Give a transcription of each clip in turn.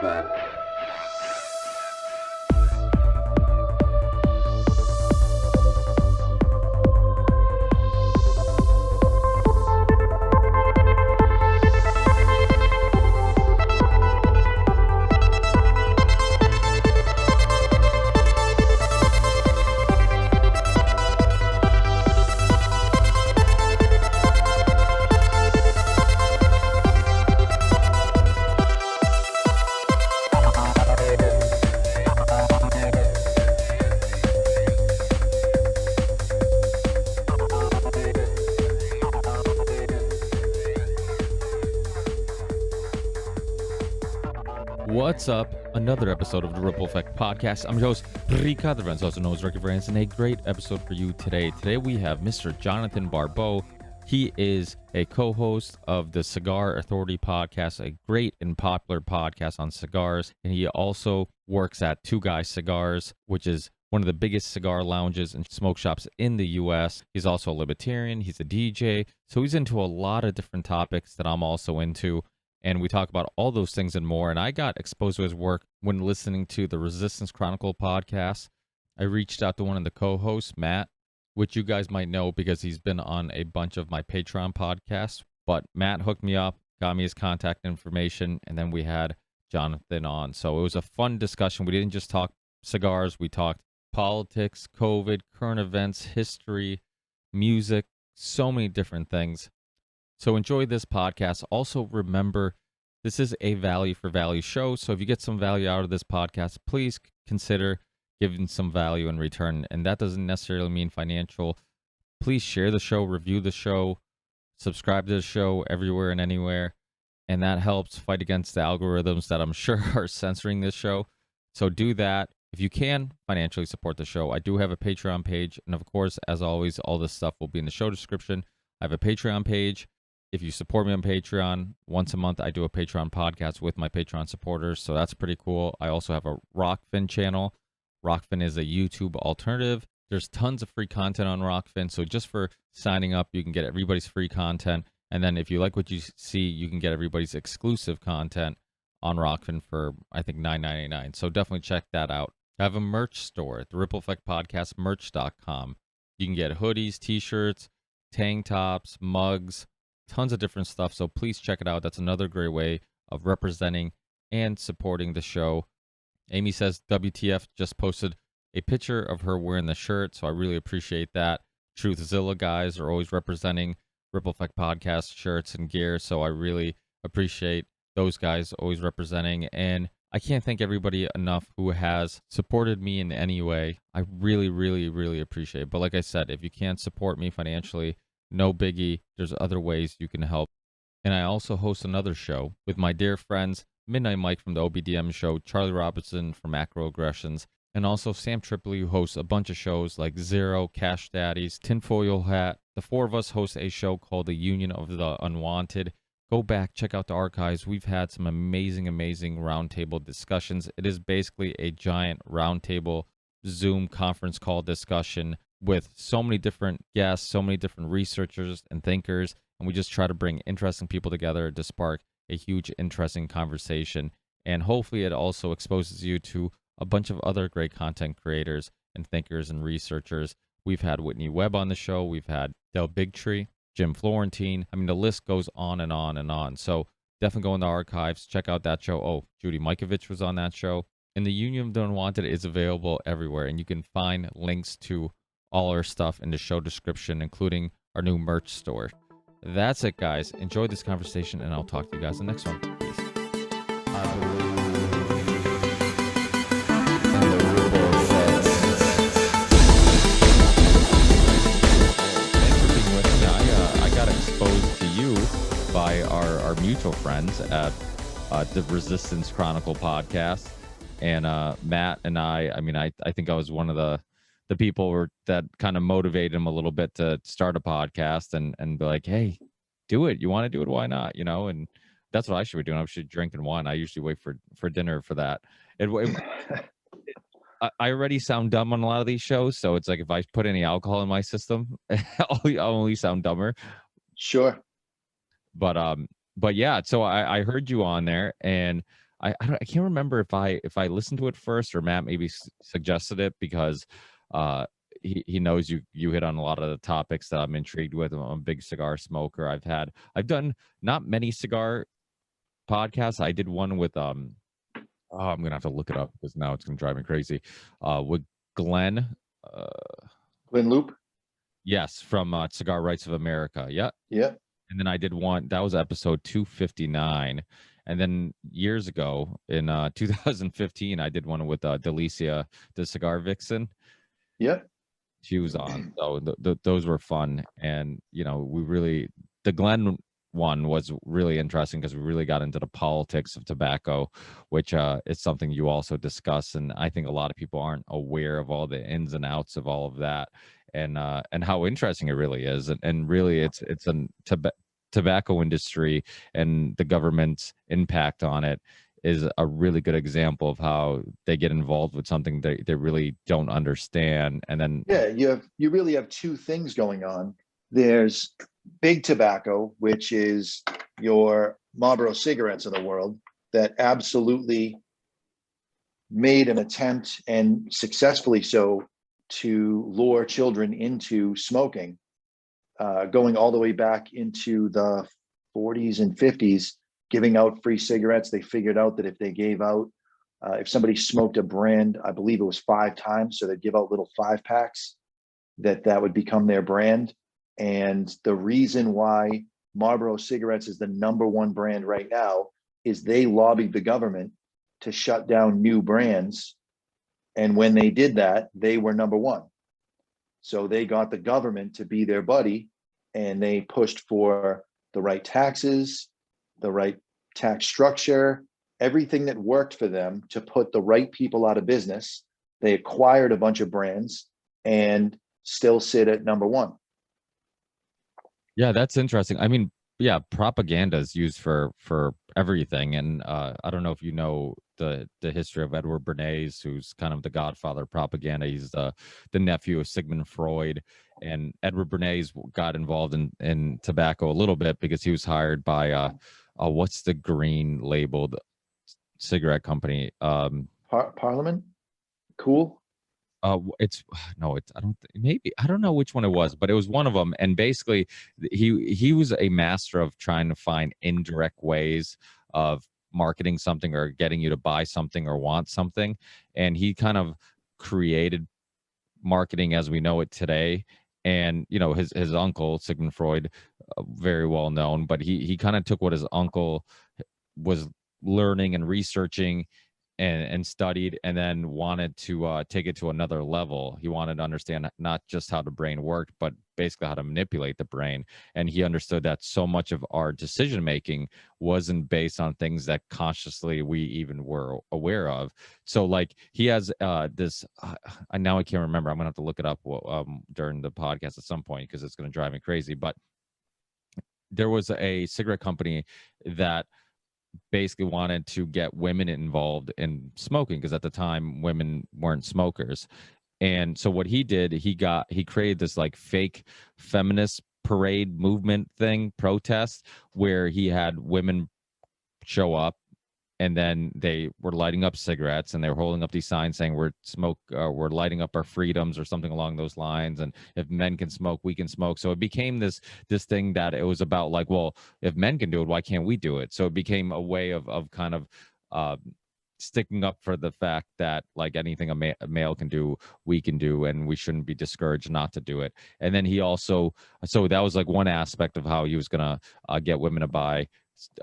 bad. What's up? Another episode of the Ripple Effect Podcast. I'm your host, Ricardo Renz, also known as Ricky Brands, and a great episode for you today. Today we have Mr. Jonathan Barbeau. He is a co-host of the Cigar Authority podcast, a great and popular podcast on cigars, and he also works at Guys Cigars, which is one of the biggest cigar lounges and smoke shops in the U.S. He's also a libertarian. He's a DJ, so he's into a lot of different topics that I'm also into. And we talk about all those things and more. And I got exposed to his work when listening to the Resistance Chronicle podcast. I reached out to one of the co-hosts, Matt, which you guys might know because he's been on a bunch of my Patreon podcasts. But Matt hooked me up, got me his contact information, and then we had Jonathan on. So it was a fun discussion. We didn't just talk cigars. We talked politics, COVID, current events, history, music, so many different things. So enjoy this podcast. Also remember, this is a value for value show. So if you get some value out of this podcast, please consider giving some value in return. And that doesn't necessarily mean financial. Please share the show, review the show, subscribe to the show everywhere and anywhere. And that helps fight against the algorithms that I'm sure are censoring this show. So do that. If you can, financially support the show. I do have a Patreon page. And of course, as always, all this stuff will be in the show description. I have a Patreon page. If you support me on Patreon, once a month I do a Patreon podcast with my Patreon supporters, so that's pretty cool. I also have a Rockfin channel. Rockfin is a YouTube alternative. There's tons of free content on Rockfin, so just for signing up, you can get everybody's free content. And then if you like what you see, you can get everybody's exclusive content on Rockfin for, I think, $9.99. So definitely check that out. I have a merch store at the Ripple Effect Podcast merch.com. You can get hoodies, t-shirts, tank tops, mugs, tons of different stuff, so please check it out. That's another great way of representing and supporting the show. Amy says WTF just posted a picture of her wearing the shirt, so I really appreciate that. Truthzilla guys are always representing Ripple Effect Podcast shirts and gear, so I really appreciate those guys always representing. And I can't thank everybody enough who has supported me in any way. I really, really, really appreciate it. But like I said, if you can't support me financially, no biggie. There's other ways you can help. And I also host another show with my dear friends, Midnight Mike from the OBDM show, Charlie Robinson from Macroaggressions, and also Sam Tripoli, who hosts a bunch of shows like Zero, Cash Daddies, Tinfoil Hat. The four of us host a show called the Union of the Unwanted. Go back, check out the archives. We've had some amazing, amazing roundtable discussions. It is basically a giant roundtable Zoom conference call discussion with so many different guests, so many different researchers and thinkers, and we just try to bring interesting people together to spark a huge, interesting conversation. And hopefully it also exposes you to a bunch of other great content creators and thinkers and researchers. We've had Whitney Webb on the show. We've had Del Bigtree, Jim Florentine. I mean, the list goes on and on and on. So definitely go in the archives. Check out that show. Oh, Judy Mikovich was on that show. And the Union of the Unwanted is available everywhere, and you can find links to all our stuff in the show description, including our new merch store. That's it, guys. Enjoy this conversation, and I'll talk to you guys in the next one. Peace. Thanks for being with me. I got exposed to you by our mutual friends at the Resistance Chronicle podcast. And Matt and I think I was one of the people that kind of motivated him a little bit to start a podcast and be like, hey, do it. You want to do it? Why not? You know, and that's what I should be doing. I should be drinking wine. I usually wait for dinner for that. I already sound dumb on a lot of these shows, so it's like if I put any alcohol in my system, I'll only sound dumber. Sure. But yeah, so I heard you on there, and I can't remember if I listened to it first or Matt maybe suggested it, because he knows you hit on a lot of the topics that I'm intrigued with. I'm a big cigar smoker. I've done not many cigar podcasts. I did one with oh, I'm gonna have to look it up because now it's gonna drive me crazy. With Glenn, uh, Glenn Loop. yes, from Cigar Rights of America. Yeah. Yeah. And then I did one that was episode 259. And then years ago in 2015, I did one with Delicia, the cigar vixen. Yeah. She was on. So those were fun. And, the Glenn one was really interesting because we really got into the politics of tobacco, which is something you also discuss. And I think a lot of people aren't aware of all the ins and outs of all of that, and how interesting it really is. And really it's a tobacco industry, and the government's impact on it is a really good example of how they get involved with something they really don't understand. And then you really have two things going on. There's big tobacco, which is your Marlboro cigarettes of the world, that absolutely made an attempt, and successfully so, to lure children into smoking, going all the way back into the 40s and 50s, giving out free cigarettes. They figured out that if they gave out, if somebody smoked a brand, I believe it was 5 times, so they'd give out little 5-packs, that would become their brand. And the reason why Marlboro cigarettes is the #1 brand right now is they lobbied the government to shut down new brands. And when they did that, they were #1. So they got the government to be their buddy, and they pushed for the right taxes, the right tax structure, everything that worked for them to put the right people out of business. They acquired a bunch of brands and still sit at #1. yeah, that's interesting. I mean, yeah, propaganda is used for everything. And I don't know if you know the history of Edward Bernays, who's kind of the godfather of propaganda. He's the nephew of Sigmund Freud. And Edward Bernays got involved in tobacco a little bit because he was hired by what's the green labeled cigarette company? Parliament? Cool. It's no, it's maybe I don't know which one it was, but it was one of them. And basically, he was a master of trying to find indirect ways of marketing something or getting you to buy something or want something. And he kind of created marketing as we know it today. And his uncle Sigmund Freud, very well known, but he kind of took what his uncle was learning and researching and studied, and then wanted to take it to another level. He wanted to understand not just how the brain worked, but basically how to manipulate the brain. And he understood that so much of our decision making wasn't based on things that consciously we even were aware of. So like he has this now I can't remember, I'm gonna have to look it up during the podcast at some point because it's going to drive me crazy. But there was a cigarette company that basically wanted to get women involved in smoking because at the time women weren't smokers. And so what he did, he created this like fake feminist parade movement thing, protest, where he had women show up, and then they were lighting up cigarettes, and they were holding up these signs saying we're lighting up our freedoms or something along those lines. And if men can smoke, we can smoke. So it became this thing that it was about like, well, if men can do it, why can't we do it? So it became a way of kind of sticking up for the fact that like anything a male can do, we can do, and we shouldn't be discouraged not to do it. And then he also, so that was like one aspect of how he was gonna get women to buy.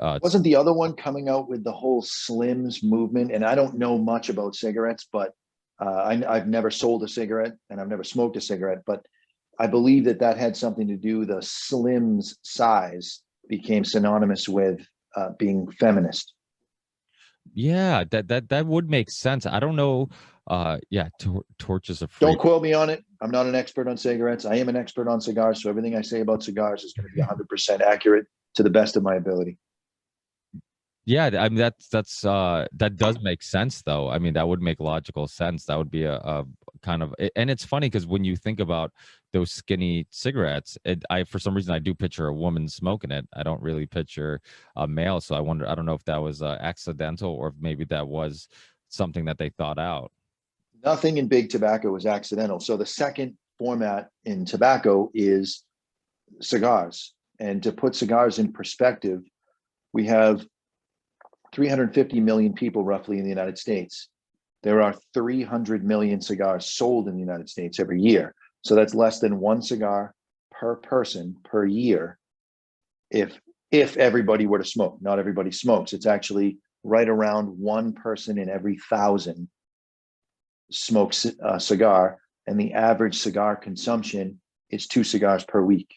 Wasn't the other one coming out with the whole Slims movement? And I don't know much about cigarettes, but I've never sold a cigarette and I've never smoked a cigarette, but I believe that had something to do, the Slims size became synonymous with being feminist. Yeah, that would make sense. I don't know. Yeah, torches of freedom. Don't quote me on it. I'm not an expert on cigarettes. I am an expert on cigars, so everything I say about cigars is going to be 100% accurate to the best of my ability. Yeah, I mean that does make sense though. I mean that would make logical sense. That would be a kind of, and it's funny because when you think about those skinny cigarettes, I for some reason I do picture a woman smoking it. I don't really picture a male. So I don't know if that was accidental or if maybe that was something that they thought out. Nothing in big tobacco is accidental. So the second format in tobacco is cigars. And to put cigars in perspective, we have 350 million people roughly in the United States. There are 300 million cigars sold in the United States every year. So that's less than one cigar per person per year. If everybody were to smoke, not everybody smokes. It's actually right around one person in every 1,000 smokes a cigar, and the average cigar consumption is 2 cigars per week.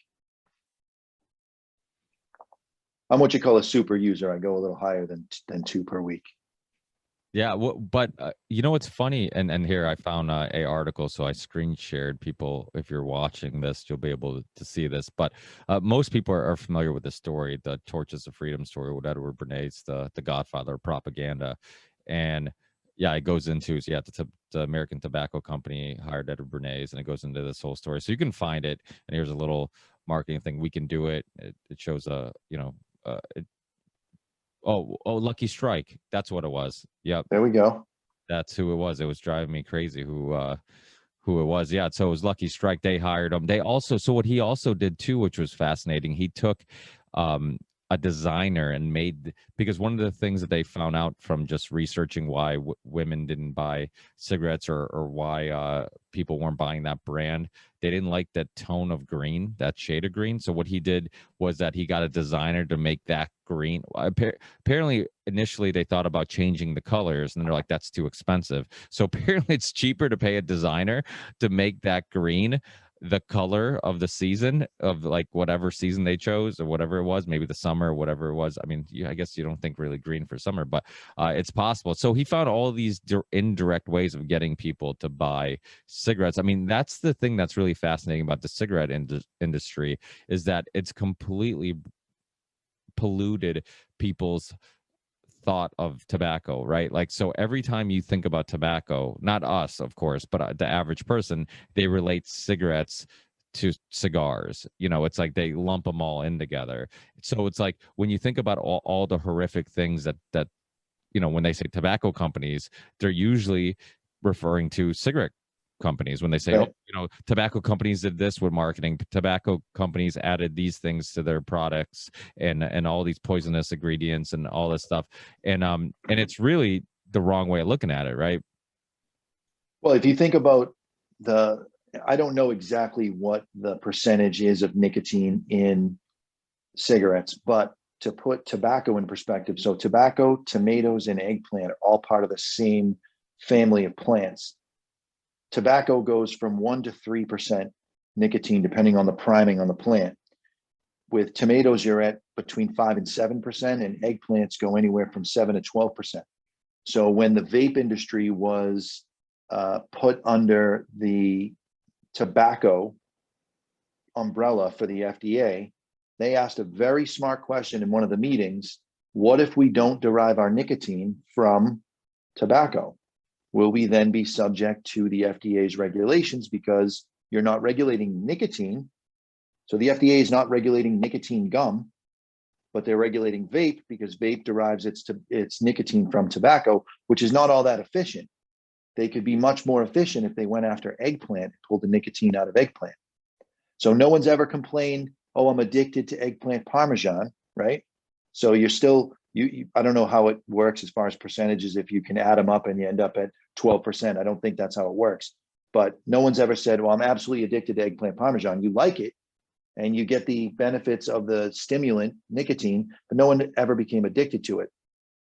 I'm what you call a super user. I go a little higher than 2 per week. Yeah, well, but you know what's funny, and here I found a article, so I screen shared. People, if you're watching this, you'll be able to see this. But most people are familiar with the story, the Torches of Freedom story with Edward Bernays, the godfather of propaganda, and yeah, it goes into the American Tobacco Company hired Edward Bernays, and it goes into this whole story. So you can find it, and here's a little marketing thing. We can do it. It shows Lucky Strike. That's what it was. Yep. There we go. That's who it was. It was driving me crazy who it was. Yeah, so it was Lucky Strike. They hired him. They also, so what he also did too, which was fascinating, he took a designer and made, because one of the things that they found out from just researching why women didn't buy cigarettes or why people weren't buying that brand, they didn't like that tone of green, that shade of green. So what he did was that he got a designer to make that green. Apparently initially they thought about changing the colors, and they're like, that's too expensive. So apparently it's cheaper to pay a designer to make that green the color of the season, of like whatever season they chose or whatever it was, maybe the summer or whatever it was. I mean, I guess you don't think really green for summer, but it's possible. So he found all these indirect ways of getting people to buy cigarettes. I mean, that's the thing that's really fascinating about the cigarette industry, is that it's completely polluted people's thought of tobacco, right? Like, so every time you think about tobacco, not us, of course, but the average person, they relate cigarettes to cigars. It's like they lump them all in together. So it's like when you think about all the horrific things that when they say tobacco companies, they're usually referring to cigarette companies. When they say, Right. tobacco companies did this with marketing, tobacco companies added these things to their products, and all these poisonous ingredients and all this stuff, and it's really the wrong way of looking at it, right? Well, if you think about I don't know exactly what the percentage is of nicotine in cigarettes, but to put tobacco in perspective, so tobacco, tomatoes, and eggplant are all part of the same family of plants. Tobacco goes from 1 to 3% nicotine, depending on the priming on the plant. With tomatoes, you're at between 5 and 7%, and eggplants go anywhere from 7 to 12%. So when the vape industry was put under the tobacco umbrella for the FDA, they asked a very smart question in one of the meetings: what if we don't derive our nicotine from tobacco? Will we then be subject to the FDA's regulations, because you're not regulating nicotine? So the FDA is not regulating nicotine gum, but they're regulating vape, because vape derives its nicotine from tobacco, which is not all that efficient. They could be much more efficient if they went after eggplant and pulled the nicotine out of eggplant. So no one's ever complained, oh, I'm addicted to eggplant Parmesan, right? So you're still, I don't know how it works as far as percentages, if you can add them up and you end up at 12%. I don't think that's how it works. But no one's ever said, well, I'm absolutely addicted to eggplant Parmesan. You like it, and you get the benefits of the stimulant, nicotine, but no one ever became addicted to it.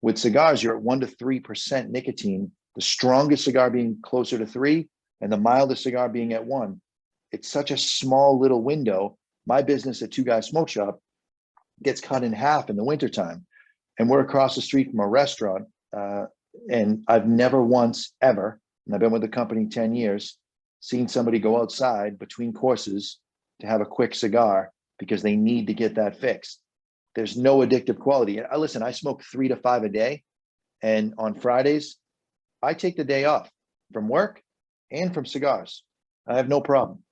With cigars, you're at 1 to 3% nicotine, the strongest cigar being closer to 3, and the mildest cigar being at 1. It's such a small little window. My business at Two Guys Smoke Shop gets cut in half in the wintertime, and we're across the street from a restaurant. And I've never once ever, and I've been with the company 10 years, seen somebody go outside between courses to have a quick cigar because they need to get that fixed. There's no addictive quality. Listen, I smoke 3 to 5 a day, and on Fridays, I take the day off from work and from cigars. I have no problem.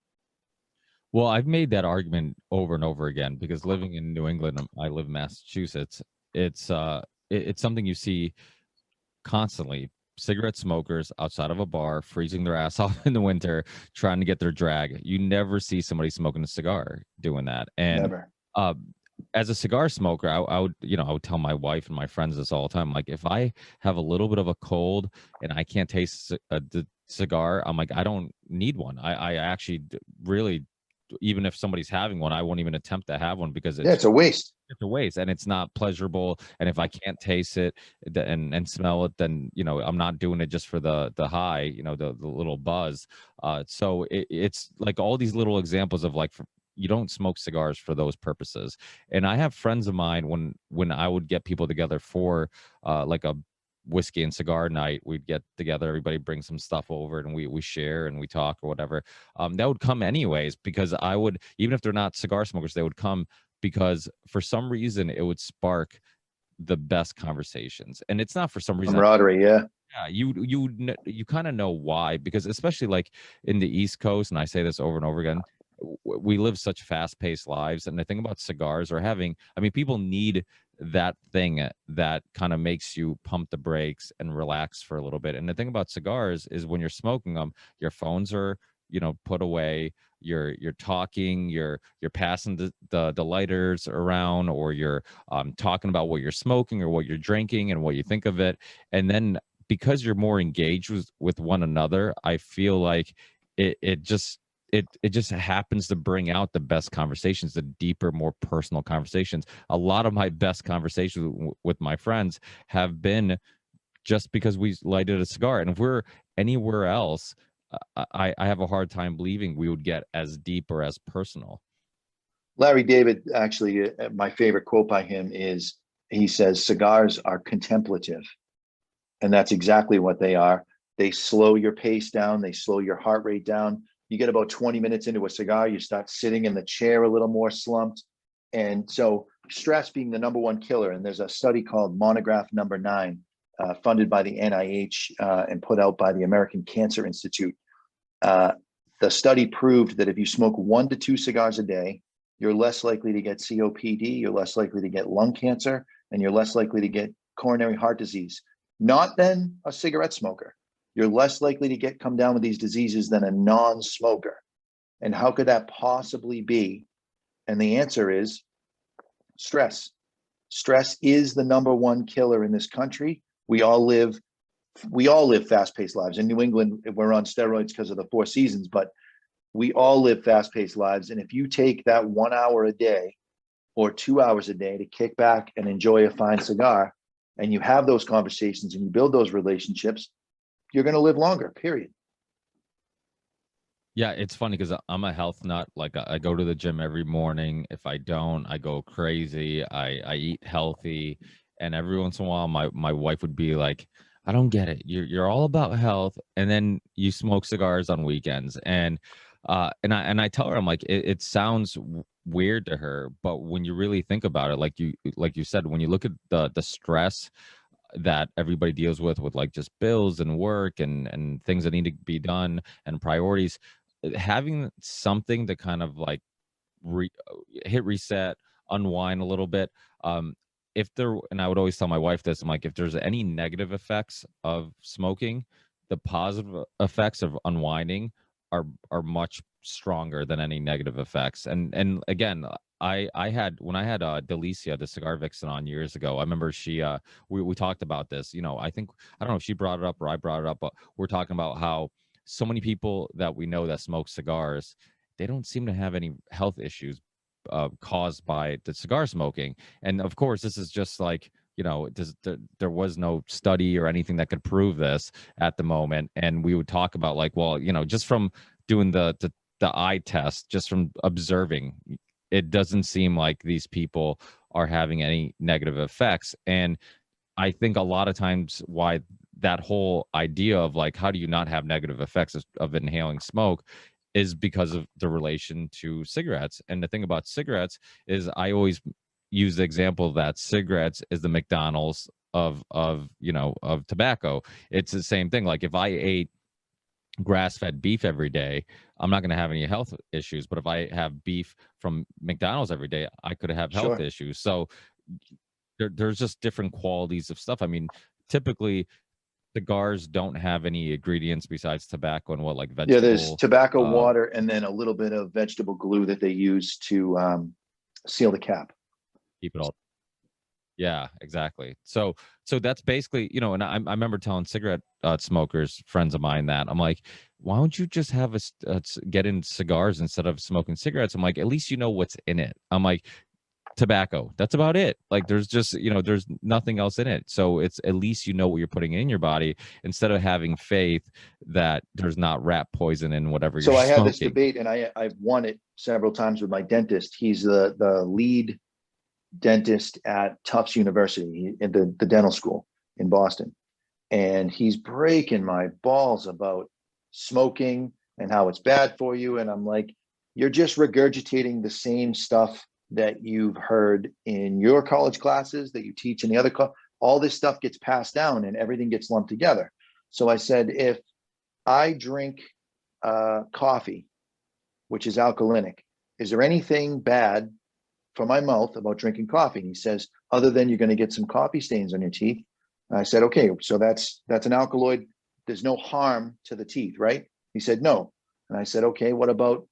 Well, I've made that argument over and over again because living in New England, I live in Massachusetts. It's something you see constantly. Cigarette smokers outside of a bar, freezing their ass off in the winter, trying to get their drag. You never see somebody smoking a cigar doing that. And Never. uh, as a cigar smoker, I would, I would tell my wife and my friends this all the time. Like, if I have a little bit of a cold and I can't taste the cigar, I'm like, I don't need one. I actually really, even if somebody's having one, I won't even attempt to have one because Yeah, it's a waste. it's a waste and it's not pleasurable. And if I can't taste it and smell it, then I'm not doing it just for the high, the little buzz. So it's like all these little examples of like, you don't smoke cigars for those purposes. And I have friends of mine when I would get people together for like a whiskey and cigar night, we'd get together, everybody bring some stuff over and we share and we talk or whatever. That would come anyways because I would, even if they're not cigar smokers, they would come because for some reason it would spark the best conversations. And it's not for some reason. Camaraderie, yeah. Yeah, you kind of know why, because especially like in the East Coast, and I say this over and over again, we live such fast-paced lives, and the thing about cigars or having, I mean, people need that thing that kind of makes you pump the brakes and relax for a little bit. And the thing about cigars is when you're smoking them, your phones are put away, you're talking, you're passing the lighters around, or you're talking about what you're smoking or what you're drinking and what you think of it. And then because you're more engaged with one another, I feel like it just happens to bring out the best conversations, the deeper, more personal conversations. A lot of my best conversations with my friends have been just because we lighted a cigar. And if we're anywhere else, I have a hard time believing we would get as deep or as personal. Larry David, actually, my favorite quote by him is, he says, cigars are contemplative. And that's exactly what they are. They slow your pace down. They slow your heart rate down. You get about 20 minutes into a cigar, you start sitting in the chair a little more slumped. And so stress being the number one killer. And there's a study called Monograph Number 9, funded by the NIH and put out by the American Cancer Institute. The study proved that if you smoke 1 to 2 cigars a day, you're less likely to get COPD, you're less likely to get lung cancer, and you're less likely to get coronary heart disease. Not than a cigarette smoker. You're less likely to come down with these diseases than a non-smoker. And how could that possibly be? And the answer is stress. Stress is the number one killer in this country. We all live fast-paced lives. In New England, we're on steroids because of the 4 seasons, but we all live fast-paced lives. And if you take that 1 hour a day or 2 hours a day to kick back and enjoy a fine cigar, and you have those conversations and you build those relationships, you're going to live longer, period. Yeah, it's funny because I'm a health nut. Like I go to the gym every morning. If I don't, I go crazy. I eat healthy. And every once in a while, my wife would be like, I don't get it. You're all about health, and then you smoke cigars on weekends. And I tell her, I'm like, it sounds weird to her, but when you really think about it, like you said, when you look at the stress that everybody deals with like just bills and work and things that need to be done and priorities, having something to kind of like hit reset, unwind a little bit. If there, and I would always tell my wife this, I'm like, if there's any negative effects of smoking, the positive effects of unwinding are much stronger than any negative effects. And again, I had, when I had Delicia, the cigar vixen, on years ago, I remember she we talked about this. I think, I don't know if she brought it up or I brought it up, but we're talking about how so many people that we know that smoke cigars, they don't seem to have any health issues caused by the cigar smoking. And of course, this is just like, there was no study or anything that could prove this at the moment. And we would talk about like, well, just from doing the eye test, just from observing, it doesn't seem like these people are having any negative effects. And I think a lot of times why that whole idea of like, how do you not have negative effects of inhaling smoke, is because of the relation to cigarettes. And the thing about cigarettes is, I always use the example that cigarettes is the McDonald's of tobacco. It's the same thing. Like if I ate grass-fed beef every day, I'm not going to have any health issues. But if I have beef from McDonald's every day, I could have health Sure. issues. So there's just different qualities of stuff. I mean, typically cigars don't have any ingredients besides tobacco and what, like Yeah, there's vegetable, tobacco, uh, water, and then a little bit of vegetable glue that they use to seal the cap. keep it all. Yeah, exactly. So that's basically, and I remember telling cigarette smokers, friends of mine, that I'm like, why don't you just have get in cigars instead of smoking cigarettes? I'm like, at least you know what's in it. I'm like, tobacco, that's about it. Like there's just, there's nothing else in it. So it's at least you know what you're putting in your body instead of having faith that there's not rat poison in whatever you're So I had this smoking. debate, and I've won it several times with my dentist. He's the lead dentist at Tufts University, at the dental school in Boston. And he's breaking my balls about smoking and how it's bad for you. And I'm like, you're just regurgitating the same stuff that you've heard in your college classes that you teach in the other all this stuff gets passed down and everything gets lumped together. So I said, if I drink coffee, which is alkalinic, is there anything bad for my mouth about drinking coffee? And he says, other than you're going to get some coffee stains on your teeth. And I said, okay, so that's an alkaloid. There's no harm to the teeth, right? He said, no. And I said, okay, what about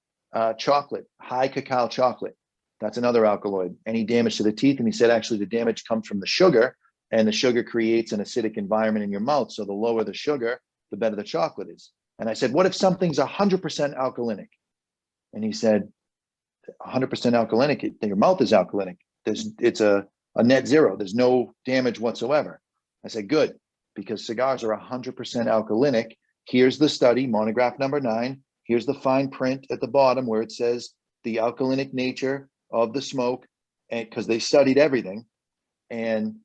chocolate, high cacao chocolate? That's another alkaloid. Any damage to the teeth? And he said, actually, the damage comes from the sugar, and the sugar creates an acidic environment in your mouth. So the lower the sugar, the better the chocolate is. And I said, what if something's 100% alkalinic? And he said, 100% alkalinic, your mouth is alkalinic. It's a net zero. There's no damage whatsoever. I said, good, because cigars are 100% alkalinic. Here's the study, monograph number 9. Here's the fine print at the bottom where it says the alkalinic nature of the smoke, and because they studied everything. And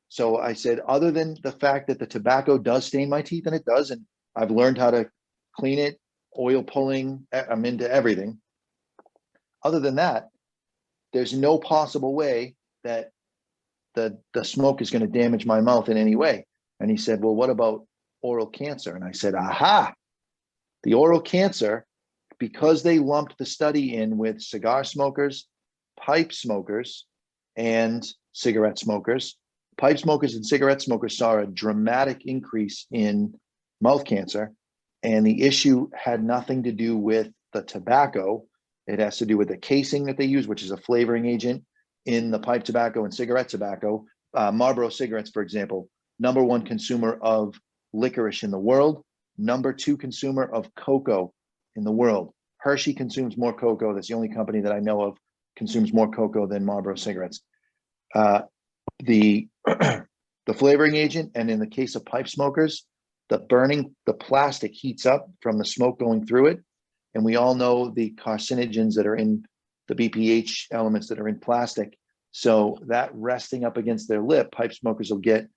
so I said, other than the fact that the tobacco does stain my teeth, and it does, and I've learned how to clean it, oil pulling, I'm into everything. Other than that, there's no possible way that the smoke is going to damage my mouth in any way. And he said, well, what about oral cancer? And I said, aha, the oral cancer, because they lumped the study in with cigar smokers, pipe smokers, and cigarette smokers. Pipe smokers and cigarette smokers saw a dramatic increase in mouth cancer. And the issue had nothing to do with the tobacco. It has to do with the casing that they use, which is a flavoring agent in the pipe tobacco and cigarette tobacco. Marlboro cigarettes, for example, #1 consumer of licorice in the world, #2 consumer of cocoa in the world. Hershey consumes more cocoa. That's the only company that I know of consumes more cocoa than Marlboro cigarettes. The the flavoring agent, and in the case of pipe smokers, the plastic heats up from the smoke going through it. And we all know the carcinogens that are in the BPH elements that are in plastic. So that resting up against their lip, pipe smokers will get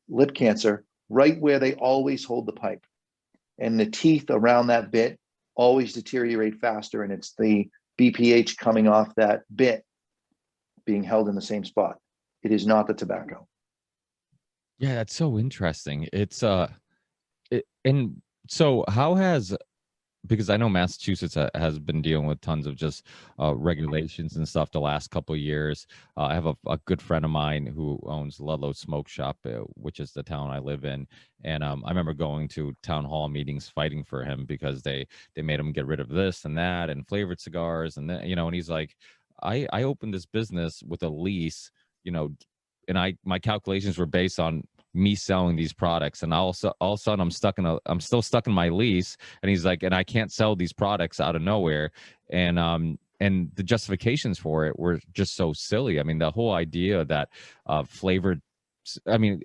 lip cancer right where they always hold the pipe. And the teeth around that bit always deteriorate faster. And it's the BPH coming off that bit being held in the same spot. It is not the tobacco. Yeah, that's so interesting. It's and so how has, because I know Massachusetts has been dealing with tons of just regulations and stuff the last couple of years. I have a good friend of mine who owns Ludlow Smoke Shop, which is the town I live in. And I remember going to town hall meetings fighting for him because they made him get rid of this and that and flavored cigars. And then, and he's like, I opened this business with a lease, and my calculations were based on me selling these products, and all of a sudden I'm still stuck in my lease. And he's like, and I can't sell these products out of nowhere. And the justifications for it were just so silly. I mean, the whole idea that flavored, I mean,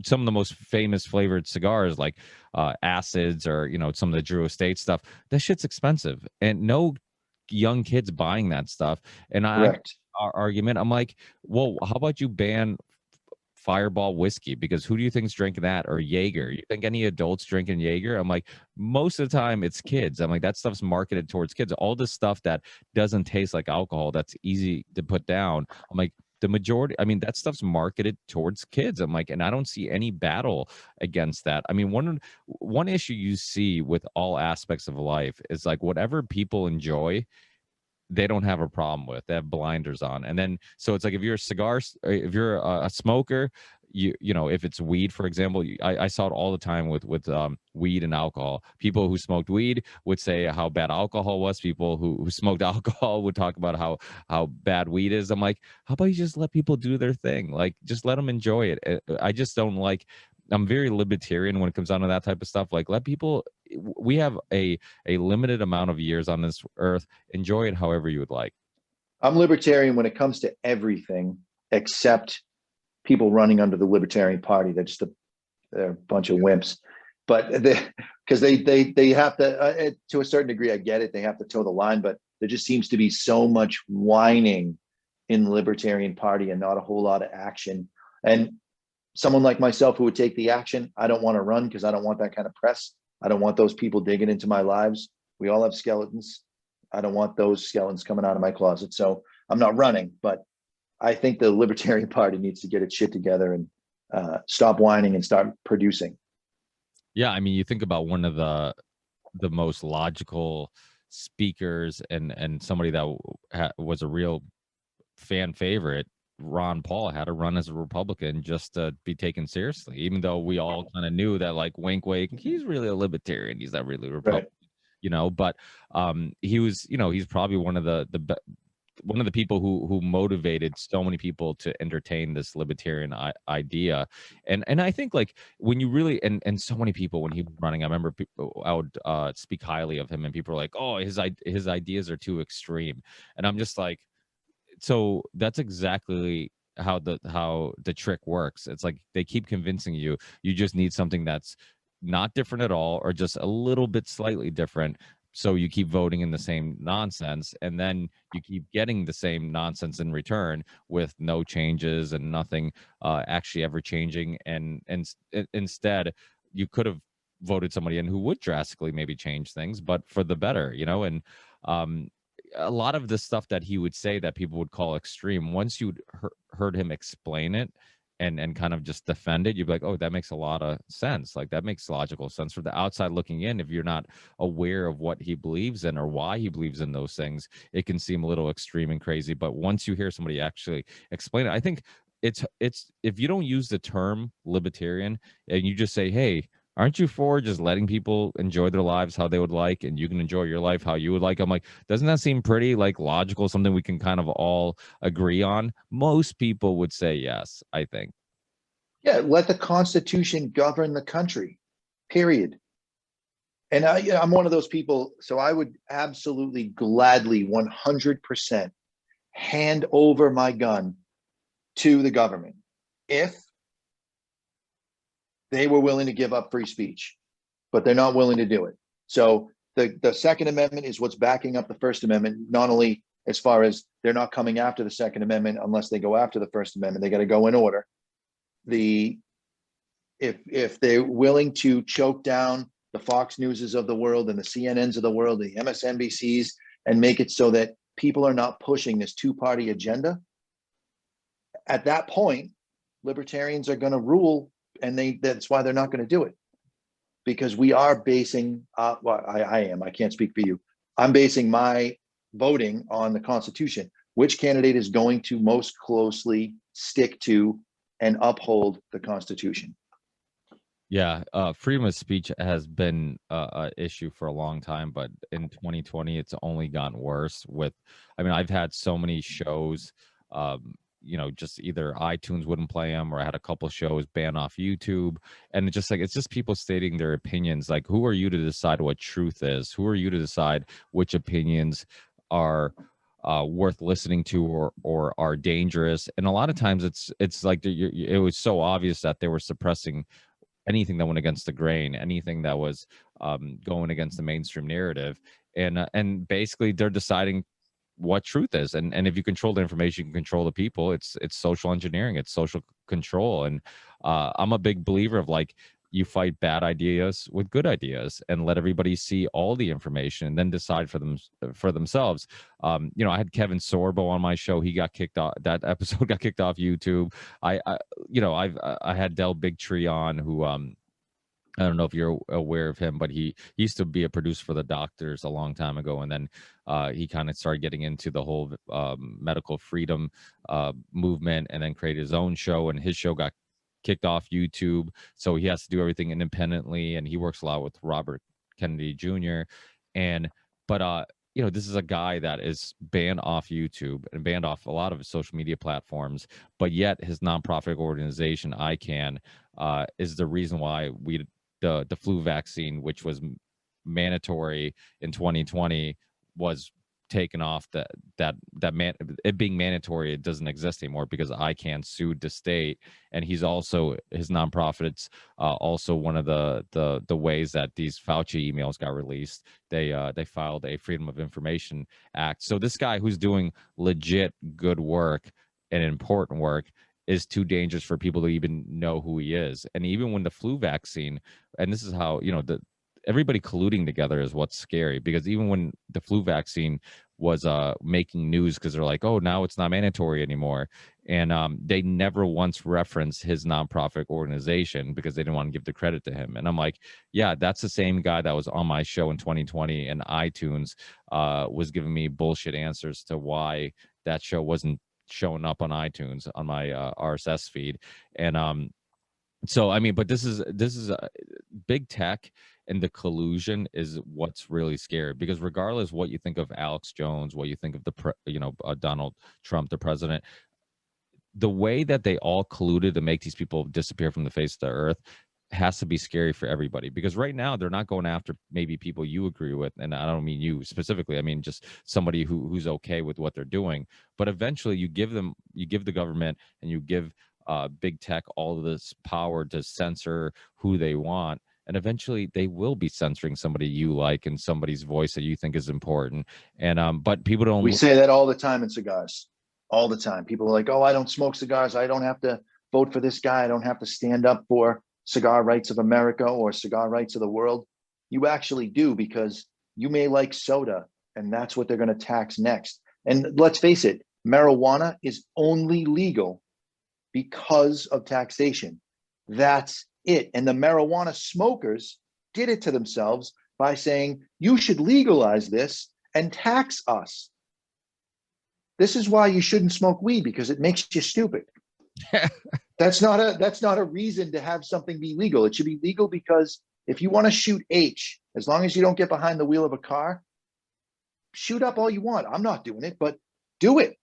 some of the most famous flavored cigars like acids or some of the Drew Estate stuff, that shit's expensive, and no young kids buying that stuff. And Correct. our argument, I'm like, well, how about you ban Fireball whiskey, because who do you think's drinking that? Or Jaeger? You think any adults drinking Jaeger? I'm like, most of the time it's kids. I'm like, that stuff's marketed towards kids. All this stuff that doesn't taste like alcohol, that's easy to put down, I'm like, the majority, I mean, that stuff's marketed towards kids. I'm like, and I don't see any battle against that. I mean, one issue you see with all aspects of life is like whatever people enjoy, they don't have a problem with. They have blinders on. And then so it's like if you're a if you're a smoker, you know, if it's weed, for example, I saw it all the time with weed and alcohol. People who smoked weed would say how bad alcohol was. People who smoked alcohol would talk about how bad weed is. I'm like, how about you just let people do their thing? Like, just let them enjoy it. I just don't like. I'm very libertarian when it comes down to that type of stuff. Like, let people. We have a limited amount of years on this earth. Enjoy it however you would like. I'm libertarian when it comes to everything except people running under the Libertarian Party. They're a bunch of wimps. But because they have to a certain degree, I get it. They have to toe the line, but there just seems to be so much whining in the Libertarian Party and not a whole lot of action. And someone like myself who would take the action, I don't want to run because I don't want that kind of press. I don't want those people digging into my lives. We all have skeletons. I don't want those skeletons coming out of my closet. So I'm not running, but I think the Libertarian Party needs to get its shit together and stop whining and start producing. Yeah, I mean, you think about one of the most logical speakers and somebody that was a real fan favorite. Ron Paul had to run as a Republican just to be taken seriously, even though we all kind of knew that, like, wink, wink, he's really a libertarian. He's not really a Republican, Right. you know. But he was, you know, he's probably one of the one of the people who motivated so many people to entertain this libertarian idea. And I think, like, when you really and so many people, when he was running, I remember people, I would speak highly of him, and people were like, oh, his ideas are too extreme. And I'm just like, so that's exactly how the trick works. It's like they keep convincing you just need something that's not different at all, or just a little bit slightly different. So you keep voting in the same nonsense, and then you keep getting the same nonsense in return with no changes and nothing actually ever changing. And instead, you could have voted somebody in who would drastically maybe change things, but for the better, you know. And um, a lot of the stuff that he would say that people would call extreme, once you heard him explain it and kind of just defend it, you'd be like, oh, that makes a lot of sense. Like, that makes logical sense for the outside looking in. If you're not aware of what he believes in or why he believes in those things, it can seem a little extreme and crazy. But once you hear somebody actually explain it, I think it's if you don't use the term libertarian and you just say, hey, aren't you for just letting people enjoy their lives how they would like, and you can enjoy your life how you would like? I'm like, doesn't that seem pretty, like, logical, something we can kind of all agree on? Most people would say yes, I think. Yeah, let the Constitution govern the country, period. And I'm one of those people, so I would absolutely gladly 100% hand over my gun to the government if they were willing to give up free speech, but they're not willing to do it. So the Second Amendment is what's backing up the First Amendment, not only as far as they're not coming after the Second Amendment unless they go after the First Amendment. They got to go in order. If they're willing to choke down the Fox Newses of the world and the CNNs of the world, the MSNBCs, and make it so that people are not pushing this two-party agenda, at that point, libertarians are going to rule, and that's why they're not going to do it. Because we are basing, I can't speak for you. I'm basing my voting on the Constitution. Which candidate is going to most closely stick to and uphold the Constitution? Yeah, freedom of speech has been a issue for a long time, but in 2020, it's only gotten worse. I mean, I've had so many shows, you know, just either iTunes wouldn't play them, or I had a couple shows banned off YouTube, and it's just people stating their opinions. Like, who are you to decide what truth is? Who are you to decide which opinions are worth listening to or are dangerous? And a lot of times, it's like it was so obvious that they were suppressing anything that went against the grain, anything that was going against the mainstream narrative, and basically they're deciding what truth is. And if you control the information, you can control the people. It's social engineering, it's social control. And I'm a big believer of, like, you fight bad ideas with good ideas and let everybody see all the information and then decide for themselves. I had Kevin Sorbo on my show. He got kicked off. That episode got kicked off YouTube. I had Del Bigtree on, who I don't know if you're aware of him, but he used to be a producer for the Doctors a long time ago, and then he kind of started getting into the whole medical freedom movement, and then created his own show, and his show got kicked off YouTube, so he has to do everything independently, and he works a lot with Robert Kennedy Jr. And but this is a guy that is banned off YouTube and banned off a lot of his social media platforms, but yet his nonprofit organization ICANN is the reason why the flu vaccine, which was mandatory in 2020, was taken off. It being mandatory, it doesn't exist anymore because ICANN sued the state, and his nonprofits also one of the ways that these Fauci emails got released. They filed a Freedom of Information Act. So this guy who's doing legit good work and important work is too dangerous for people to even know who he is. And even when the flu vaccine, and this is how, everybody colluding together is what's scary, because even when the flu vaccine was making news because they're like, oh, now it's not mandatory anymore, and they never once referenced his nonprofit organization because they didn't want to give the credit to him. And I'm like, yeah, that's the same guy that was on my show in 2020, and iTunes was giving me bullshit answers to why that show wasn't showing up on iTunes on my RSS feed. And so I mean, but this is big tech, and the collusion is what's really scary, because regardless what you think of Alex Jones, what you think of Donald Trump, the president, the way that they all colluded to make these people disappear from the face of the earth has to be scary for everybody. Because right now they're not going after maybe people you agree with, and I don't mean you specifically, I mean just somebody who's okay with what they're doing. But eventually you give the government, and you give big tech all of this power to censor who they want, and eventually they will be censoring somebody you like and somebody's voice that you think is important. And but people don't. We say that all the time in cigars, all the time. People are like, oh, I don't smoke cigars, I don't have to vote for this guy, I don't have to stand up for Cigar Rights of America or Cigar Rights of the World. You actually do, because you may like soda, and that's what they're going to tax next. And let's face it, marijuana is only legal because of taxation. That's it. And the marijuana smokers did it to themselves by saying, you should legalize this and tax us. This is why you shouldn't smoke weed, because it makes you stupid. That's not a reason to have something be legal. It should be legal because if you want to shoot H, as long as you don't get behind the wheel of a car, shoot up all you want. I'm not doing it, but do it.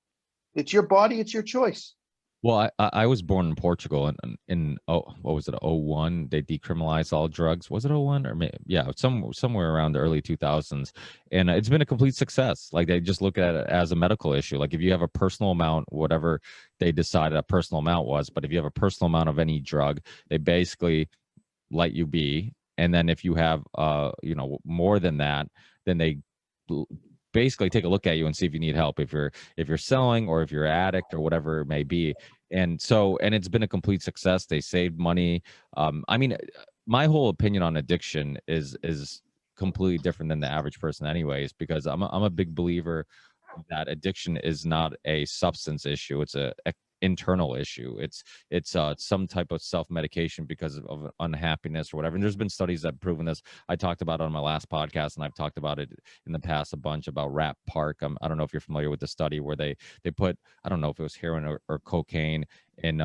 It's your body, it's your choice. Well, I was born in Portugal, and in what was it, 01? They decriminalized all drugs. Was it 01 or yeah, somewhere around the early 2000s, and it's been a complete success. Like, they just look at it as a medical issue. Like, if you have a personal amount, whatever they decided a personal amount was, but if you have a personal amount of any drug, they basically let you be. And then if you have more than that, then they basically take a look at you and see if you need help, if you're selling, or if you're an addict, or whatever it may be. And it's been a complete success. They saved money. I mean, my whole opinion on addiction is completely different than the average person anyways, because I'm a big believer that addiction is not a substance issue. It's a internal issue. It's some type of self-medication because of unhappiness or whatever. And there's been studies that have proven this. I talked about it on my last podcast, and I've talked about it in the past a bunch about Rat Park. I don't know if you're familiar with the study where they put, I don't know if it was heroin or cocaine in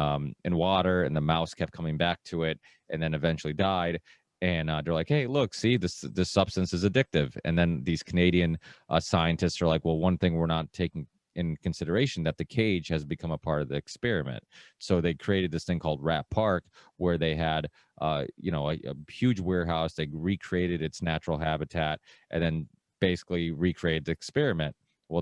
water, and the mouse kept coming back to it, and then eventually died. And they're like, hey, look, see, this substance is addictive. And then these Canadian scientists are like, well, one thing we're not taking in consideration, that the cage has become a part of the experiment. So they created this thing called Rat Park, where they had a huge warehouse. They recreated its natural habitat, and then basically recreated the experiment. Well,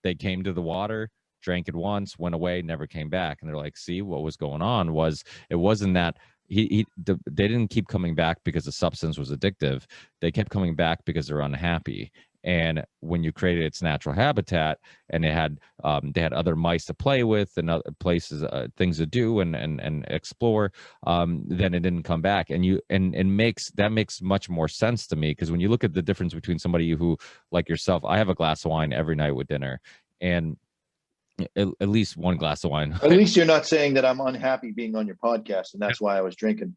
they came to the water, drank it once, went away, never came back. And they're like, see, what was going on was, it wasn't that they didn't keep coming back because the substance was addictive. They kept coming back because they're unhappy. And when you created its natural habitat, and they had other mice to play with and other places, things to do and explore, then it didn't come back. And makes much more sense to me, because when you look at the difference between somebody who, like yourself, I have a glass of wine every night with dinner, and at least one glass of wine. At least you're not saying that I'm unhappy being on your podcast and that's why I was drinking.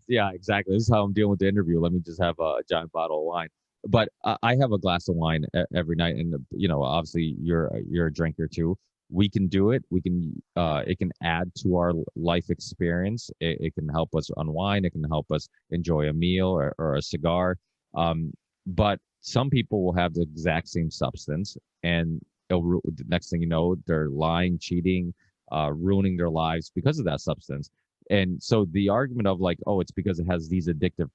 Yeah, exactly. This is how I'm dealing with the interview. Let me just have a giant bottle of wine. But I have a glass of wine every night, and obviously you're a drinker too. We can do it. We can. It can add to our life experience. It can help us unwind. It can help us enjoy a meal or a cigar. But some people will have the exact same substance, and the next thing you know, they're lying, cheating, ruining their lives because of that substance. And so the argument of like, oh, it's because it has these addictive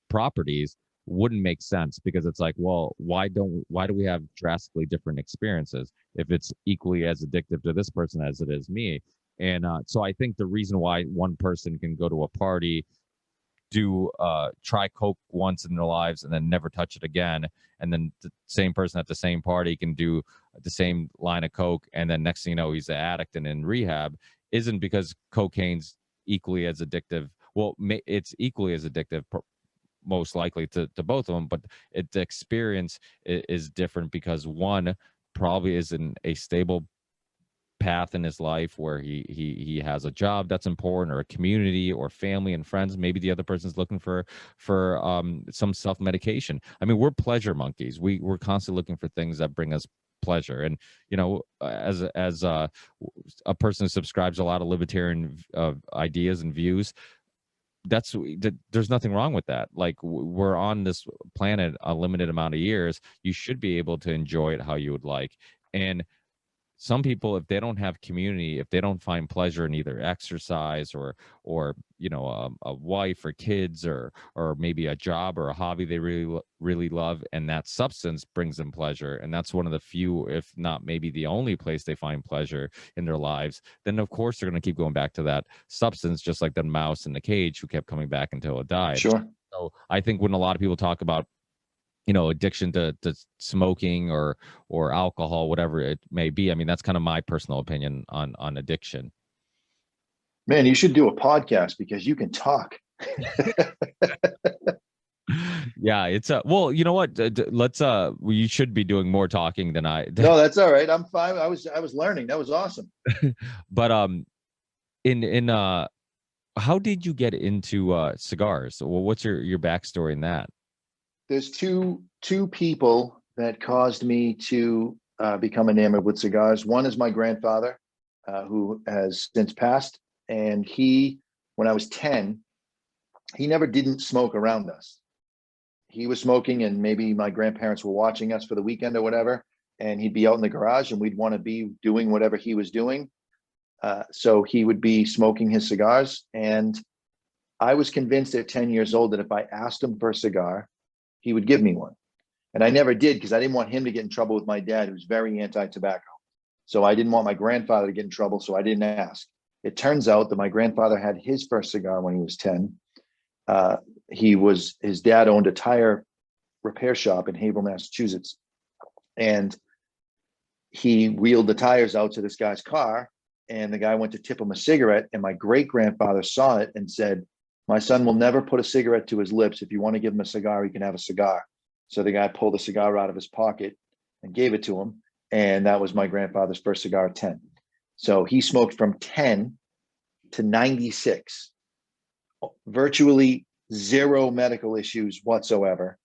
properties wouldn't make sense, because it's like, well, why do we have drastically different experiences if it's equally as addictive to this person as it is me? And so I think the reason why one person can go to a party, do try coke once in their lives and then never touch it again, and then the same person at the same party can do the same line of coke, and then next thing you know, he's an addict and in rehab, isn't because cocaine's equally as addictive. Well, it's equally as addictive, most likely, to both of them, but the experience is different, because one probably isn't a stable path in his life where he has a job that's important, or a community, or family and friends. Maybe the other person's looking for some self-medication. I mean, we're pleasure monkeys. We're constantly looking for things that bring us pleasure. And as a person who subscribes a lot of libertarian ideas and views, there's nothing wrong with that. Like, we're on this planet a limited amount of years. You should be able to enjoy it how you would like. And some people, if they don't have community, if they don't find pleasure in either exercise or a wife or kids, or maybe a job or a hobby they really love, and that substance brings them pleasure, and that's one of the few, if not maybe the only place they find pleasure in their lives, then of course they're going to keep going back to that substance, just like the mouse in the cage who kept coming back until it died. Sure. So I think when a lot of people talk about addiction to smoking or alcohol, whatever it may be, I mean, that's kind of my personal opinion on addiction. Man, you should do a podcast because you can talk. Yeah, it's well, you know what? Let's you should be doing more talking than I. No, that's all right. I'm fine. I was learning. That was awesome. But in how did you get into cigars? Well, what's your backstory in that? There's two people that caused me to become enamored with cigars. One is my grandfather, who has since passed, and when I was 10, he never didn't smoke around us. He was smoking, and maybe my grandparents were watching us for the weekend or whatever, and he'd be out in the garage, and we'd want to be doing whatever he was doing. So he would be smoking his cigars, and I was convinced at 10 years old that if I asked him for a cigar, he would give me one. And I never did, because I didn't want him to get in trouble with my dad, who's very anti-tobacco. So I didn't want my grandfather to get in trouble, so I didn't ask. It turns out that my grandfather had his first cigar when he was 10. His dad owned a tire repair shop in Haverhill, Massachusetts. And he wheeled the tires out to this guy's car, and the guy went to tip him a cigarette. And my great grandfather saw it and said, "My son will never put a cigarette to his lips. If you want to give him a cigar, he can have a cigar." So the guy pulled a cigar out of his pocket and gave it to him. And that was my grandfather's first cigar at 10. So he smoked from 10 to 96, virtually zero medical issues whatsoever.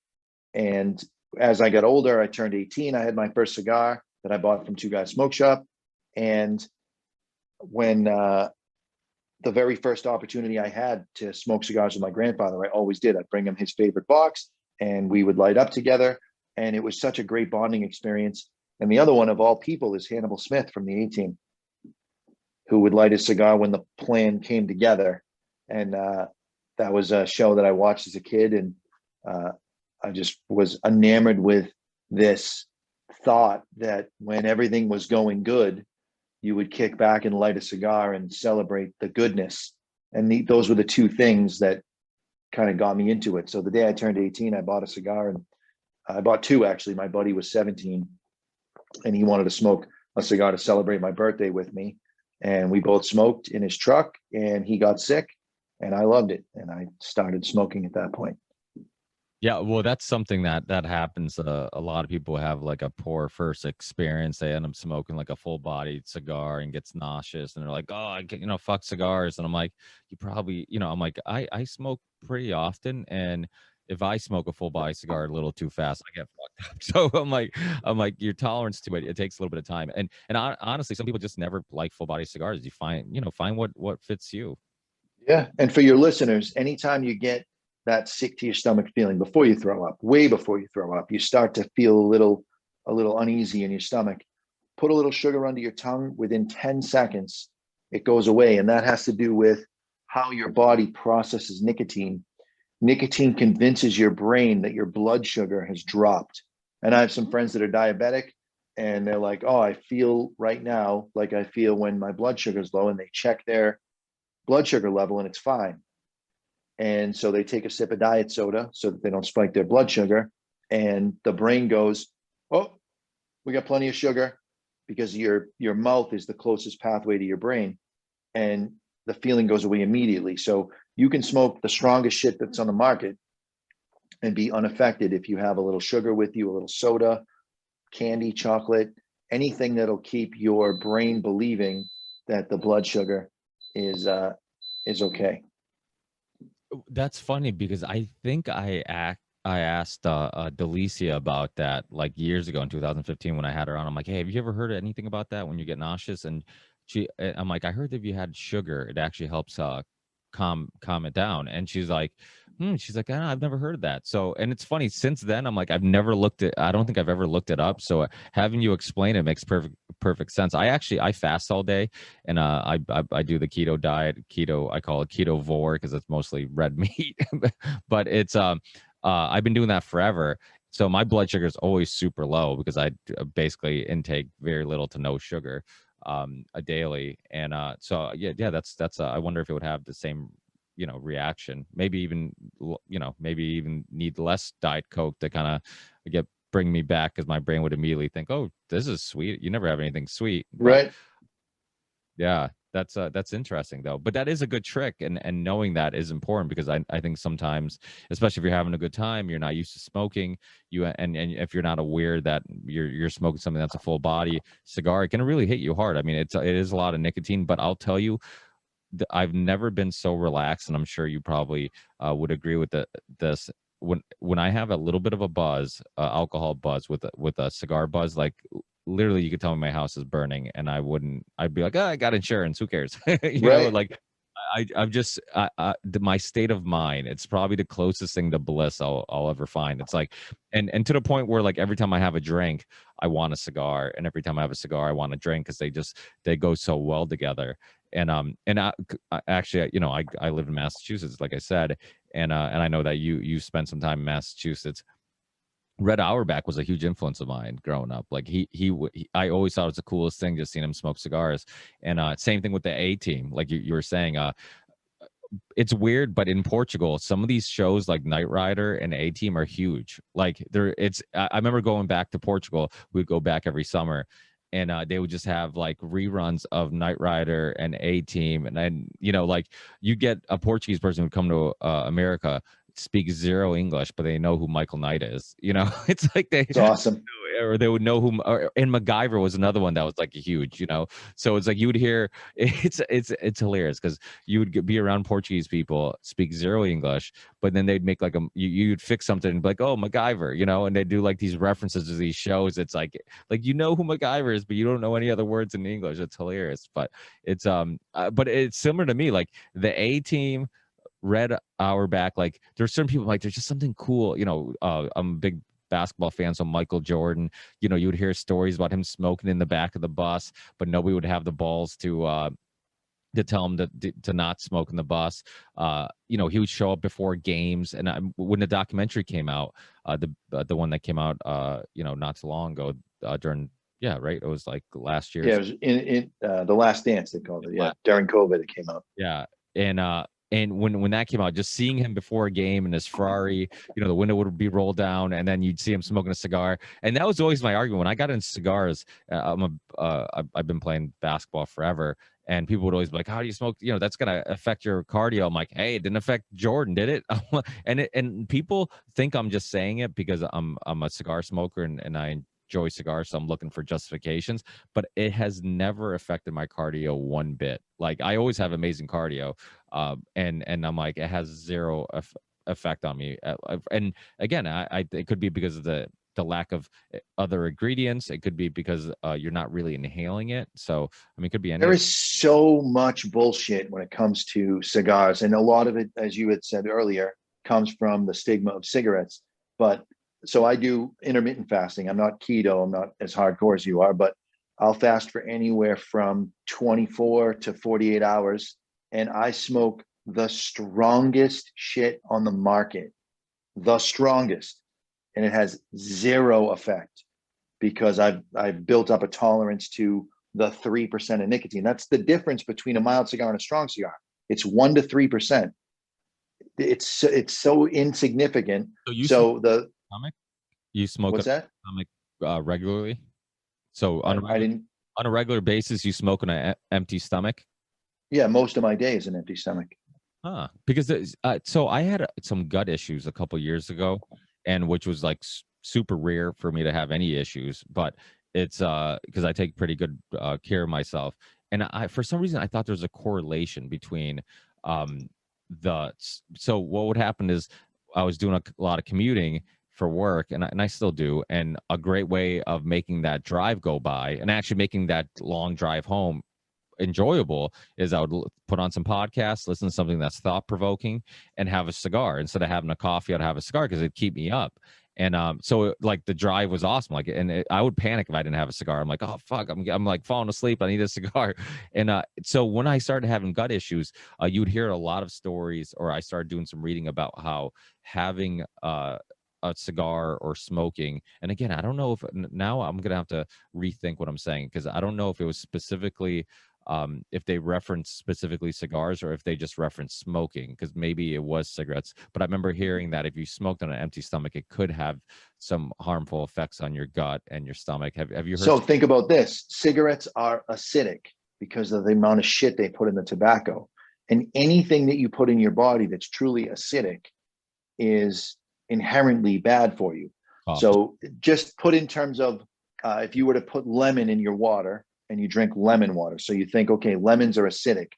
And as I got older, I turned 18. I had my first cigar that I bought from Two Guys Smoke Shop. And when the very first opportunity I had to smoke cigars with my grandfather, I always did. I'd bring him his favorite box, and we would light up together. And it was such a great bonding experience. And the other one of all people is Hannibal Smith from the A-Team, who would light his cigar when the plan came together. And that was a show that I watched as a kid. And I just was enamored with this thought that when everything was going good, you would kick back and light a cigar and celebrate the goodness. And those were the two things that kind of got me into it. So the day I turned 18, I bought a cigar, and I bought two actually. My buddy was 17 and he wanted to smoke a cigar to celebrate my birthday with me. And we both smoked in his truck and he got sick and I loved it. And I started smoking at that point. Yeah, well, that's something that happens. A lot of people have like a poor first experience. They end up smoking like a full bodied cigar and gets nauseous, and they're like, "Oh, fuck cigars." And I'm like, "You probably, I'm like, I smoke pretty often, and if I smoke a full body cigar a little too fast, I get fucked up." So I'm like, your tolerance to it takes a little bit of time, and honestly, some people just never like full body cigars. You find what fits you. Yeah. And for your listeners, anytime you get that sick to your stomach feeling before you throw up, way before you throw up, you start to feel a little uneasy in your stomach. Put a little sugar under your tongue. Within 10 seconds, it goes away. And that has to do with how your body processes nicotine. Nicotine convinces your brain that your blood sugar has dropped. And I have some friends that are diabetic and they're like, oh, I feel right now like I feel when my blood sugar is low, and they check their blood sugar level and it's fine. And so they take a sip of diet soda so that they don't spike their blood sugar. And the brain goes, oh, we got plenty of sugar, because your mouth is the closest pathway to your brain. And the feeling goes away immediately. So you can smoke the strongest shit that's on the market and be unaffected if you have a little sugar with you, a little soda, candy, chocolate, anything that'll keep your brain believing that the blood sugar is okay. That's funny because I think I asked Delicia about that like years ago in 2015 when I had her on. I'm like, hey, have you ever heard of anything about that when you get nauseous? And I'm like, I heard that if you had sugar, it actually helps calm it down. And she's like, I've never heard of that. So, and it's funny, since then I'm like, I don't think I've ever looked it up. So having you explain it makes perfect sense. I fast all day, and I do the keto diet. I call it ketovore because it's mostly red meat, but it's I've been doing that forever. So my blood sugar is always super low because I basically intake very little to no sugar a daily. And so yeah, that's I wonder if it would have the same reaction. Maybe even maybe even need less Diet Coke to kind of bring me back, because my brain would immediately think, oh, this is sweet. You never have anything sweet. But Right. yeah, that's interesting though. But that is a good trick, and knowing that is important, because I think sometimes, especially if you're having a good time, you're not used to smoking, and if you're not aware that you're smoking something that's a full body cigar, it can really hit you hard. I mean, it is a lot of nicotine, but I'll tell you, I've never been so relaxed, and I'm sure you probably would agree with this. When I have a little bit of a buzz, alcohol buzz with a cigar buzz, like literally you could tell me my house is burning and I'd be like, oh, I got insurance, who cares? Right. Like I'm just my state of mind, it's probably the closest thing to bliss I'll ever find. It's like, and to the point where like every time I have a drink, I want a cigar, and every time I have a cigar, I want a drink, because they go so well together. And actually, I live in Massachusetts, like I said, and I know that you spent some time in Massachusetts. Red Auerbach was a huge influence of mine growing up. Like I always thought it was the coolest thing, just seeing him smoke cigars. And same thing with the A Team, like you were saying. It's weird, but in Portugal, some of these shows like Knight Rider and A Team are huge. Like I remember going back to Portugal. We'd go back every summer, and they would just have like reruns of Knight Rider and A Team, and then like you get a Portuguese person who come to America, speak zero English, but they know who Michael Knight is. It's like It's awesome. or they would know who. And MacGyver was another one that was like a huge. So it's like you would hear. It's hilarious because you would be around Portuguese people, speak zero English, but then they'd make like you'd fix something and be like, oh, MacGyver, and they do like these references to these shows. It's like who MacGyver is, but you don't know any other words in English. It's hilarious, but it's similar to me, like the A Team, Red Auerbach. Like there's certain people, like there's just something cool. I'm a big basketball fan, so Michael Jordan. You would hear stories about him smoking in the back of the bus, but nobody would have the balls to tell him to not smoke in the bus. He would show up before games, and when the documentary came out, the one that came out, not too long ago, during right, it was like last year. Yeah, it was in The Last Dance, they called it. Yeah, during COVID it came out. Yeah, and And when that came out, just seeing him before a game in his Ferrari, the window would be rolled down, and then you'd see him smoking a cigar. And that was always my argument when I got into cigars. I've been playing basketball forever, and people would always be like, "How do you smoke? That's gonna affect your cardio." I'm like, "Hey, it didn't affect Jordan, did it?" And people think I'm just saying it because I'm a cigar smoker and I enjoy cigars, so I'm looking for justifications. But it has never affected my cardio one bit. Like, I always have amazing cardio, and I'm like, it has zero effect on me. And again, it could be because of the lack of other ingredients. It could be because you're not really inhaling it. So I mean, it could be any There of is so much bullshit when it comes to cigars, and a lot of it, as you had said earlier, comes from the stigma of cigarettes. But so I do intermittent fasting. I'm not keto. I'm not as hardcore as you are, but I'll fast for anywhere from 24 to 48 hours, and I smoke the strongest shit on the market, the strongest, and it has zero effect because I've built up a tolerance to the 3% of nicotine. That's the difference between a mild cigar and a strong cigar. It's 1 to 3%. It's so insignificant. So you smoke So the stomach? You smoke what's a that? stomach regularly? So on a I regular didn't. on a regular basis, you smoke on an empty stomach? Yeah, most of my day is an empty stomach. Huh. Because so I had some gut issues a couple years ago, and which was like super rare for me to have any issues, but it's because I take pretty good care of myself, and I for some reason I thought there was a correlation between um so what would happen is I was doing a lot of commuting for work, and I still do, and a great way of making that drive go by and actually making that long drive home enjoyable is I would put on some podcasts, listen to something that's thought provoking, and have a cigar instead of having a coffee. I'd have a cigar because it'd keep me up. And so like the drive was awesome. Like, and I would panic if I didn't have a cigar. I'm like, oh fuck, I'm like falling asleep. I need a cigar. And so when I started having gut issues, you'd hear a lot of stories, or I started doing some reading about how having a cigar or smoking. And again, I don't know if now I'm gonna have to rethink what I'm saying, because I don't know if it was specifically if they reference specifically cigars or if they just reference smoking, because maybe it was cigarettes. But I remember hearing that if you smoked on an empty stomach, it could have some harmful effects on your gut and your stomach. Have you heard? So think about this: cigarettes are acidic because of the amount of shit they put in the tobacco, and anything that you put in your body that's truly acidic is inherently bad for you. Coffee? So just put in terms of if you were to put lemon in your water and you drink lemon water, so you think, okay, lemons are acidic.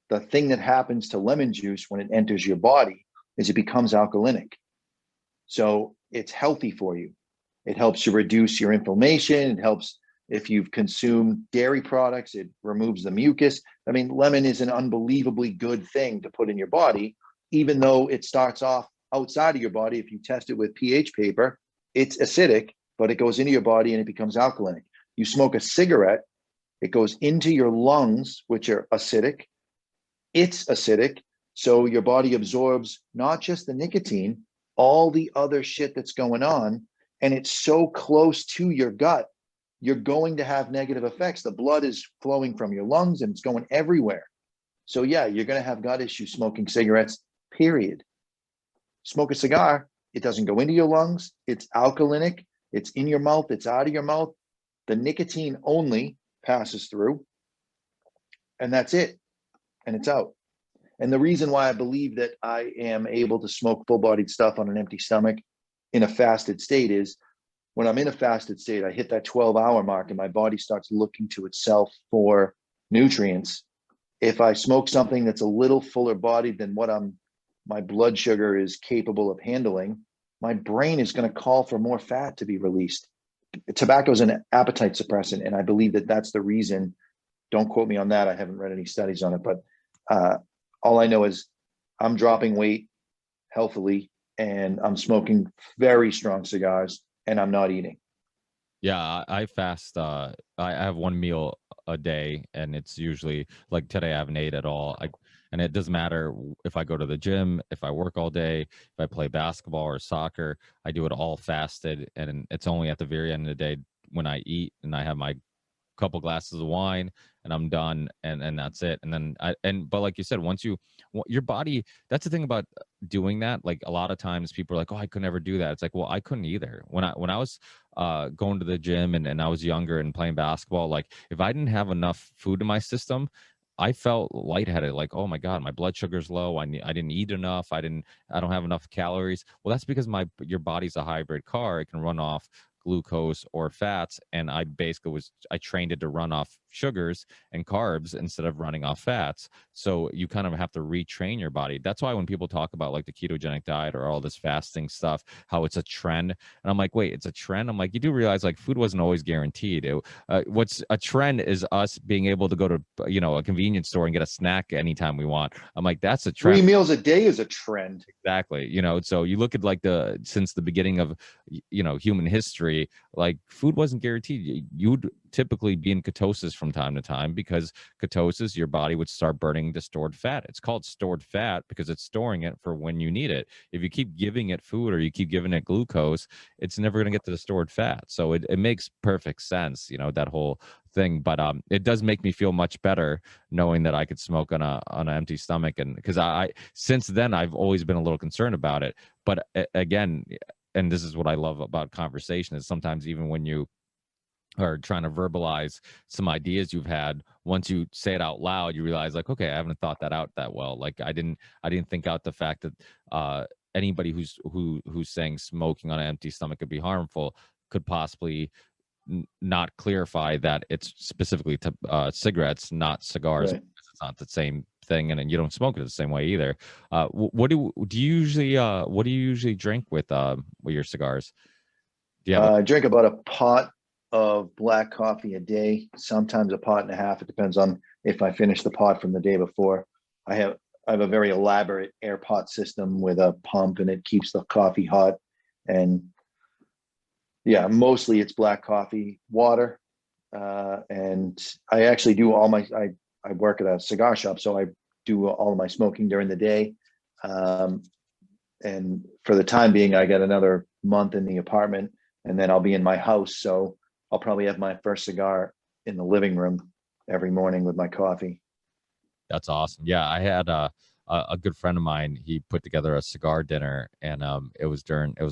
The thing that happens to lemon juice when it enters your body is it becomes alkalinic. So it's healthy for you. It helps you reduce your inflammation. It helps if you've consumed dairy products, it removes the mucus. I mean, lemon is an unbelievably good thing to put in your body, even though it starts off outside of your body. If you test it with pH paper, it's acidic, but it goes into your body and it becomes alkalinic. You smoke a cigarette, it goes into your lungs, which are acidic. It's acidic. So your body absorbs not just the nicotine, all the other shit that's going on. And it's so close to your gut, you're going to have negative effects. The blood is flowing from your lungs and it's going everywhere. So yeah, you're going to have gut issues smoking cigarettes, period. Smoke a cigar, it doesn't go into your lungs. It's alkalinic. It's in your mouth. It's out of your mouth. The nicotine only passes through, and that's it. And it's out. And the reason why I believe that I am able to smoke full-bodied stuff on an empty stomach in a fasted state is when I'm in a fasted state, I hit that 12-hour mark and my body starts looking to itself for nutrients. If I smoke something that's a little fuller bodied than what my blood sugar is capable of handling, my brain is going to call for more fat to be released. Tobacco is an appetite suppressant, and I believe that that's the reason. Don't quote me on that. I haven't read any studies on it, but all I know is I'm dropping weight healthily, and I'm smoking very strong cigars, and I'm not eating. Yeah, I fast. I have one meal a day, and it's usually like today I haven't ate at all. And it doesn't matter if I go to the gym, if I work all day, if I play basketball or soccer. I do it all fasted, and it's only at the very end of the day when I eat and I have my couple glasses of wine and I'm done, and that's it. And then but like you said, once your body, that's the thing about doing that. Like a lot of times people are like, oh, I could never do that. It's like, well, I couldn't either. When I was going to the gym and I was younger and playing basketball, like if I didn't have enough food in my system, I felt lightheaded, like, oh my God, my blood sugar's low. I didn't eat enough. I don't have enough calories. Well, that's because your body's a hybrid car. It can run off glucose or fats, and I trained it to run off sugars and carbs instead of running off fats. So you kind of have to retrain your body. That's why when people talk about like the ketogenic diet or all this fasting stuff, how it's a trend, and I'm like, wait, it's a trend? I'm like, you do realize like food wasn't always guaranteed. What's a trend is us being able to go to a convenience store and get a snack anytime we want. I'm like, that's a trend. 3 meals a day is a trend. Exactly. So you look at like since the beginning of human history, like food wasn't guaranteed. You'd typically be in ketosis from time to time, because ketosis, your body would start burning the stored fat. It's called stored fat because it's storing it for when you need it. If you keep giving it food or you keep giving it glucose, it's never going to get to the stored fat. So it makes perfect sense, that whole thing. But it does make me feel much better knowing that I could smoke on an empty stomach, and because I since then I've always been a little concerned about it. But again, and this is what I love about conversation, is sometimes even when you are trying to verbalize some ideas you've had, once you say it out loud, you realize like, okay, I haven't thought that out that well. Like I didn't think out the fact that anybody who's saying smoking on an empty stomach could be harmful could possibly not clarify that it's specifically to cigarettes, not cigars. Right. It's not the same thing, and you don't smoke it the same way either. What do you usually drink with your cigars? Do you have I drink about a pot of black coffee a day, sometimes a pot and a half. It depends on if I finish the pot from the day before. I have a very elaborate air pot system with a pump, and it keeps the coffee hot. And yeah, mostly it's black coffee, water. And I actually do I work at a cigar shop, so I do all of my smoking during the day. And for the time being, I got another month in the apartment, and then I'll be in my house. So I'll probably have my first cigar in the living room every morning with my coffee. That's awesome. Yeah, I had a good friend of mine. He put together a cigar dinner, and it was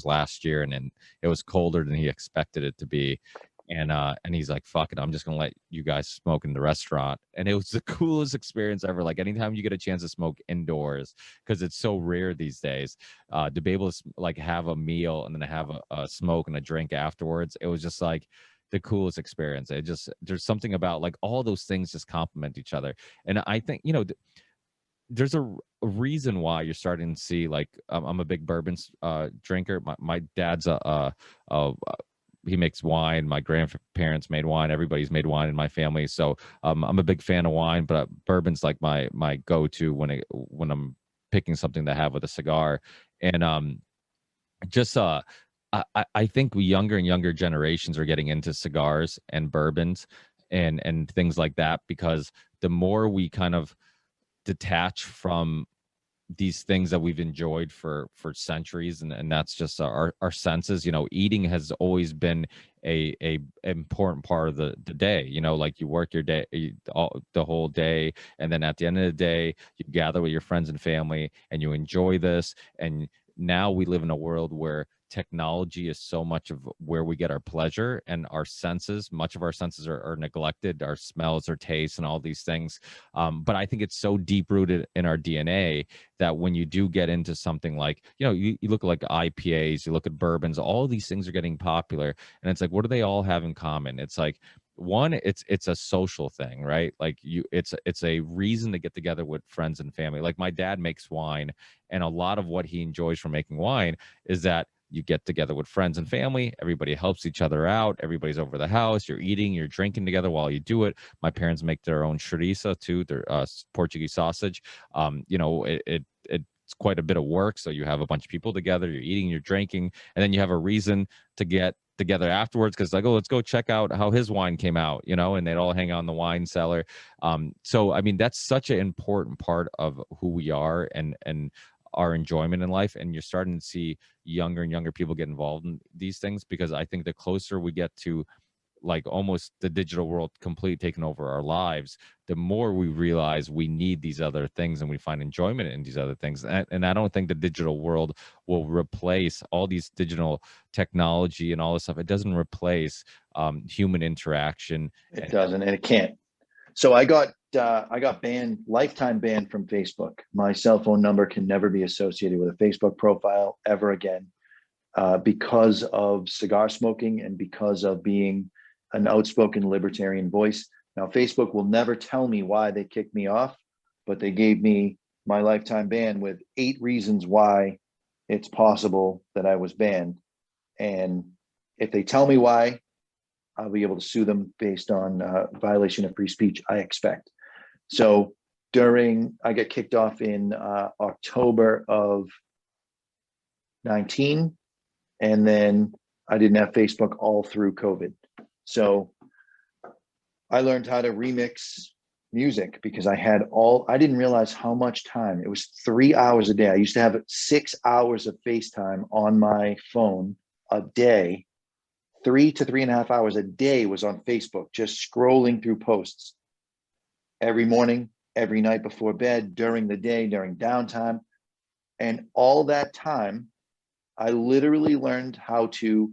last year, and it was colder than he expected it to be. And he's like, fuck it, I'm just gonna let you guys smoke in the restaurant. And it was the coolest experience ever. Like anytime you get a chance to smoke indoors, because it's so rare these days, to be able to like have a meal and then have a smoke and a drink afterwards, it was just like the coolest experience. There's something about like all those things just complement each other. And I think there's a reason why you're starting to see like I'm a big bourbon drinker. My dad's he makes wine. My grandparents made wine. Everybody's made wine in my family. So I'm a big fan of wine, but bourbon's like my go-to when I'm picking something to have with a cigar. And just I think younger and younger generations are getting into cigars and bourbons and things like that, because the more we kind of detach from these things that we've enjoyed for centuries, and that's just our senses. Eating has always been a important part of the day. Like you work your day the whole day, and then at the end of the day you gather with your friends and family and you enjoy this. And now we live in a world where technology is so much of where we get our pleasure, and much of our senses are neglected, our smells, our tastes, and all these things. But I think it's so deep rooted in our DNA that when you do get into something like, you look at like IPAs, you look at bourbons, all these things are getting popular. And it's like, what do they all have in common? It's like, one, it's a social thing, right? Like it's a reason to get together with friends and family. Like my dad makes wine, and a lot of what he enjoys from making wine is that you get together with friends and family, everybody helps each other out, everybody's over the house, you're eating, you're drinking together while you do it. My parents make their own chorizo too, their Portuguese sausage. It's quite a bit of work, so you have a bunch of people together, you're eating, you're drinking, and then you have a reason to get together afterwards, because like, oh, let's go check out how his wine came out, and they'd all hang out in the wine cellar. So I mean, that's such an important part of who we are and our enjoyment in life. And you're starting to see younger and younger people get involved in these things, because I think the closer we get to like almost the digital world completely taking over our lives, the more we realize we need these other things and we find enjoyment in these other things. And I don't think the digital world will replace all these digital technology and all this stuff. It doesn't replace human interaction. It doesn't, and it can't. So I got banned, lifetime banned from Facebook. My cell phone number can never be associated with a Facebook profile ever again, because of cigar smoking and because of being an outspoken libertarian voice. Now, Facebook will never tell me why they kicked me off, but they gave me my lifetime ban with 8 reasons why it's possible that I was banned. And if they tell me why, I'll be able to sue them based on violation of free speech, I expect. So I got kicked off in October of 19, and then I didn't have Facebook all through COVID. So I learned how to remix music because I didn't realize how much time. It was 3 hours a day. I used to have 6 hours of FaceTime on my phone a day. 3 to 3.5 hours a day was on Facebook, just scrolling through posts every morning, every night before bed, during the day, during downtime. And all that time, I literally learned how to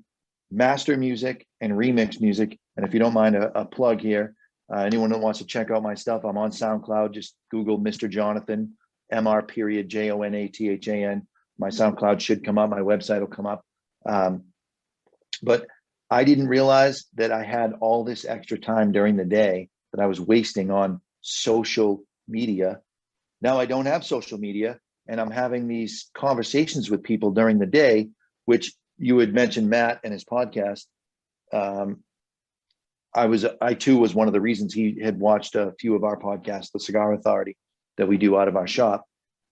master music and remix music. And if you don't mind a plug here, anyone that wants to check out my stuff, I'm on SoundCloud. Just Google Mr. Jonathan, MR.JONATHAN. My SoundCloud should come up. My website will come up. But I didn't realize that I had all this extra time during the day that I was wasting on social media. Now I don't have social media, and I'm having these conversations with people during the day, which you had mentioned Matt and his podcast. I too was one of the reasons he had watched a few of our podcasts, the Cigar Authority, that we do out of our shop,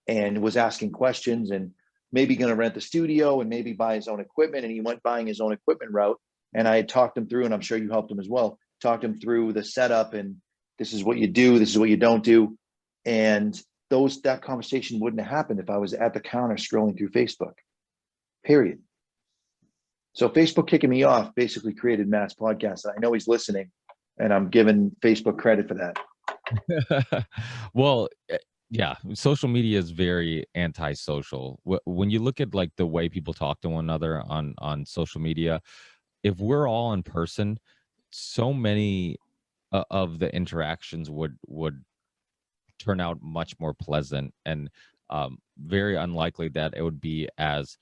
and was asking questions and maybe going to rent the studio and maybe buy his own equipment. And he went buying his own equipment route. And I had talked him through, and I'm sure you helped him as well, talked him through the setup and this is what you do, this is what you don't do. And that conversation wouldn't have happened if I was at the counter scrolling through Facebook, period. So Facebook kicking me off basically created Matt's podcast. I know he's listening, and I'm giving Facebook credit for that. Well, yeah, social media is very antisocial. When you look at like the way people talk to one another on social media, if we're all in person, so many of the interactions would turn out much more pleasant, and very unlikely that it would be as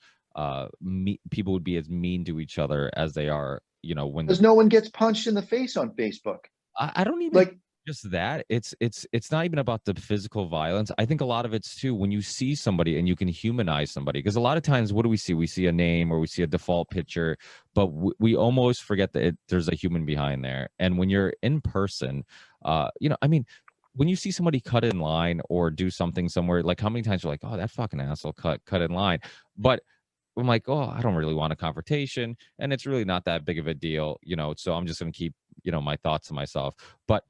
people would be as mean to each other as they are, when because no one gets punched in the face on Facebook. I don't even like just that. It's not even about the physical violence. I think a lot of it's too when you see somebody and you can humanize somebody, because a lot of times what do we see? We see a name or we see a default picture, but we almost forget that there's a human behind there. And when you're in person, when you see somebody cut in line or do something somewhere, like how many times you're like, oh, that fucking asshole cut in line. But I'm like, oh, I don't really want a confrontation, and it's really not that big of a deal, so I'm just going to keep, my thoughts to myself. But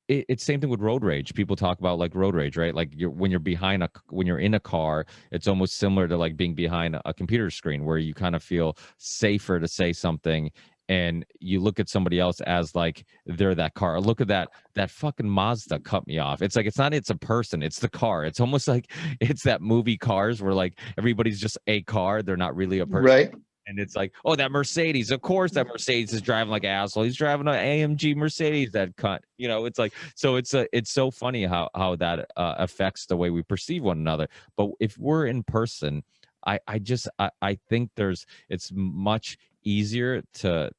it's same thing with road rage. People talk about like road rage, right? Like when you're in a car, it's almost similar to like being behind a computer screen where you kind of feel safer to say something, and you look at somebody else as like they're that car. Look at that fucking Mazda cut me off. It's like it's a person, it's the car. It's almost like it's that movie Cars where like everybody's just a car, they're not really a person. Right. And it's like, oh, that Mercedes, of course that Mercedes is driving like an asshole. He's driving an AMG Mercedes, that cunt. It's like, so it's so funny how that affects the way we perceive one another. But if we're in person, I think it's much easier to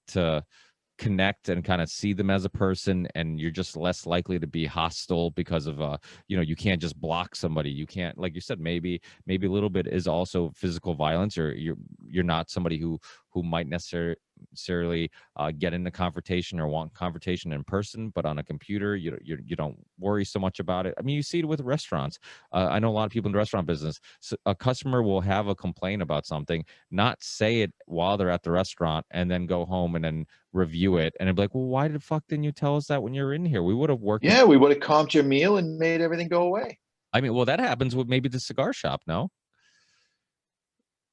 connect and kind of see them as a person, and you're just less likely to be hostile because of you can't just block somebody. You can't, like you said, maybe a little bit is also physical violence, or you're not somebody who might necessarily get into confrontation or want confrontation in person, but on a computer you don't worry so much about it. I mean, you see it with restaurants. I know a lot of people in the restaurant business. So a customer will have a complaint about something, not say it while they're at the restaurant, and then go home and then review it, and it'd be like, well, why the fuck didn't you tell us that when you were in here? We would have worked. Yeah, we would have comped your meal and made everything go away. I mean, well, that happens with maybe the cigar shop. No,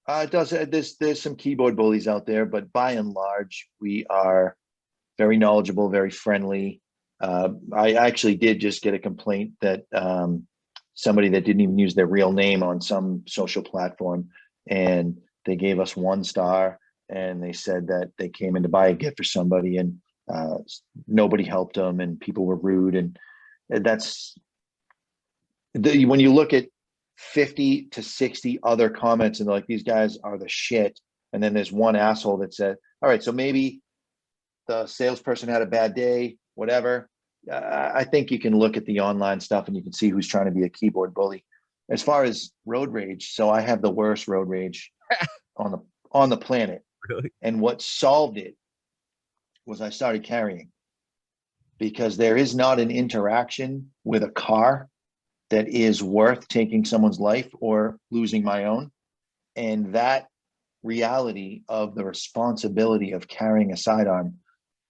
it does. There's some keyboard bullies out there, but by and large, we are very knowledgeable, very friendly. I actually did just get a complaint that somebody that didn't even use their real name on some social platform, and they gave us 1 star, and they said that they came in to buy a gift for somebody, and nobody helped them, and people were rude, and that's when you look at 50 to 60 other comments and they're like, these guys are the shit. And then there's one asshole that said, all right, so maybe the salesperson had a bad day, whatever. I think you can look at the online stuff and you can see who's trying to be a keyboard bully. As far as road rage, so I have the worst road rage on the planet. Really? And what solved it was I started carrying, because there is not an interaction with a car that is worth taking someone's life or losing my own. And that reality of the responsibility of carrying a sidearm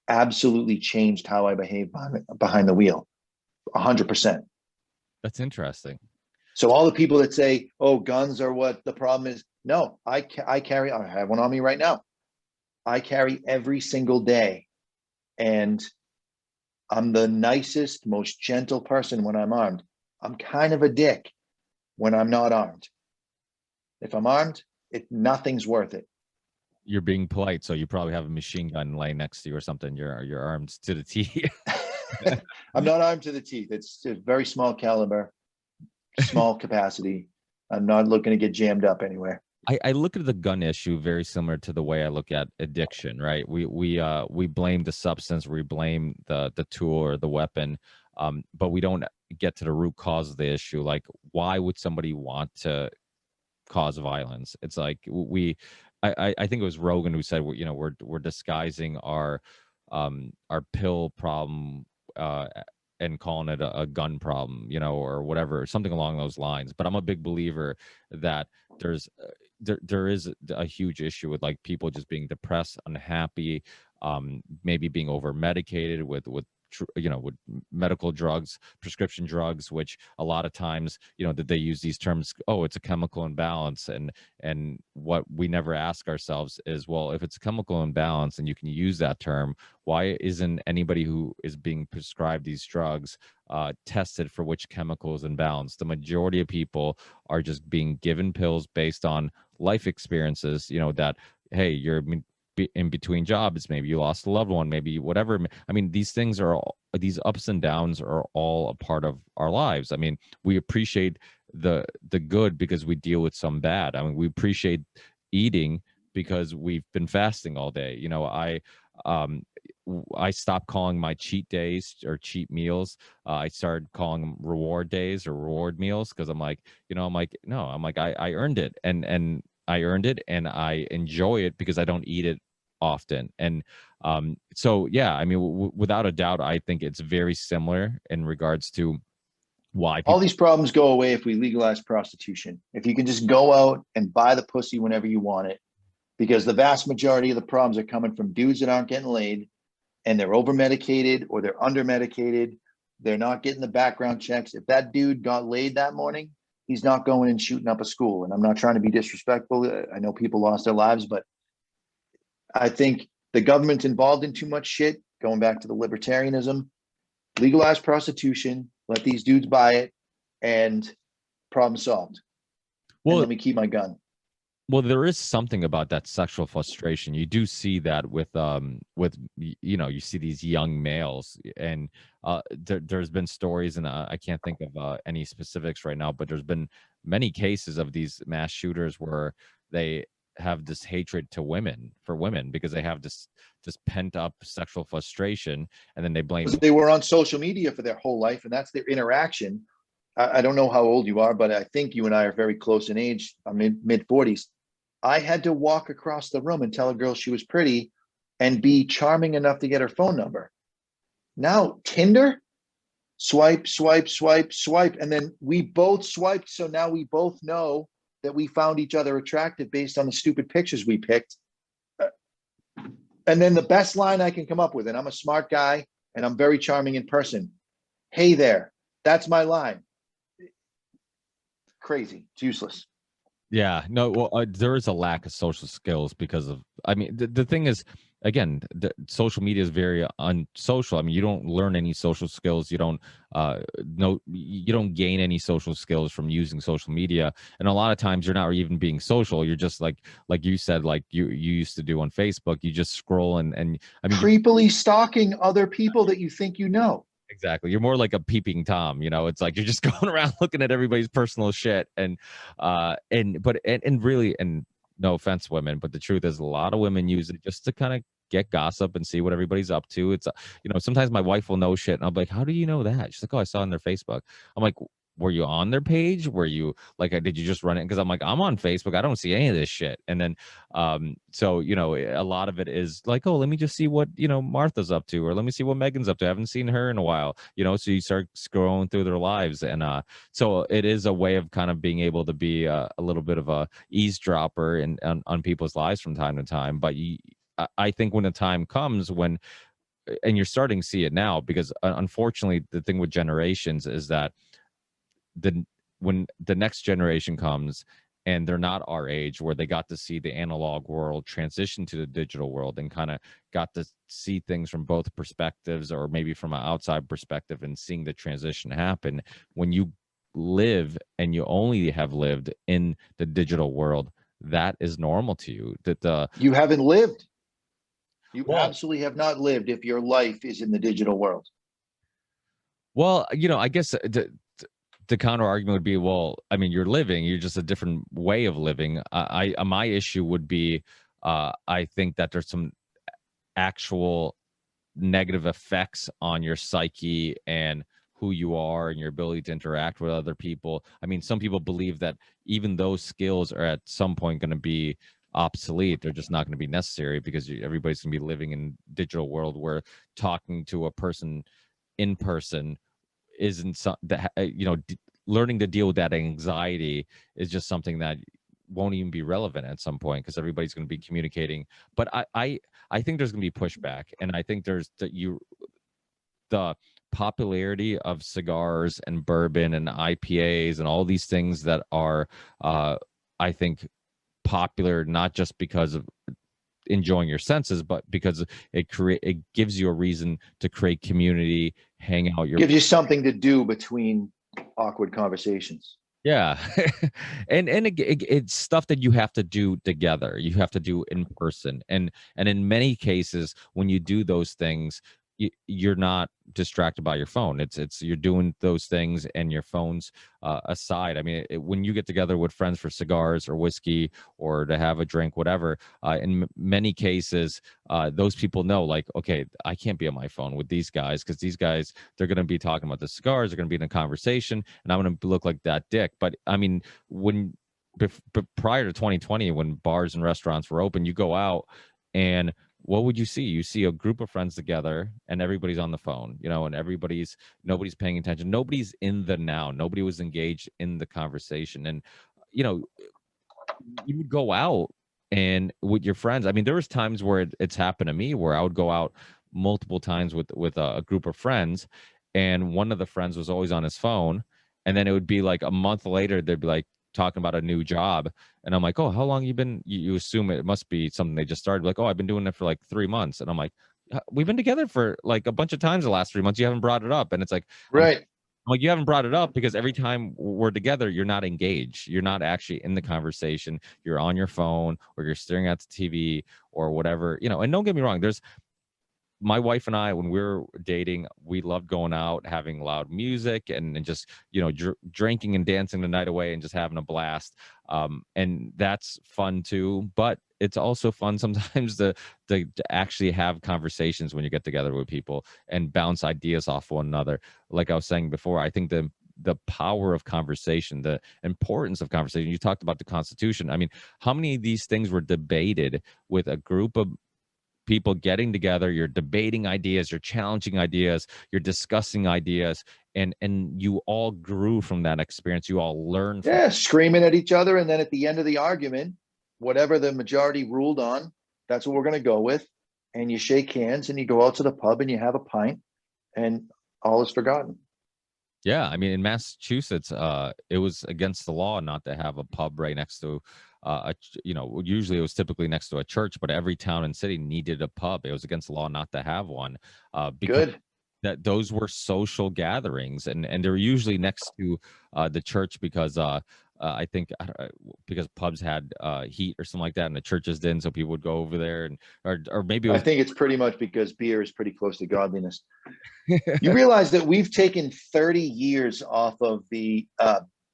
absolutely changed how I behave behind the wheel. 100%. That's interesting. So all the people that say, oh, guns are what the problem is. No, I carry, I have one on me right now. I carry every single day. And I'm the nicest, most gentle person when I'm armed. I'm kind of a dick when I'm not armed. If I'm armed, nothing's worth it. You're being polite, so you probably have a machine gun laying next to you or something. You're armed to the teeth. I'm not armed to the teeth. It's a very small caliber, small capacity. I'm not looking to get jammed up anywhere. I look at the gun issue very similar to the way I look at addiction, right? We blame the substance, we blame the tool or the weapon, but we don't get to the root cause of the issue. Like, why would somebody want to cause violence? It's like I think it was Rogan who said, we're disguising our pill problem and calling it a gun problem, or whatever, something along those lines. But I'm a big believer that there is a huge issue with like people just being depressed, unhappy, maybe being over medicated with medical drugs, prescription drugs, which a lot of times, that they use these terms, oh, it's a chemical imbalance. And what we never ask ourselves is, well, if it's a chemical imbalance and you can use that term, why isn't anybody who is being prescribed these drugs tested for which chemical is imbalanced? The majority of people are just being given pills based on life experiences, that, hey, you're in between jobs, maybe you lost a loved one, maybe whatever. I mean, these things these ups and downs are all a part of our lives. I mean, we appreciate the good because we deal with some bad. I mean, we appreciate eating because we've been fasting all day. I stopped calling my cheat days or cheat meals. I started calling them reward days or reward meals, because I'm like, I earned it, and I earned it, and I enjoy it because I don't eat it often. And so yeah, I mean, without a doubt, I think it's very similar in regards to why all these problems go away if we legalize prostitution. If you can just go out and buy the pussy whenever you want it, because the vast majority of the problems are coming from dudes that aren't getting laid, and they're over medicated or they're under medicated. They're not getting the background checks. If that dude got laid that morning, he's not going and shooting up a school. And I'm not trying to be disrespectful. I know people lost their lives, but I think the government's involved in too much shit. Going back to the libertarianism, legalize prostitution, let these dudes buy it, and problem solved. Well, and let me keep my gun. Well, there is something about that sexual frustration. You do see that with you see these young males, and there's been stories, and I can't think of any specifics right now, but there's been many cases of these mass shooters where they have this hatred to women because they have this pent up sexual frustration, and then they blame. They were on social media for their whole life, and that's their interaction. I don't know how old you are, but I think you and I are very close in age. I'm in mid-40s. I had to walk across the room and tell a girl she was pretty and be charming enough to get her phone number. Now, Tinder, swipe, swipe, swipe, swipe. And then we both swiped. So now we both know that we found each other attractive based on the stupid pictures we picked. And then the best line I can come up with, and I'm a smart guy and I'm very charming in person. Hey there, that's my line. Crazy. It's useless. Yeah, no, well, there is a lack of social skills because of, I mean, the thing is, again, social media is very unsocial. I mean, you don't learn any social skills. You don't you don't gain any social skills from using social media. And a lot of times you're not even being social. You're just like you said, like you used to do on Facebook. You just scroll and I mean, Creepily stalking other people that you think you know. exactly. You're more like a peeping Tom, it's like you're just going around looking at everybody's personal shit. And really, and no offense, women, but the truth is a lot of women use it just to kind of get gossip and see what everybody's up to. It's, sometimes my wife will know shit and I'll be like, how do you know that? She's like, oh, I saw it on their Facebook. I'm like, were you on their page? Were you like, did you just run it? Because I'm like, I'm on Facebook. I don't see any of this shit. And then, so, a lot of it is like, oh, let me just see what, Martha's up to, or let me see what Megan's up to. I haven't seen her in a while, so you start scrolling through their lives. And so it is a way of kind of being able to be a little bit of a eavesdropper on people's lives from time to time. But I think when the time comes when, and you're starting to see it now, because unfortunately the thing with generations is that when the next generation comes and they're not our age, where they got to see the analog world transition to the digital world and kind of got to see things from both perspectives, or maybe from an outside perspective, and seeing the transition happen. When you live and you only have lived in the digital world, that is normal to you. You haven't lived. You Well, absolutely have not lived if your life is in the digital world. well, I guess the counter argument would be, well, I mean, you're living, you're just a different way of living. My issue would be, I think that there's some actual negative effects on your psyche and who you are and your ability to interact with other people. I mean, some people believe that even those skills are at some point going to be obsolete. They're just not going to be necessary, because everybody's going to be living in a digital world where talking to a person in person isn't that learning to deal with that anxiety is just something that won't even be relevant at some point, because everybody's going to be communicating. But I think there's going to be pushback, and I think there's the popularity of cigars and bourbon and IPAs and all these things that are I think popular, not just because of enjoying your senses, but because it gives you a reason to create community, hang out. Gives you something to do between awkward conversations. Yeah. And it's stuff that you have to do together. You have to do in person. And in many cases, when you do those things, you're not distracted by your phone. It's you're doing those things and your phone's aside. I mean, when you get together with friends for cigars or whiskey or to have a drink, whatever, in many cases, those people know, like, okay, I can't be on my phone with these guys, because these guys, they're going to be talking about the cigars, they're going to be in a conversation, and I'm going to look like that dick. But I mean, prior to 2020, when bars and restaurants were open, you go out and what would you see? You see a group of friends together and everybody's on the phone, and nobody's paying attention. Nobody's in the now. Nobody was engaged in the conversation. And, you would go out and with your friends. I mean, there was times where it's happened to me where I would go out multiple times with a group of friends, and one of the friends was always on his phone. And then it would be like a month later, they'd be like talking about a new job. And I'm like, oh, how long you been? You assume it must be something they just started. Like, oh, I've been doing it for like 3 months. And I'm like, we've been together for like a bunch of times the last 3 months. You haven't brought it up. And it's like, right. I'm like, you haven't brought it up because every time we're together, you're not engaged. You're not actually in the conversation. You're on your phone, or you're staring at the TV or whatever, and don't get me wrong. My wife and I, when we were dating, we loved going out, having loud music, and just, drinking and dancing the night away and just having a blast. And that's fun too. But it's also fun sometimes to actually have conversations when you get together with people and bounce ideas off one another. Like I was saying before, I think the power of conversation, the importance of conversation. You talked about the Constitution. I mean, how many of these things were debated with a group of people getting together? You're debating ideas, you're challenging ideas, you're discussing ideas, and you all grew from that experience. You all learned from screaming at each other, and then at the end of the argument, whatever the majority ruled on, that's what we're going to go with. And you shake hands and you go out to the pub and you have a pint, and all is forgotten. Yeah, I mean, in Massachusetts, it was against the law not to have a pub right next to, usually it was typically next to a church, but every town and city needed a pub. It was against the law not to have one, because Good. that those were social gatherings, and they were usually next to the church because I think because pubs had heat or something like that, and the churches didn't, so people would go over there, and or maybe it I was. think it's pretty much because beer is pretty close to godliness. You realize that we've taken 30 years off of the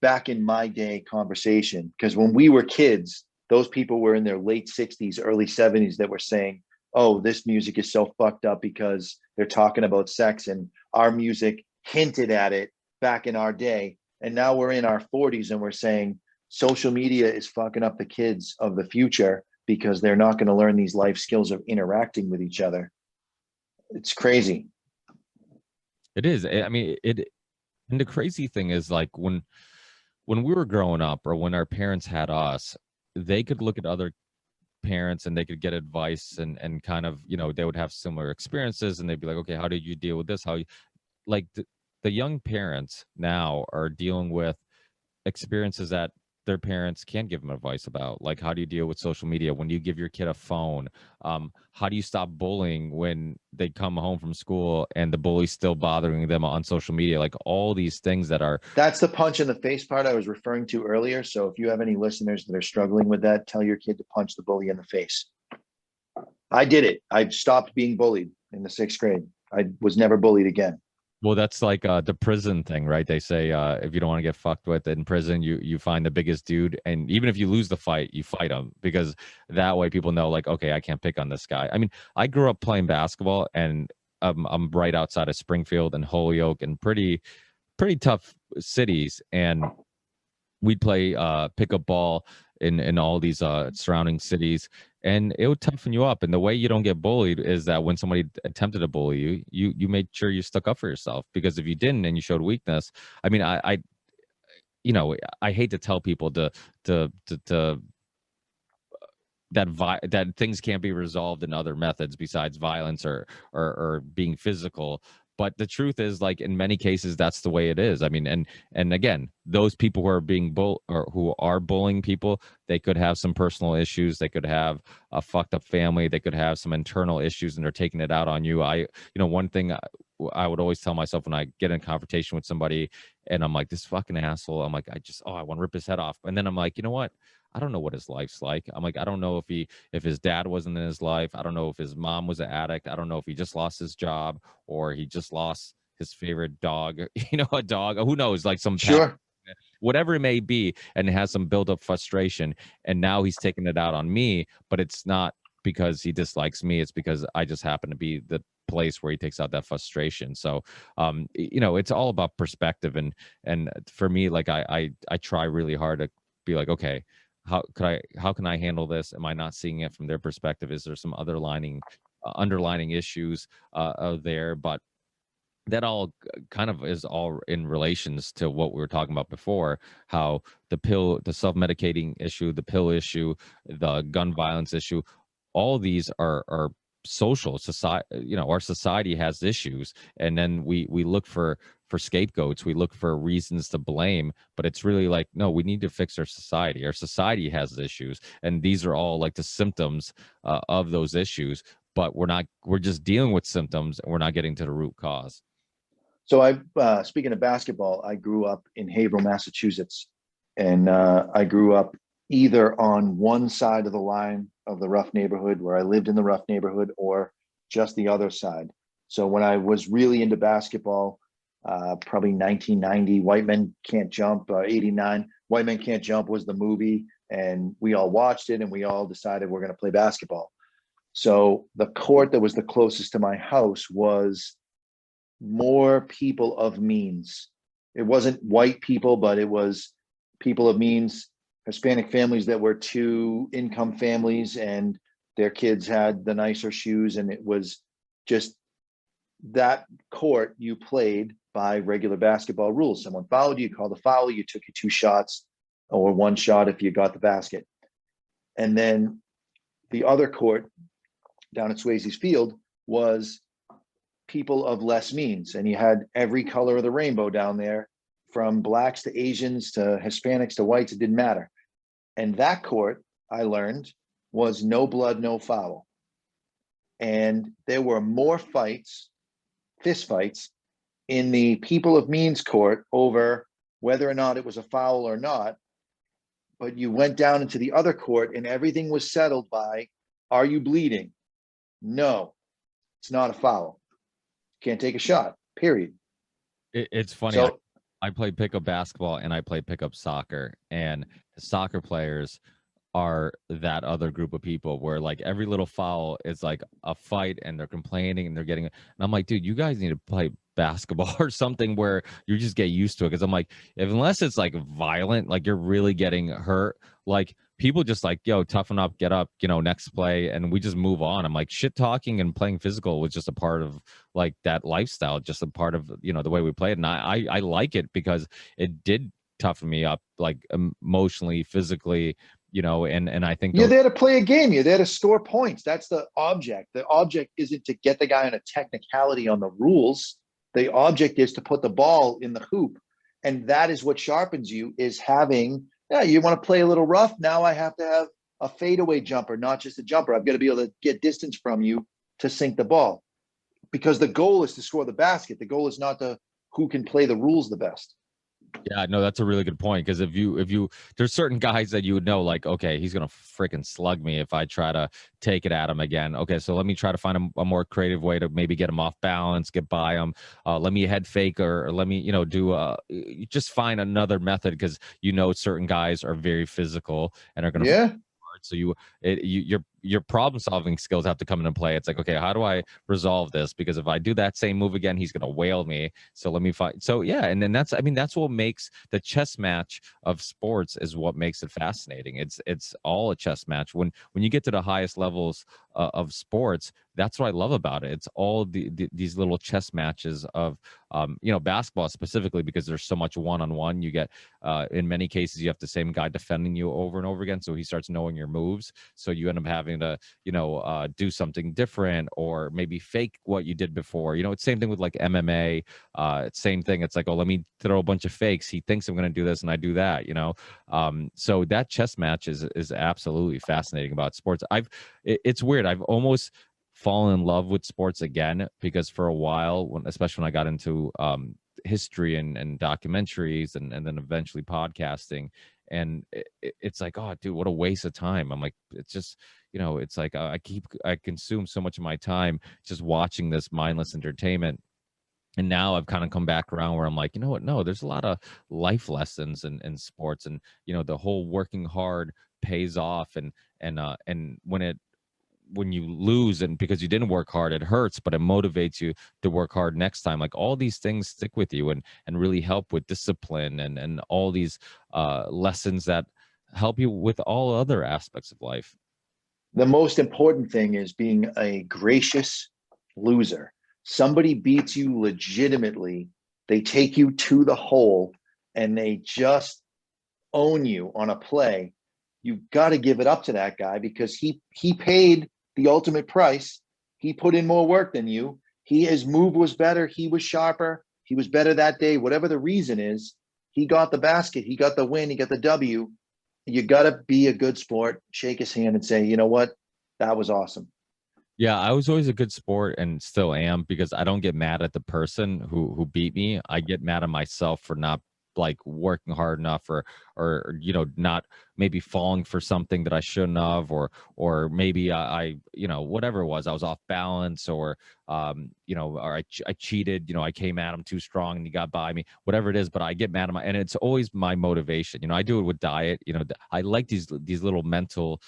back in my day conversation, because when we were kids, those people were in their late 60s, early 70s that were saying, oh, this music is so fucked up because they're talking about sex, and our music hinted at it back in our day. And now we're in our 40s and we're saying social media is fucking up the kids of the future because they're not going to learn these life skills of interacting with each other. It's crazy. It is. I mean, and the crazy thing is, like, when we were growing up, or when our parents had us, they could look at other parents and they could get advice, and kind of, they would have similar experiences, and they'd be like, okay, how did you deal with this? How you, like, the young parents now are dealing with experiences that their parents can't give them advice about. Like, how do you deal with social media when you give your kid a phone? How do you stop bullying when they come home from school and the bully's still bothering them on social media? Like, all these things that are. That's the punch in the face part I was referring to earlier. So if you have any listeners that are struggling with that, tell your kid to punch the bully in the face. I did it. I stopped being bullied in the 6th grade. I was never bullied again. Well, that's like the prison thing, right? They say if you don't want to get fucked with in prison, you find the biggest dude, and even if you lose the fight, you fight him, because that way people know, like, okay, I can't pick on this guy. I mean, I grew up playing basketball, and I'm right outside of Springfield and Holyoke, and pretty tough cities, and we'd play pickup ball in all these surrounding cities, and it would toughen you up. And the way you don't get bullied is that when somebody attempted to bully you, you made sure you stuck up for yourself, because if you didn't and you showed weakness, I mean, I hate to tell people to that things can't be resolved in other methods besides violence, or being physical. But the truth is, like, in many cases, that's the way it is. I mean, and again, those people who are being or who are bullying people, they could have some personal issues, they could have a fucked up family, they could have some internal issues, and they're taking it out on you. One thing I would always tell myself when I get in confrontation with somebody, and I'm like, this fucking asshole, I'm like, I want to rip his head off. And then I'm like, you know what? I don't know what his life's like. I'm like, I don't know if his dad wasn't in his life. I don't know if his mom was an addict. I don't know if he just lost his job, or he just lost his favorite dog, a dog, who knows, like some pet, Sure. whatever it may be, and has some built up frustration. And now he's taking it out on me, but it's not because he dislikes me. It's because I just happen to be the place where he takes out that frustration. So, it's all about perspective. And for me, like, I try really hard to be like, okay, how can I handle this? Am I not seeing it from their perspective? Is there some underlining issues there? But that all kind of is all in relations to what we were talking about before, how the self-medicating issue, the pill issue, the gun violence issue, all these are social society. Our society has issues, and then we look for scapegoats, we look for reasons to blame, but it's really like, no, we need to fix our society. Our society has issues, and these are all like the symptoms of those issues, but we're just dealing with symptoms, and we're not getting to the root cause. So speaking of basketball, I grew up in Haverhill, Massachusetts, and I grew up either on one side of the line of the rough neighborhood where I lived in the rough neighborhood, or just the other side. So when I was really into basketball, probably 1990, White Men Can't Jump, 89, White Men Can't Jump was the movie, and we all watched it, and we all decided we're going to play basketball. So the court that was the closest to my house was more people of means. It wasn't white people, but it was people of means, Hispanic families that were 2-income families, and their kids had the nicer shoes. And it was just that court, you played by regular basketball rules. Someone fouled you, called a foul, you took your 2 shots, or 1 shot if you got the basket. And then the other court down at Swayze's Field was people of less means, and you had every color of the rainbow down there, from blacks to Asians to Hispanics to whites. It didn't matter. And that court, I learned, was no blood, no foul. And there were more fights, fist fights, in the people of means court over whether or not it was a foul or not. But you went down into the other court and everything was settled by, are you bleeding? No, it's not a foul. Can't take a shot, period. It's funny. So I play pickup basketball and I play pickup soccer, and the soccer players are that other group of people where like every little foul is like a fight and they're complaining and they're getting, and I'm like, dude, you guys need to play basketball or something where you just get used to it. Because I'm like, unless it's like violent, like you're really getting hurt, like people just like, yo, toughen up, get up, next play, and we just move on. I'm like, shit talking and playing physical was just a part of like that lifestyle, just a part of the way we played. And I like it because it did toughen me up, like emotionally, physically, and I think you're there to play a game. You're there to score points. That's the object. The object isn't to get the guy on a technicality on the rules. The object is to put the ball in the hoop. And that is what sharpens you, is having, you want to play a little rough. Now I have to have a fadeaway jumper, not just a jumper. I've got to be able to get distance from you to sink the ball, because the goal is to score the basket. The goal is not to who can play the rules the best. Yeah, no, that's a really good point. Because if you there's certain guys that you would know, like, okay, he's gonna freaking slug me if I try to take it at him again. Okay, so let me try to find a more creative way to maybe get him off balance, get by him. Let me head fake, or let me do just find another method, because certain guys are very physical and are gonna so your problem solving skills have to come into play. It's like, okay, how do I resolve this? Because if I do that same move again, he's going to whale me. So let me find. So yeah. And then that's what makes the chess match of sports, is what makes it fascinating. It's all a chess match. When you get to the highest levels of sports, that's what I love about it. It's all these little chess matches of, basketball specifically, because there's so much one-on-one. You get, in many cases, you have the same guy defending you over and over again. So he starts knowing your moves. So you end up having to, do something different, or maybe fake what you did before. It's same thing with like MMA. It's same thing. It's like, oh, let me throw a bunch of fakes. He thinks I'm going to do this and I do that, so that chess match is absolutely fascinating about sports. It's weird. I've almost fallen in love with sports again, because for a while, especially when I got into history and documentaries and then eventually podcasting, and it's like, oh dude, what a waste of time. I'm like, it's just, it's like I consume so much of my time just watching this mindless entertainment. And now I've kind of come back around where I'm like, you know what? No, there's a lot of life lessons in sports, and the whole working hard pays off, and when you lose, and because you didn't work hard, it hurts, but it motivates you to work hard next time. Like, all these things stick with you and really help with discipline and all these lessons that help you with all other aspects of life. The most important thing is being a gracious loser. Somebody beats you legitimately, they take you to the hole, and they just own you on a play. You've got to give it up to that guy, because he paid the ultimate price. He put in more work than you. His move was better. He was sharper. He was better that day. Whatever the reason is, he got the basket. He got the win. He got the W. You got to be a good sport, shake his hand and say, you know what? That was awesome. Yeah, I was always a good sport and still am, because I don't get mad at the person who beat me. I get mad at myself for not like working hard enough, or not maybe falling for something that I shouldn't have, or maybe I whatever it was, I was off balance, or or I cheated, I came at him too strong and he got by me, whatever it is. But I get mad at and it's always my motivation. I do it with diet. I like these little mental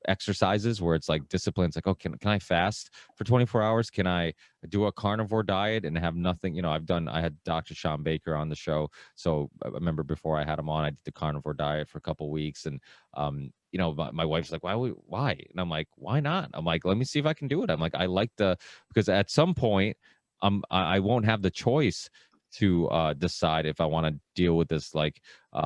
exercises where it's like discipline. It's like, oh, can I fast for 24 hours? Can I do a carnivore diet and have nothing? I had Dr. Sean Baker on the show. So I remember before I had him on, I did the carnivore diet for a couple of weeks. And, my wife's like, why? And I'm like, why not? I'm like, let me see if I can do it. I'm like, because at some point I won't have the choice to decide if I want to deal with this like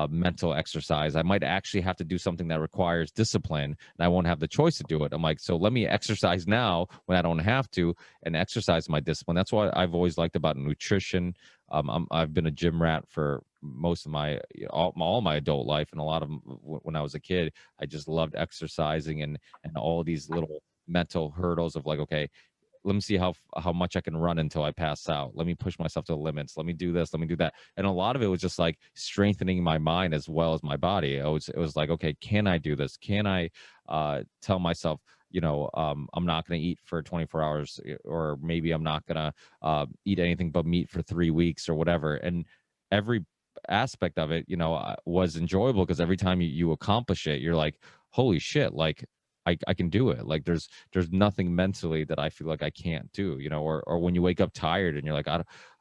mental exercise. I might actually have to do something that requires discipline, and I won't have the choice to do it. I'm like, so let me exercise now when I don't have to, and exercise my discipline. That's what I've always liked about nutrition. I've been a gym rat for most of my all my adult life, and a lot of when I was a kid, I just loved exercising and all these little mental hurdles of like, okay, let me see how much I can run until I pass out. Let me push myself to the limits. Let me do this. Let me do that. And a lot of it was just like strengthening my mind as well as my body. It was like, okay, can I do this? Can I tell myself, I'm not going to eat for 24 hours, or maybe I'm not going to eat anything but meat for 3 weeks or whatever. And every aspect of it, was enjoyable, because every time you accomplish it, you're like, holy shit, like I can do it. Like there's nothing mentally that I feel like I can't do, or when you wake up tired and you're like,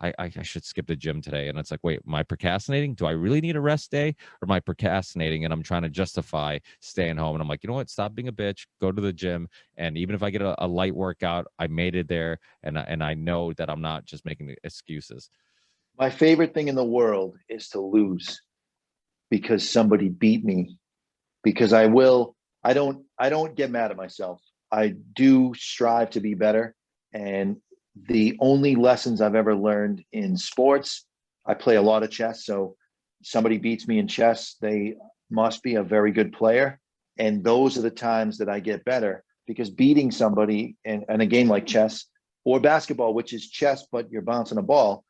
I should skip the gym today. And it's like, wait, am I procrastinating? Do I really need a rest day, or am I procrastinating and I'm trying to justify staying home? And I'm like, you know what? Stop being a bitch, go to the gym. And even if I get a light workout, I made it there. And I know that I'm not just making excuses. My favorite thing in the world is to lose because somebody beat me, because I don't get mad at myself. I do strive to be better. And the only lessons I've ever learned in sports, I play a lot of chess. So somebody beats me in chess, they must be a very good player. And those are the times that I get better, because beating somebody in a game like chess or basketball, which is chess, but you're bouncing a ball,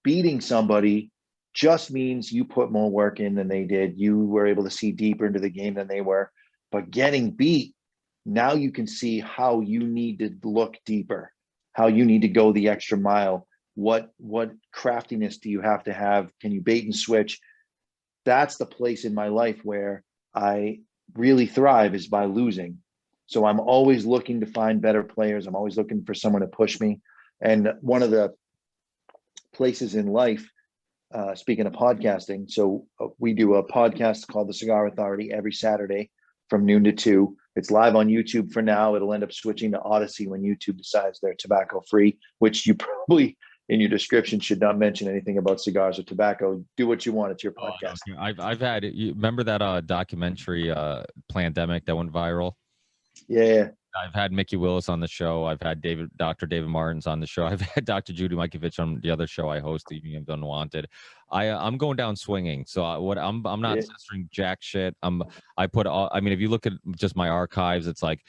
beating somebody just means you put more work in than they did. You were able to see deeper into the game than they were. But getting beat, now you can see how you need to look deeper, how you need to go the extra mile. What craftiness do you have to have? Can you bait and switch? That's the place in my life where I really thrive, is by losing. So I'm always looking to find better players. I'm always looking for someone to push me. And one of the places in life, speaking of podcasting, so we do a podcast called the Cigar Authority every Saturday from noon to 2. It's live on YouTube for now. It'll end up switching to Odyssey when YouTube decides they're tobacco free, which you probably in your description should not mention anything about cigars or tobacco. Do what you want. It's your podcast. Oh, I've had, you remember that documentary Plandemic that went viral? Yeah. I've had Mickey Willis on the show. I've had Dr. David Martins on the show. I've had Dr. Judy Mikovich on the other show I host, the UNWANTED. I'm going down swinging. So I'm not censoring jack shit. I put all. I mean, if you look at just my archives, it's like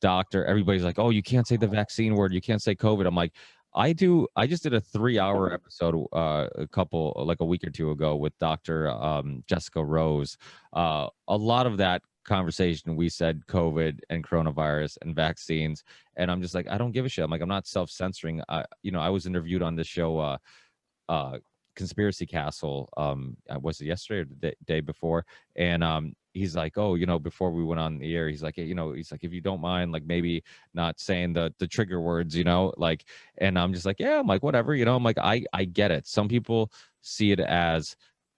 everybody's like, oh, you can't say the vaccine word. You can't say COVID. I'm like, I just did a 3-hour episode like a week or two ago with Dr. Jessica Rose. A lot of that conversation, we said COVID and coronavirus and vaccines, and I'm just like, I don't give a shit. I'm like, I'm not self-censoring. I was interviewed on this show, Conspiracy Castle, was it yesterday or the day before? And he's like, oh, before we went on the air, he's like, he's like, if you don't mind, like maybe not saying the trigger words, like, and I'm just like, yeah, I'm like, whatever, I'm like, I get it. Some people see it as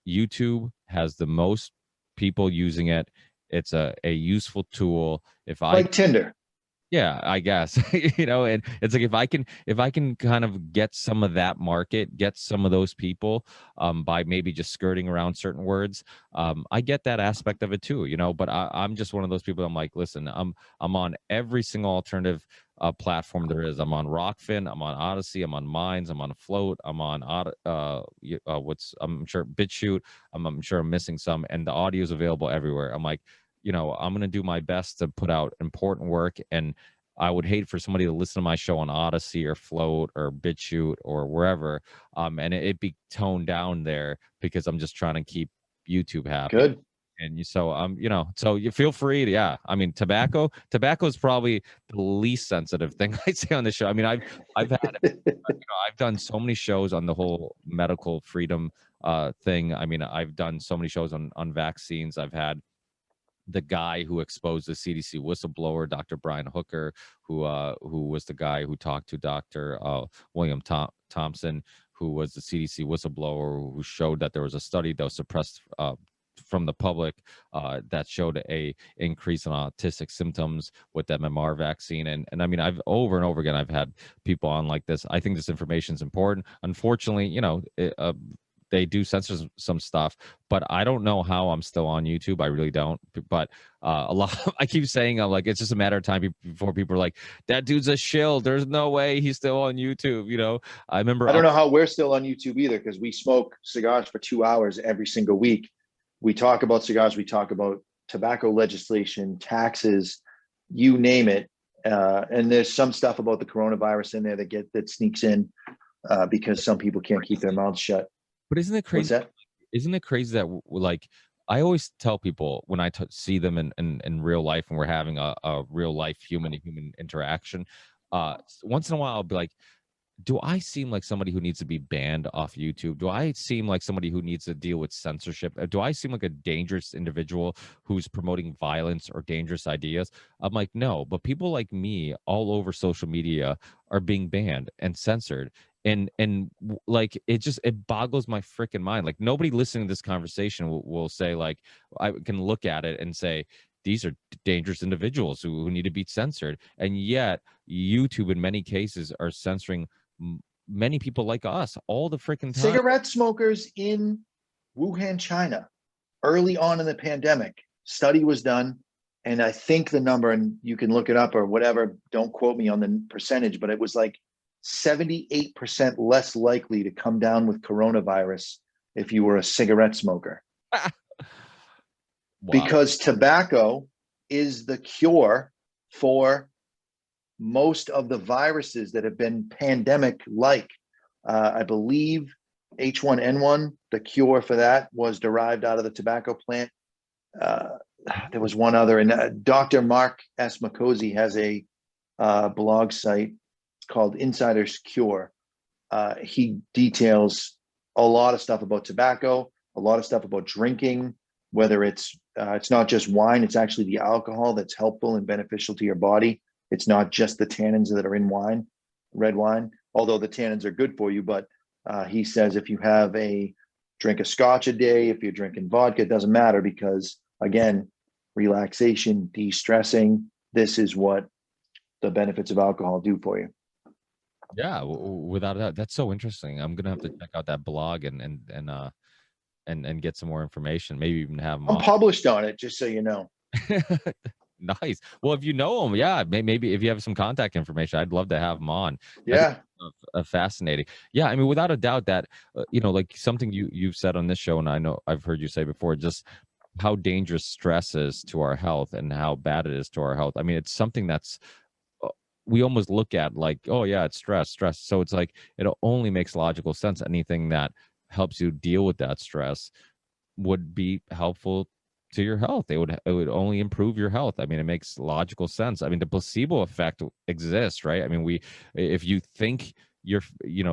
YouTube has the most people using it. It's a useful tool. If I like Tinder. Yeah, I guess, and it's like, if I can kind of get some of that market, get some of those people, by maybe just skirting around certain words, I get that aspect of it too, but I'm just one of those people. I'm like, listen, I'm on every single alternative platform there is. I'm on Rockfin, I'm on Odyssey, I'm on Minds, I'm on Float, I'm on I'm sure BitChute, I'm sure I'm missing some, and the audio is available everywhere. I'm like, I'm going to do my best to put out important work. And I would hate for somebody to listen to my show on Odyssey or Float or BitChute or wherever, and it be toned down there, because I'm just trying to keep YouTube happy. Good. And so you feel free to, yeah. I mean, tobacco is probably the least sensitive thing I say on the show. I mean, I've had, I've done so many shows on the whole medical freedom thing. I mean, I've done so many shows on vaccines. I've had the guy who exposed the CDC whistleblower, Dr. Brian Hooker, who was the guy who talked to Dr. William Thompson, who was the CDC whistleblower, who showed that there was a study that was suppressed from the public that showed a increase in autistic symptoms with the MMR vaccine. And I mean, I've over and over again, I've had people on like this. I think this information is important. Unfortunately, they do censor some stuff, but I don't know how I'm still on YouTube. I really don't. But a lot, I keep saying, I'm like, it's just a matter of time before people are like, that dude's a shill. There's no way he's still on YouTube. I remember. I don't know how we're still on YouTube either, because we smoke cigars for 2 hours every single week. We talk about cigars. We talk about tobacco legislation, taxes, you name it. And there's some stuff about the coronavirus in there that sneaks in because some people can't keep their mouths shut. But isn't it crazy? What's that? Isn't it crazy that like I always tell people when I see them in real life and we're having a real life human to human interaction, once in a while I'll be like, do I seem like somebody who needs to be banned off YouTube? Do I seem like somebody who needs to deal with censorship? Do I seem like a dangerous individual who's promoting violence or dangerous ideas? I'm like, no, but people like me all over social media are being banned and censored. And like it boggles my freaking mind. Like nobody listening to this conversation will say, like, I can look at it and say, these are dangerous individuals who need to be censored. And yet YouTube in many cases are censoring many people like us all the freaking time. Cigarette smokers in Wuhan, China, early on in the pandemic, study was done. And I think the number, and you can look it up or whatever, don't quote me on the percentage, but it was like 78% less likely to come down with coronavirus if you were a cigarette smoker. Wow. Because tobacco is the cure for most of the viruses that have been pandemic-like. I believe H1N1, the cure for that was derived out of the tobacco plant. There was one other, and Dr. Mark S. Makosi has a blog site called Insider's Cure. He details a lot of stuff about tobacco, a lot of stuff about drinking, whether it's not just wine, it's actually the alcohol that's helpful and beneficial to your body. It's not just the tannins that are in wine, red wine, although the tannins are good for you. But he says if you have drink a scotch a day, if you're drinking vodka, it doesn't matter because, again, relaxation, de-stressing, this is what the benefits of alcohol do for you. Yeah, without a doubt. That's so interesting. I'm gonna have to check out that blog and get some more information. Maybe even have them I'm on. published on it, just so you know. Nice. Well, if you know them, yeah, maybe if you have some contact information, I'd love to have them on. Yeah. Fascinating. Yeah, I mean, without a doubt that like something you've said on this show, and I know I've heard you say before, just how dangerous stress is to our health and how bad it is to our health. I mean, it's something that's we almost look at like, oh yeah, it's stress. So it's like it only makes logical sense. Anything that helps you deal with that stress would be helpful to your health. It would only improve your health. I mean, it makes logical sense. I mean, the placebo effect exists, right? I mean, if you think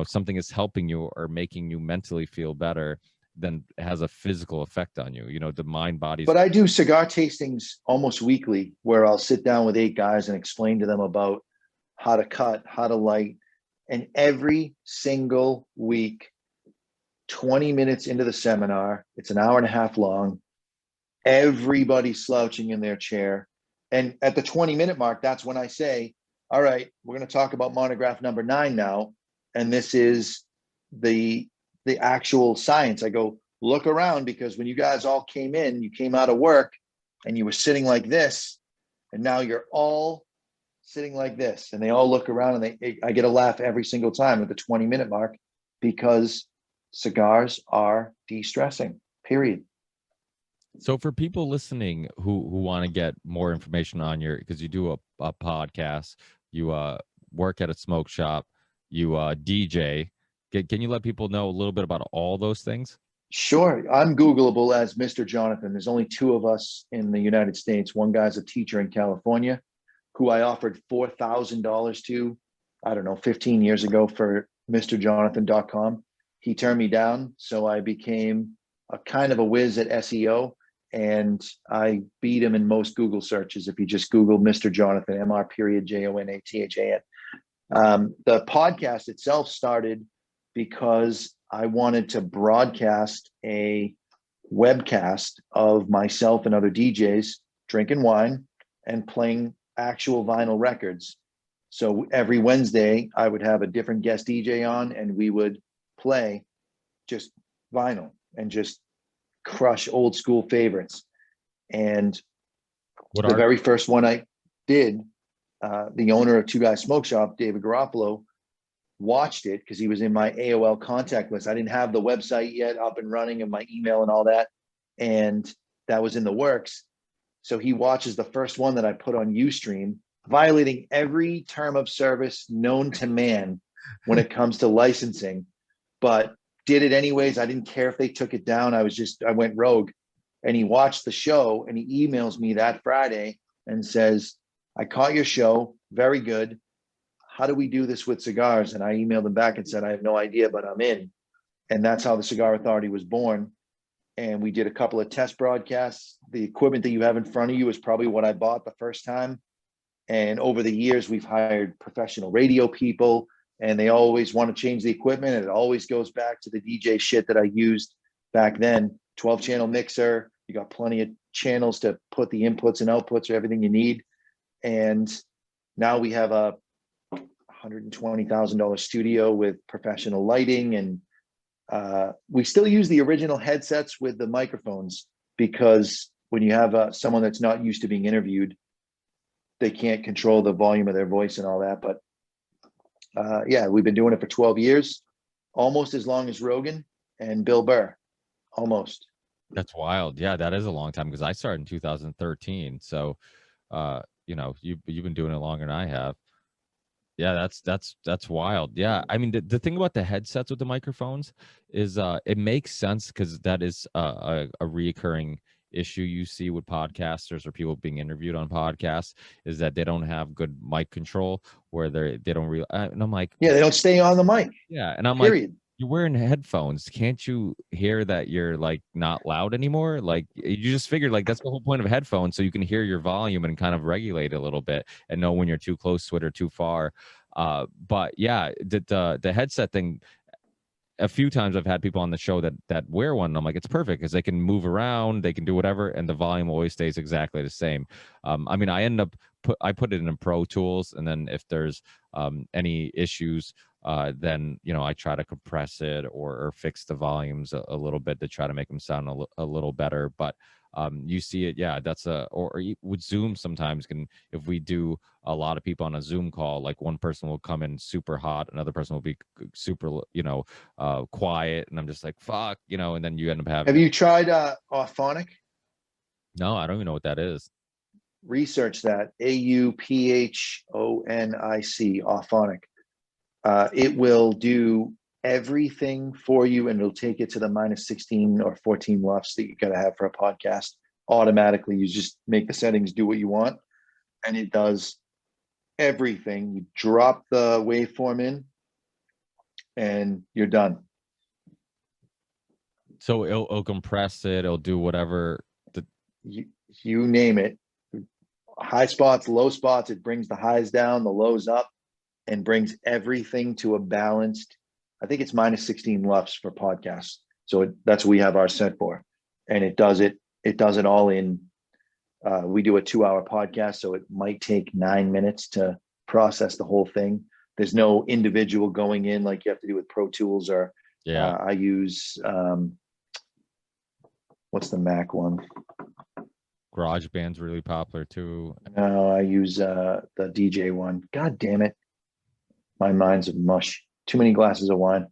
something is helping you or making you mentally feel better, then it has a physical effect on you. The mind body. But I do cigar tastings almost weekly where I'll sit down with 8 guys and explain to them about how to cut, how to light. And every single week, 20 minutes into the seminar, it's an hour and a half long, everybody's slouching in their chair. And at the 20-minute mark, that's when I say, all right, we're going to talk about monograph number 9 now. And this is the actual science. I go, look around, because when you guys all came in, you came out of work and you were sitting like this, and now you're all sitting like this. And they all look around, and I get a laugh every single time at the 20-minute mark, because cigars are de-stressing, period. So for people listening who want to get more information on because you do a podcast, you work at a smoke shop, you DJ, can you let people know a little bit about all those things? Sure. I'm Googleable as Mr. Jonathan. There's only 2 of us in the United States. One guy's a teacher in California who I offered $4,000 to, I don't know, 15 years ago for MrJonathan.com. He turned me down, so I became a kind of a whiz at SEO, and I beat him in most Google searches. If you just Google Mr. Jonathan, MR.JONATHAN. The podcast itself started because I wanted to broadcast a webcast of myself and other DJs drinking wine and playing actual vinyl records. So every Wednesday, I would have a different guest DJ on, and we would play just vinyl and just crush old school favorites. And the very first one I did, the owner of Two Guys Smoke Shop, David Garofalo, watched it because he was in my AOL contact list. I didn't have the website yet up and running and my email and all that. And that was in the works. So he watches the first one that I put on Ustream, violating every term of service known to man when it comes to licensing, but did it anyways. I didn't care if they took it down. I went rogue. And he watched the show and he emails me that Friday and says, I caught your show. Very good. How do we do this with cigars? And I emailed him back and said, I have no idea, but I'm in. And that's how the Cigar Authority was born. And we did a couple of test broadcasts. The equipment that you have in front of you is probably what I bought the first time. And over the years, we've hired professional radio people, and they always want to change the equipment. And it always goes back to the DJ shit that I used back then. 12-channel mixer. You got plenty of channels to put the inputs and outputs or everything you need. And now we have a $120,000 studio with professional lighting, and we still use the original headsets with the microphones, because when you have someone that's not used to being interviewed, they can't control the volume of their voice and all that. But yeah, we've been doing it for 12 years, almost as long as Rogan and Bill Burr, almost. That's wild. Yeah, that is a long time, because I started in 2013. So, you've been doing it longer than I have. Yeah, that's wild. Yeah, I mean, the thing about the headsets with the microphones is it makes sense, because that is a reoccurring issue you see with podcasters or people being interviewed on podcasts, is that they don't have good mic control, where they don't really. And I'm like, yeah, they don't stay on the mic. Yeah, and I'm period. like, you're wearing headphones. Can't you hear that you're like not loud anymore? Like, you just figured like that's the whole point of headphones, so you can hear your volume and kind of regulate a little bit and know when you're too close to it or too far. But yeah, the headset thing. A few times I've had people on the show that wear one, and I'm like, it's perfect because they can move around, they can do whatever, and the volume always stays exactly the same. I mean, I put it in Pro Tools, and then if there's any issues, then I try to compress it or fix the volumes a little bit to try to make them sound a little better. But you see it, yeah, that's or with Zoom sometimes if we do a lot of people on a Zoom call, like one person will come in super hot, another person will be super quiet, and I'm just like, fuck, and then you end up having. Have you tried Auphonic? No, I don't even know what that is. Research that. AUPHONIC, Auphonic. It will do everything for you, and it'll take it to the minus 16 or 14 LUFS that you got to have for a podcast automatically. You just make the settings do what you want, and it does everything. You drop the waveform in, and you're done. So it'll compress it. It'll do whatever. You name it. High spots, low spots. It brings the highs down, the lows up, and brings everything to a balanced. I think it's minus 16 LUFS for podcasts. So that's what we have our set for, and it does it. It does it all in. We do a 2-hour podcast, so it might take 9 minutes to process the whole thing. There's no individual going in like you have to do with Pro Tools or. Yeah. I use what's the Mac one? GarageBand's really popular too. No, I use the DJ one. God damn it. My mind's mush. Too many glasses of wine.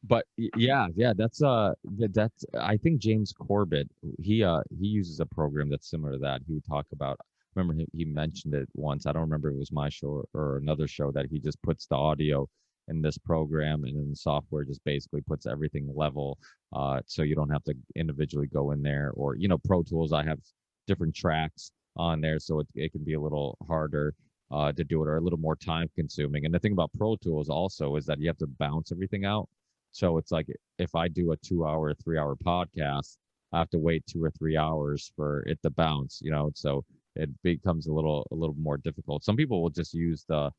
But yeah, that's I think James Corbett, he uses a program that's similar to that. He would talk about, remember he mentioned it once. I don't remember if it was my show or another show, that he just puts the audio in this program, and then the software just basically puts everything level, so you don't have to individually go in there. Or Pro Tools, I have different tracks on there, so it can be a little harder to do it, or a little more time consuming. And the thing about Pro Tools also is that you have to bounce everything out. So it's like, if I do a 2-hour, 3-hour podcast, I have to wait 2 or 3 hours for it to bounce, so it becomes a little more difficult. Some people will just use the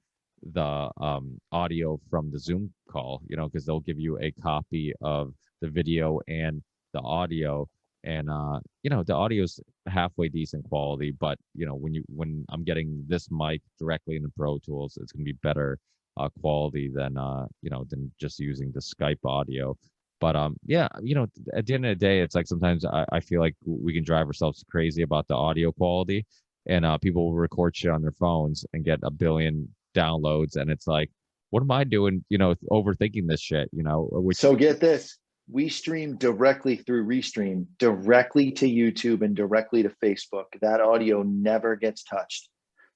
audio from the Zoom call, because they'll give you a copy of the video and the audio. And the audio's halfway decent quality, but when I'm getting this mic directly in the Pro Tools, it's gonna be better quality than just using the Skype audio. But at the end of the day, it's like sometimes I feel like we can drive ourselves crazy about the audio quality, and people will record shit on their phones and get a billion downloads, and it's like, what am I doing? Overthinking this shit. Which So get this. We stream directly through Restream, directly to YouTube and directly to Facebook. That audio never gets touched.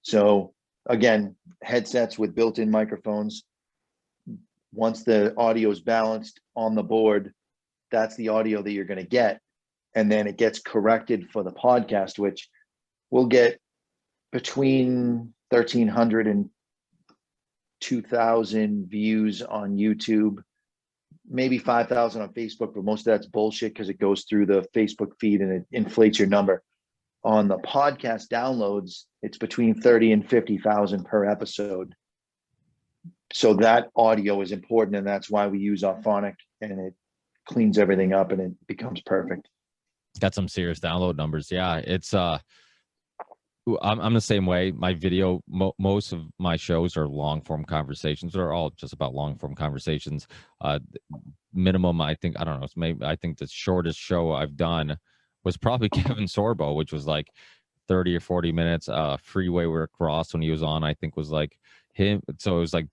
So again, headsets with built-in microphones. Once the audio is balanced on the board, that's the audio that you're going to get. And then it gets corrected for the podcast, which will get between 1,300 and 2,000 views on YouTube, maybe 5,000 on Facebook, but most of that's bullshit because it goes through the Facebook feed and it inflates your number. On the podcast downloads, it's between 30 and 50,000 per episode. So that audio is important, and that's why we use Auphonic, and it cleans everything up and it becomes perfect. got some serious download numbers. Yeah, it's I'm the same way. My video, most of my shows are long form conversations. They're all just about long form conversations. Minimum, I think, I don't know. I think the shortest show I've done was probably Kevin Sorbo, which was like 30 or 40 minutes. Freeway Rick Ross, when he was on, I think was like him. So it was like,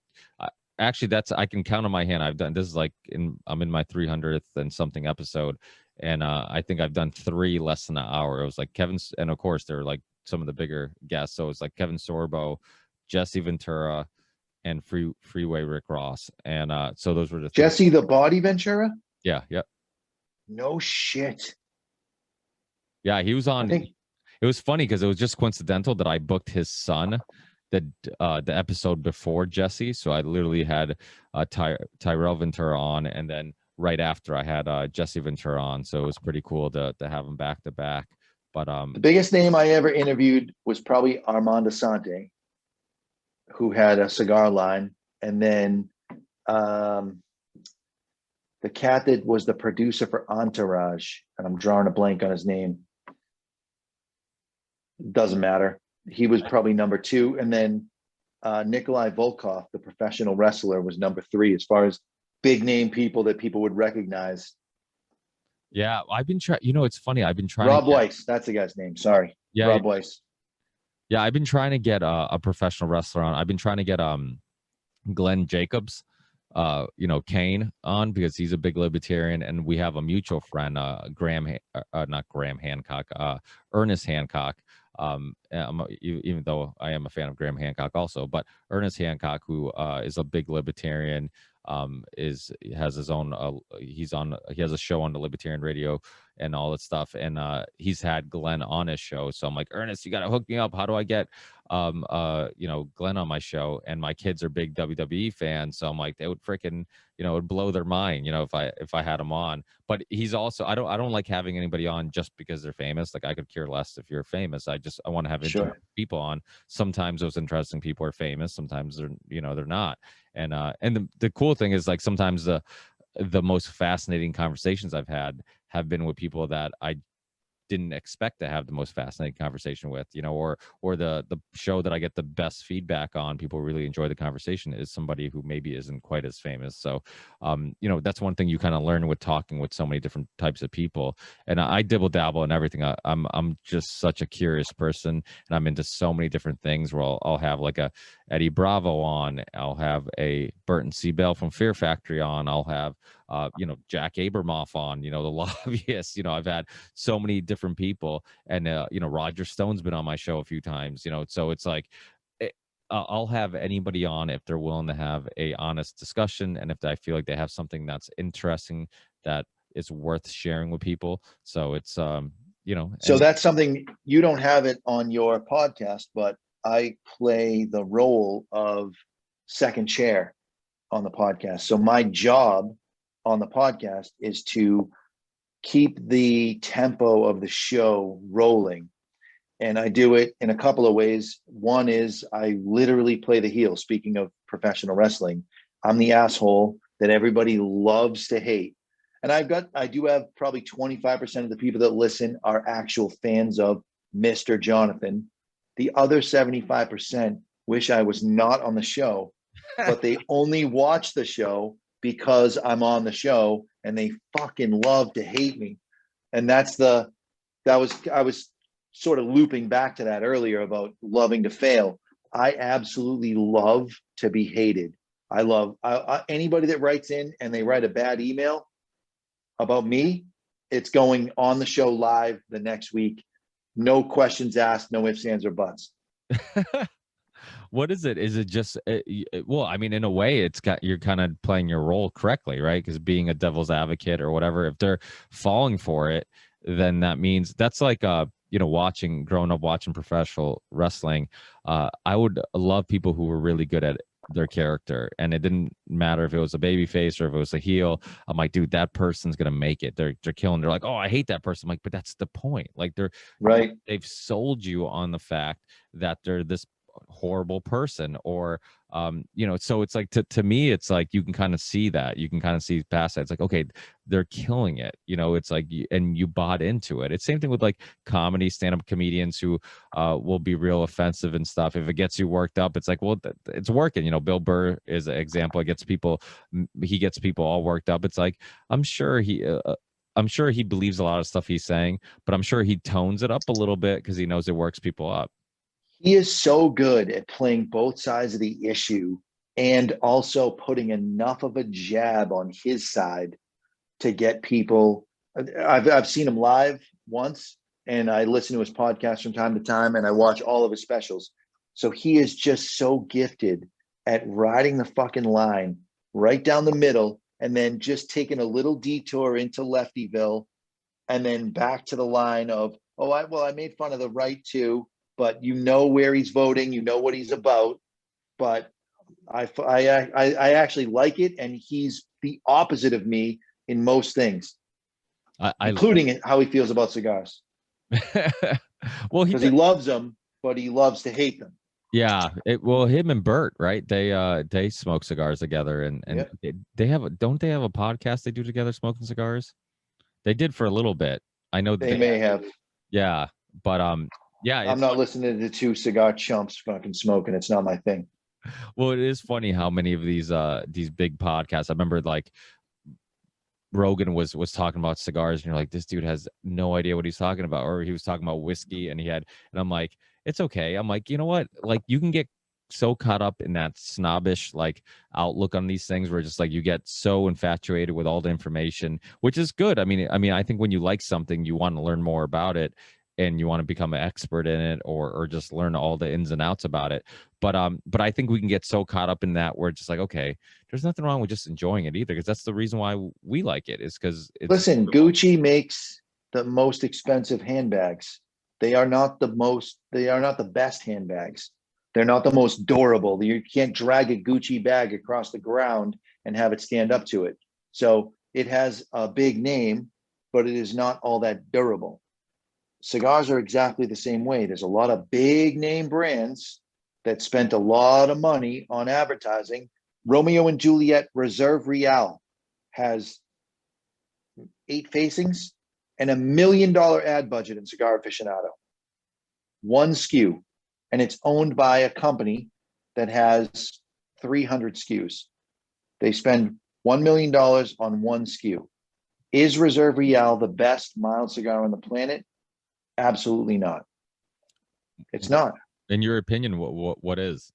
actually, I can count on my hand. I've done this is like I'm in my 300th and something episode, and I think I've done 3 less than an hour. It was like Kevin's, and of course they're like some of the bigger guests. So it's like Kevin Sorbo, Jesse Ventura, and Freeway Rick Ross. And so those were the Jesse the Body Ventura? Yeah, yep. No shit. Yeah, he was on. It was funny because it was just coincidental that I booked his son the episode before Jesse. So I literally had Tyrell Ventura on, and then right after I had Jesse Ventura on. So it was pretty cool to have him back to back. But the biggest name I ever interviewed was probably Armand Asante, who had a cigar line. And then the cat that was the producer for Entourage, and I'm drawing a blank on his name. Doesn't matter. He was probably number 2. And then Nikolai Volkov, the professional wrestler, was number 3 as far as big name people that people would recognize. Yeah, I've been trying. It's funny. I've been trying. Rob Weiss, that's the guy's name. Sorry. Yeah, Rob Weiss. Yeah, I've been trying to get a professional wrestler on. I've been trying to get Glenn Jacobs, Kane on, because he's a big libertarian, and we have a mutual friend, not Graham Hancock, Ernest Hancock. Even though I am a fan of Graham Hancock also, but Ernest Hancock, who is a big libertarian, has his own he has a show on the Libertarian Radio and all that stuff, and he's had Glenn on his show. So I'm like, Ernest, you gotta hook me up. How do I get Glenn on my show? And my kids are big WWE fans, so I'm like, they would freaking it would blow their mind if I had him on. But he's also, I don't like having anybody on just because they're famous. Like, I could care less if you're famous. I want to have interesting people on. Sometimes those interesting people are famous, sometimes they're not. And the cool thing is, like, sometimes the most fascinating conversations I've had have been with people that I didn't expect to have the most fascinating conversation with, or the show that I get the best feedback on, people really enjoy the conversation, is somebody who maybe isn't quite as famous. So that's one thing you kind of learn with talking with so many different types of people. And I dibble dabble in everything. I'm just such a curious person, and I'm into so many different things, where I'll have like a Eddie Bravo on, I'll have a Burton C. Bell from Fear Factory on, I'll have Jack Abramoff on, the lobbyist. I've had so many different people, and Roger Stone's been on my show a few times, so it's like, I'll have anybody on if they're willing to have a honest discussion, and if I feel like they have something that's interesting that is worth sharing with people. So it's so that's something you don't have it on your podcast, but I play the role of second chair on the podcast. So my job on the podcast is to keep the tempo of the show rolling. And I do it in a couple of ways. One is I literally play the heel. Speaking of professional wrestling, I'm the asshole that everybody loves to hate. And I do have probably 25% of the people that listen are actual fans of Mr. Jonathan. The other 75% wish I was not on the show, but they only watch the show because I'm on the show, and they fucking love to hate me. And I was sort of looping back to that earlier about loving to fail. I absolutely love to be hated. I love anybody that writes in and they write a bad email about me. It's going on the show live the next week. No questions asked, no ifs, ands, or buts. What is it? Is it just well, I mean, in a way you're kind of playing your role correctly, right? Because being a devil's advocate or whatever, if they're falling for it, then that means that's like growing up watching professional wrestling. I would love people who were really good at their character, and it didn't matter if it was a baby face or if it was a heel. I'm like, dude, that person's gonna make it. They're killing. They're like, oh, I hate that person. I'm like, but that's the point. Like they've sold you on the fact that they're this horrible person, or so it's like to me, it's like you can kind of see that, you can kind of see past that. It's like, okay, they're killing it, it's like, and you bought into it. It's same thing with like comedy, stand-up comedians who will be real offensive and stuff. If it gets you worked up, it's like, well, it's working. Bill Burr is an example. He gets people all worked up. It's like, I'm sure he believes a lot of stuff he's saying, but I'm sure he tones it up a little bit because he knows it works people up. He is so good at playing both sides of the issue and also putting enough of a jab on his side to get people. I've seen him live once, and I listen to his podcast from time to time, and I watch all of his specials. So he is just so gifted at riding the fucking line right down the middle, and then just taking a little detour into Leftyville, and then back to the line of, I made fun of the right too. But where he's voting, what he's about. But I actually like it, and he's the opposite of me in most things, including how he feels about cigars. Well, because he loves them, but he loves to hate them. Yeah, him and Bert, right? They smoke cigars together, and Yep. don't they have a podcast they do together, smoking cigars? They did for a little bit. I know they may have. Yeah, but yeah, I'm not listening to the two cigar chumps fucking smoking. It's not my thing. Well, it is funny how many of these big podcasts. I remember like Rogan was talking about cigars, and you're like, this dude has no idea what he's talking about, or he was talking about whiskey, and I'm like, it's okay. I'm like, you know what? Like, you can get so caught up in that snobbish like outlook on these things, where just like you get so infatuated with all the information, which is good. I mean, I think when you like something, you want to learn more about it, and you want to become an expert in it, or just learn all the ins and outs about it. But I think we can get so caught up in that, where it's just like, okay, there's nothing wrong with just enjoying it either, because that's the reason why we like it, is because listen, Gucci makes the most expensive handbags. They are not the best handbags. They're not the most durable. You can't drag a Gucci bag across the ground and have it stand up to it. So it has a big name, but it is not all that durable. Cigars are exactly the same way. There's a lot of big name brands that spent a lot of money on advertising. Romeo and Juliet Reserve Real has 8 facings and $1 million ad budget in Cigar Aficionado. One SKU. And it's owned by a company that has 300 SKUs. They spend $1 million on one SKU. Is Reserve Real the best mild cigar on the planet? Absolutely not. It's not. In your opinion, what is?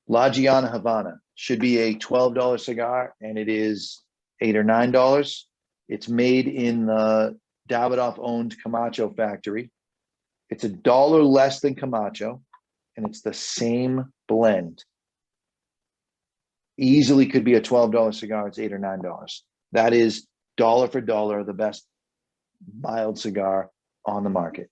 La Giana Havana should be a $12 cigar, and it is $8 or $9. It's made in the Davidoff-owned Camacho factory. It's $1 less than Camacho, and it's the same blend. Easily could be a $12 cigar. It's $8 or $9. That is dollar for dollar the best mild cigar on the market.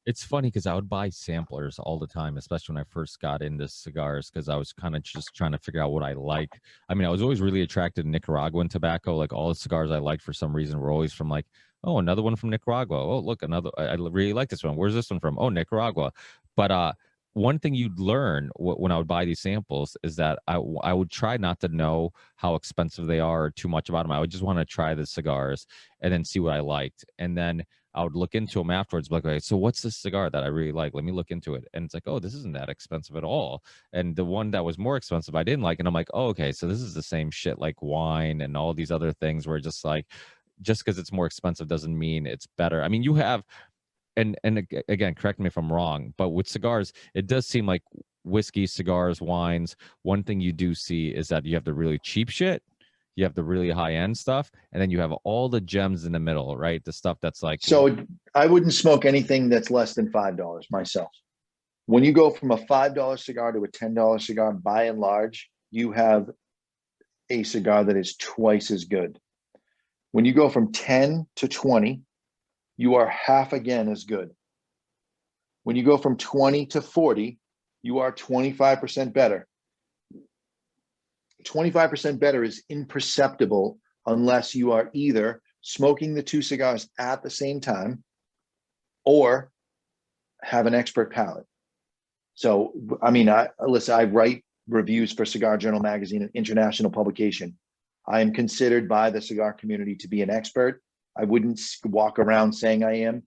It's funny because I would buy samplers all the time, especially when I first got into cigars, because I was kind of just trying to figure out what I like. I mean, I was always really attracted to Nicaraguan tobacco. Like, all the cigars I liked for some reason were always from like, oh, another one from Nicaragua. Oh, look, another. I really like this one. Where's this one from? Oh, Nicaragua. But one thing you'd learn when I would buy these samples is that I would try not to know how expensive they are or too much about them. I would just want to try the cigars and then see what I liked. And then I would look into them afterwards, like, okay, so what's this cigar that I really like? Let me look into it. And it's like, oh, this isn't that expensive at all. And the one that was more expensive, I didn't like. And I'm like, oh, okay, so this is the same shit like wine and all these other things where just like, just because it's more expensive doesn't mean it's better. I mean, you have, again, correct me if I'm wrong, but with cigars, it does seem like whiskey, cigars, wines, one thing you do see is that you have the really cheap shit, you have the really high end stuff, and then you have all the gems in the middle, right? The stuff that's like, So I wouldn't smoke anything that's less than $5 myself. When you go from a $5 cigar to a $10 cigar, by and large, you have a cigar that is twice as good. When you go from 10 to 20, you are half again as good. When you go from 20 to 40, you are 25% better. 25% better is imperceptible unless you are either smoking the two cigars at the same time or have an expert palate. So, I mean, I write reviews for Cigar Journal magazine, an international publication. I am considered by the cigar community to be an expert. I wouldn't walk around saying I am.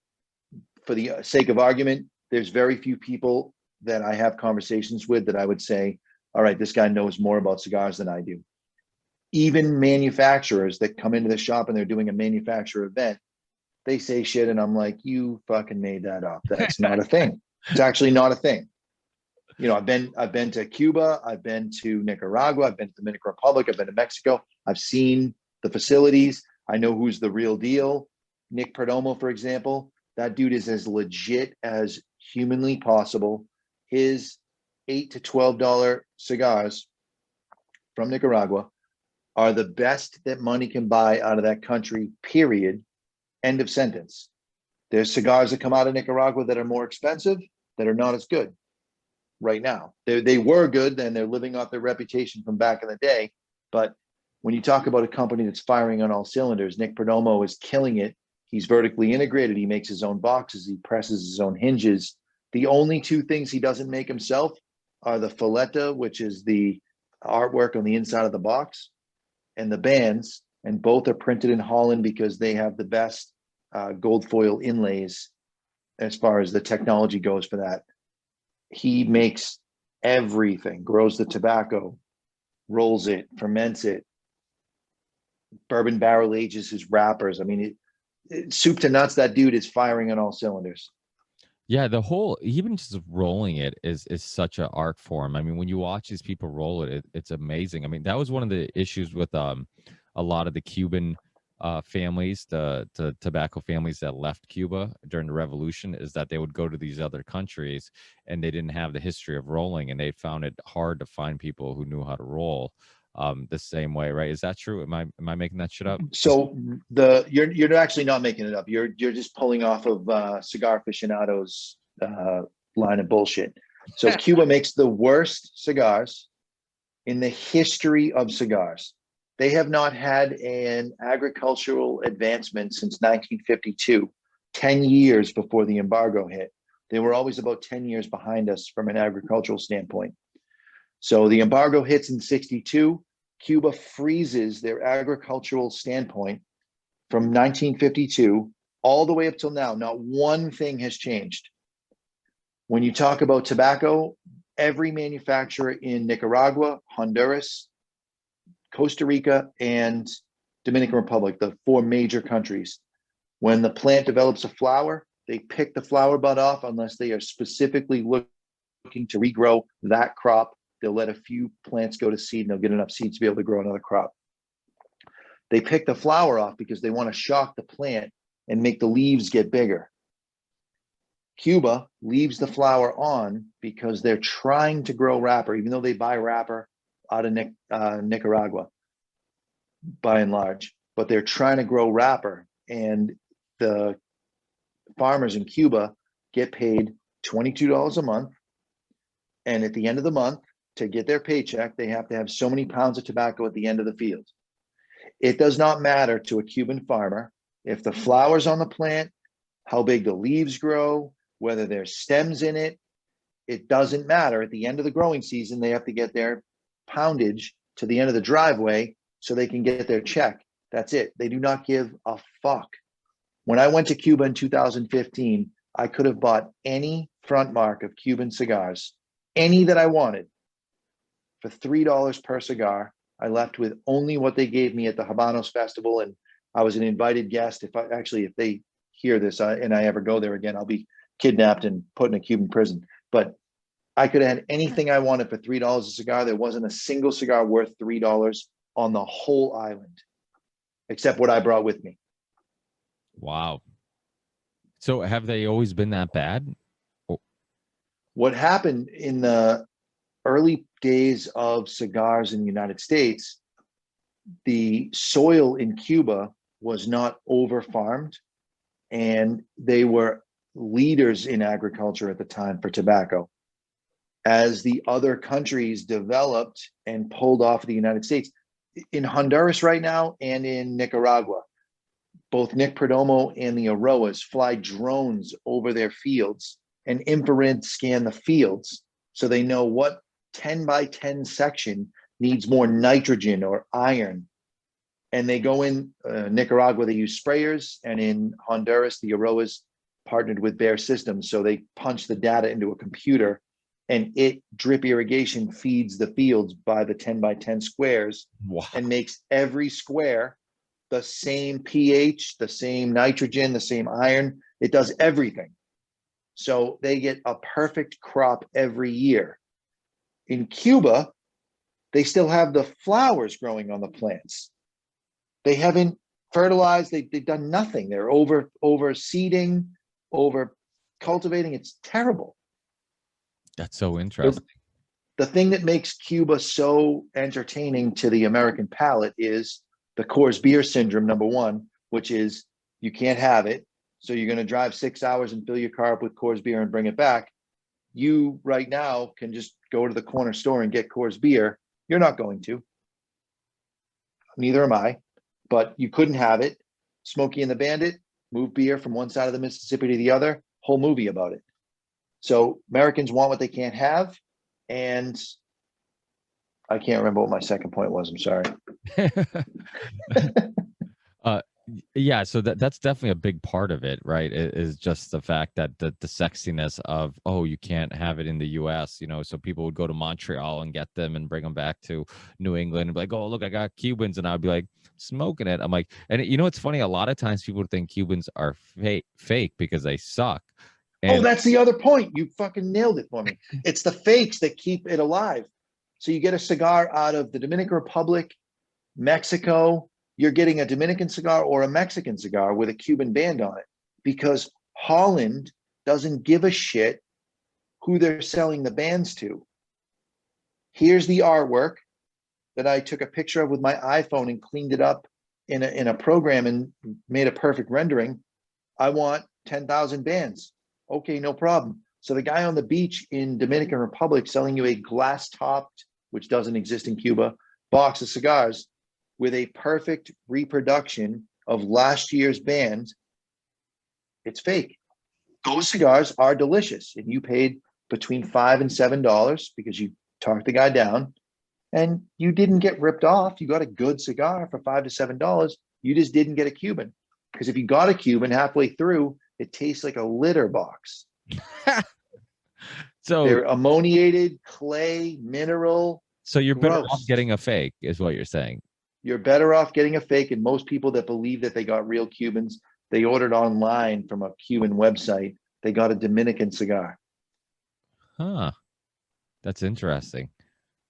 For the sake of argument, there's very few people that I have conversations with that I would say, all right, this guy knows more about cigars than I do. Even manufacturers that come into the shop and they're doing a manufacturer event, they say shit and I'm like, you fucking made that up. That's not a thing. It's actually not a thing. You know, I've been to Cuba, I've been to Nicaragua, I've been to the Dominican Republic, I've been to Mexico. I've seen the facilities. I know who's the real deal. Nick Perdomo, for example, that dude is as legit as humanly possible. His $8 to $12 cigars from Nicaragua are the best that money can buy out of that country, period. End of sentence. There's cigars that come out of Nicaragua that are more expensive, that are not as good right now. They were good, and they're living off their reputation from back in the day. But when you talk about a company that's firing on all cylinders, Nick Perdomo is killing it. He's vertically integrated. He makes his own boxes. He presses his own hinges. The only two things he doesn't make himself are the filetta, which is the artwork on the inside of the box, and the bands. And both are printed in Holland because they have the best gold foil inlays as far as the technology goes for that. He makes everything, grows the tobacco, rolls it, ferments it, bourbon barrel ages his wrappers. I mean, soup to nuts, that dude is firing on all cylinders. yeah, the whole, even just rolling it is such an art form. I mean, when you watch these people roll it, it's amazing. I mean, that was one of the issues with a lot of the Cuban families, the tobacco families that left Cuba during the revolution, is that they would go to these other countries and they didn't have the history of rolling, and they found it hard to find people who knew how to roll the same way, right? Is that true? Am I making that shit up? So you're actually not making it up. You're just pulling off of Cigar Aficionado's line of bullshit. So Cuba makes the worst cigars in the history of cigars. They have not had an agricultural advancement since 1952, 10 years before the embargo hit. They were always about 10 years behind us from an agricultural standpoint. So the embargo hits in 62. Cuba freezes their agricultural standpoint from 1952 all the way up till now. Not one thing has changed. When you talk about tobacco, every manufacturer in Nicaragua, Honduras, Costa Rica, and Dominican Republic, the four major countries, when the plant develops a flower, they pick the flower bud off unless they are specifically looking to regrow that crop. They'll let a few plants go to seed and they'll get enough seeds to be able to grow another crop. They pick the flower off because they want to shock the plant and make the leaves get bigger. Cuba leaves the flower on because they're trying to grow wrapper, even though they buy wrapper out of Nicaragua by and large, but they're trying to grow wrapper, and the farmers in Cuba get paid $22 a month. And at the end of the month, to get their paycheck, they have to have so many pounds of tobacco at the end of the field. It does not matter to a Cuban farmer if the flower's on the plant, how big the leaves grow, whether there's stems in it. it doesn't matter. At the end of the growing season, they have to get their poundage to the end of the driveway so they can get their check. That's it. They do not give a fuck. When I went to Cuba in 2015, I could have bought any front mark of Cuban cigars, any that I wanted, for $3 per cigar. I left with only what they gave me at the Habanos Festival, and I was an invited guest. If they hear this and I ever go there again, I'll be kidnapped and put in a Cuban prison. But I could have had anything I wanted for $3 a cigar. There wasn't a single cigar worth $3 on the whole island, except what I brought with me. Wow. So have they always been that bad? What happened in the early days of cigars in the United States, the soil in Cuba was not over farmed, and they were leaders in agriculture at the time for tobacco. As the other countries developed and pulled off of the United States, in Honduras right now and in Nicaragua, both Nick Perdomo and the Aroas fly drones over their fields and infrared scan the fields so they know what 10 by 10 section needs more nitrogen or iron. And they go in Nicaragua, they use sprayers, and in Honduras, the Aroas partnered with Bear Systems. So they punch the data into a computer, and it drip irrigation feeds the fields by the 10 by 10 squares. Wow. And makes every square the same pH, the same nitrogen, the same iron. It does everything. So they get a perfect crop every year. In Cuba, they still have the flowers growing on the plants. They haven't fertilized. They've done nothing. They're over seeding, over cultivating. It's terrible. That's so interesting. The thing that makes Cuba so entertaining to the American palate is the Coors beer syndrome, number one, which is you can't have it. So you're going to drive 6 hours and fill your car up with Coors beer and bring it back. You right now can just go to the corner store and get Coors beer. You're not going to. Neither am I. But you couldn't have it. Smokey and the Bandit moved beer from one side of the Mississippi to the other. Whole movie about it. So Americans want what they can't have. And I can't remember what my second point was. I'm sorry. Yeah, so that's definitely a big part of it, right? It is just the fact that the sexiness of, oh, you can't have it in the US, so people would go to Montreal and get them and bring them back to New England and be like, oh, look, I got Cubans, and I'd be like smoking it. I'm like, and it's funny, a lot of times people think Cubans are fake because they suck. And that's the other point. You fucking nailed it for me. It's the fakes that keep it alive. So you get a cigar out of the Dominican Republic, Mexico, you're getting a Dominican cigar or a Mexican cigar with a Cuban band on it, because Holland doesn't give a shit who they're selling the bands to. Here's the artwork that I took a picture of with my iPhone and cleaned it up in a program and made a perfect rendering. I want 10,000 bands. Okay, no problem. So the guy on the beach in Dominican Republic selling you a glass-topped, which doesn't exist in Cuba, box of cigars with a perfect reproduction of last year's band, it's fake. Those cigars are delicious, and you paid between $5 and $7 because you talked the guy down, and you didn't get ripped off. You got a good cigar for $5 to $7. You just didn't get a Cuban, because if you got a Cuban halfway through, it tastes like a litter box. So they're ammoniated, clay, mineral. So you're better gross. off getting a fake, is what you're saying. You're better off getting a fake. And most people that believe that they got real Cubans, they ordered online from a Cuban website. They got a Dominican cigar. Huh. That's interesting.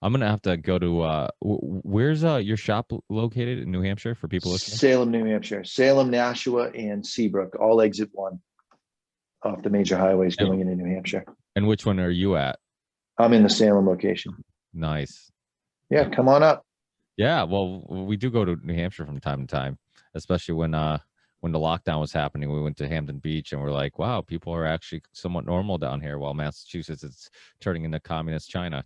I'm going to have to go to, where's your shop located in New Hampshire for people listening? Salem, New Hampshire. Salem, Nashua, and Seabrook, all exit 1 off the major highways going into New Hampshire. And which one are you at? I'm in the Salem location. Nice. Yeah, come on up. Yeah, well, we do go to New Hampshire from time to time, especially when the lockdown was happening. We went to Hampton Beach and we're like, wow, people are actually somewhat normal down here, while Massachusetts is turning into communist China.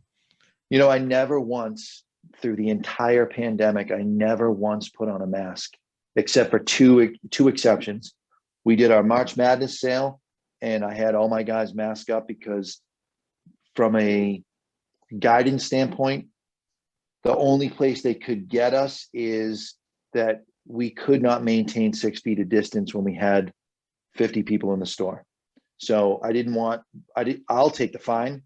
I never once, through the entire pandemic, I never once put on a mask, except for two exceptions. We did our March Madness sale, and I had all my guys mask up because from a guidance standpoint, the only place they could get us is that we could not maintain 6 feet of distance when we had 50 people in the store. So I'll take the fine,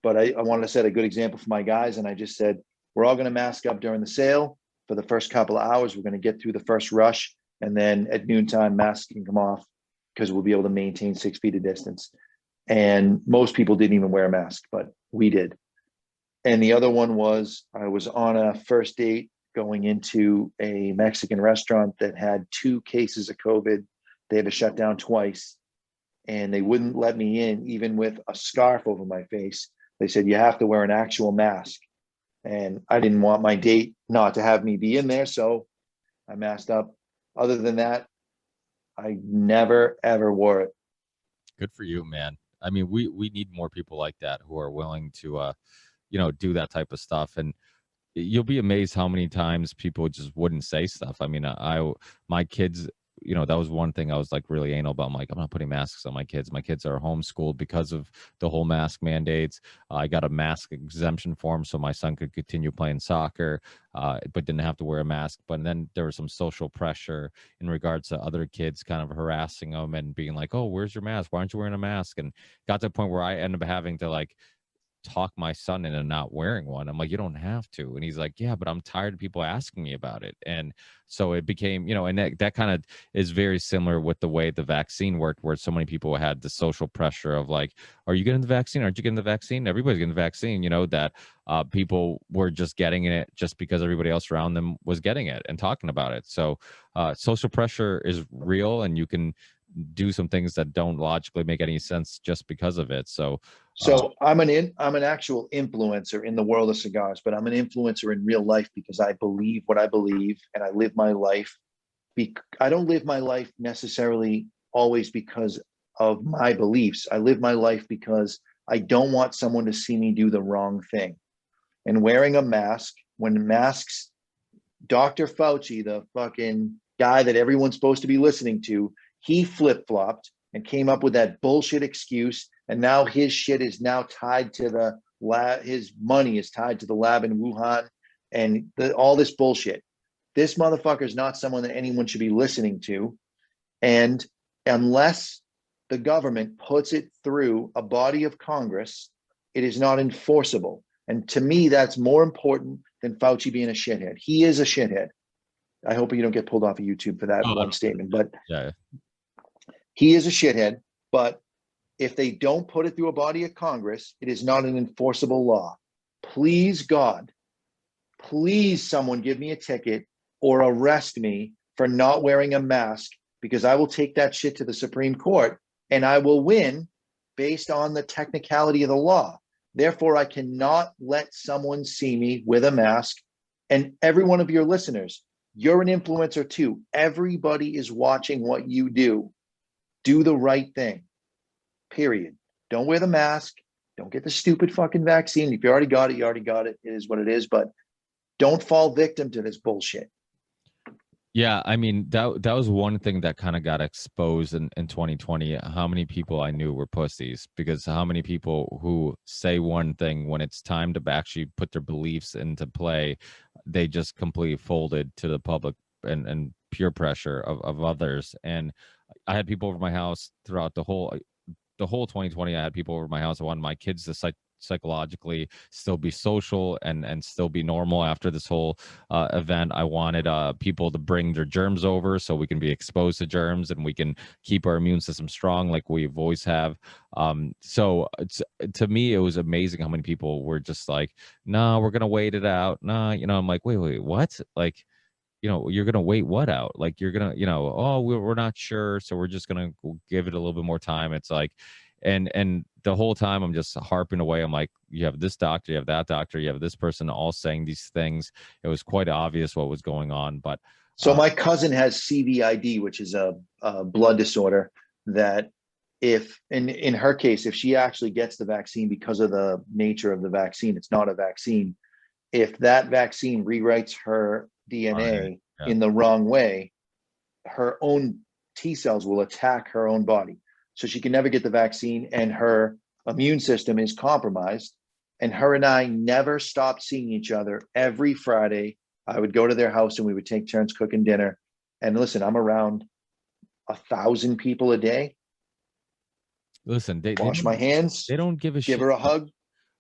but I wanted to set a good example for my guys. And I just said, we're all going to mask up during the sale for the first couple of hours. We're going to get through the first rush. And then at noontime, masks can come off because we'll be able to maintain 6 feet of distance. And most people didn't even wear a mask, but we did. And the other one was, I was on a first date going into a Mexican restaurant that had 2 cases of COVID. They had to shut down twice, and they wouldn't let me in, even with a scarf over my face. They said, you have to wear an actual mask. And I didn't want my date not to have me be in there, so I masked up. Other than that, I never, ever wore it. Good for you, man. I mean, we need more people like that who are willing to, do that type of stuff. And you'll be amazed how many times people just wouldn't say stuff. I mean, my kids, that was one thing I was like really anal about. I'm like, I'm not putting masks on my kids. My kids are homeschooled because of the whole mask mandates. I got a mask exemption form so my son could continue playing soccer, but didn't have to wear a mask. But then there was some social pressure in regards to other kids kind of harassing them and being like, oh, where's your mask? Why aren't you wearing a mask? And got to the point where I ended up having to like talk my son into not wearing one. I'm like, you don't have to. And he's like, yeah, but I'm tired of people asking me about it. And so it became, and that kind of is very similar with the way the vaccine worked, where so many people had the social pressure of like, are you getting the vaccine? Aren't you getting the vaccine? Everybody's getting the vaccine, that people were just getting it just because everybody else around them was getting it and talking about it. So social pressure is real, and you can do some things that don't logically make any sense just because of it. So I'm an actual influencer in the world of cigars, but I'm an influencer in real life because I believe what I believe, and I live my life. I don't live my life necessarily always because of my beliefs. I live my life because I don't want someone to see me do the wrong thing. And wearing a mask, when masks, Dr. Fauci, the fucking guy that everyone's supposed to be listening to, he flip-flopped and came up with that bullshit excuse. And now his shit is now tied to the lab. His money is tied to the lab in Wuhan and all this bullshit. This motherfucker is not someone that anyone should be listening to. And unless the government puts it through a body of Congress, it is not enforceable. And to me, that's more important than Fauci being a shithead. He is a shithead. I hope you don't get pulled off of YouTube for that one statement, but yeah. He is a shithead. But if they don't put it through a body of Congress, it is not an enforceable law. Please, God, please someone give me a ticket or arrest me for not wearing a mask, because I will take that shit to the Supreme Court and I will win based on the technicality of the law. Therefore, I cannot let someone see me with a mask. And every one of your listeners, you're an influencer too. Everybody is watching what you do. Do the right thing, period. Don't wear the mask. Don't get the stupid fucking vaccine. If you already got it, you already got it. It is what it is. But don't fall victim to this bullshit. Yeah, I mean, that was one thing that kind of got exposed in 2020. How many people I knew were pussies, because how many people who say one thing when it's time to actually put their beliefs into play, they just completely folded to the public and peer pressure of others. And I had people over my house throughout the whole 2020. I had people over my house. I wanted my kids to psychologically still be social and still be normal after this whole event. I wanted people to bring their germs over so we can be exposed to germs and we can keep our immune system strong like we've always have. So to me, it was amazing how many people were just like, no, we're gonna wait it out. No, I'm like, wait, what? Like, you're gonna wait what out? Like, you're gonna, oh, we're not sure, so we're just gonna give it a little bit more time. It's like, and the whole time I'm just harping away. I'm like, you have this doctor, you have that doctor, you have this person, all saying these things. It was quite obvious what was going on. But so my cousin has CVID, which is a blood disorder that, if in her case, if she actually gets the vaccine, because of the nature of the vaccine, it's not a vaccine. If that vaccine rewrites her DNA in the wrong way, her own T cells will attack her own body. So she can never get the vaccine, and her immune system is compromised. And her and I never stopped seeing each other. Every Friday, I would go to their house and we would take turns cooking dinner. And listen, I'm around 1,000 people a day. Listen, Wash my hands, they don't give a give shit. her a hug.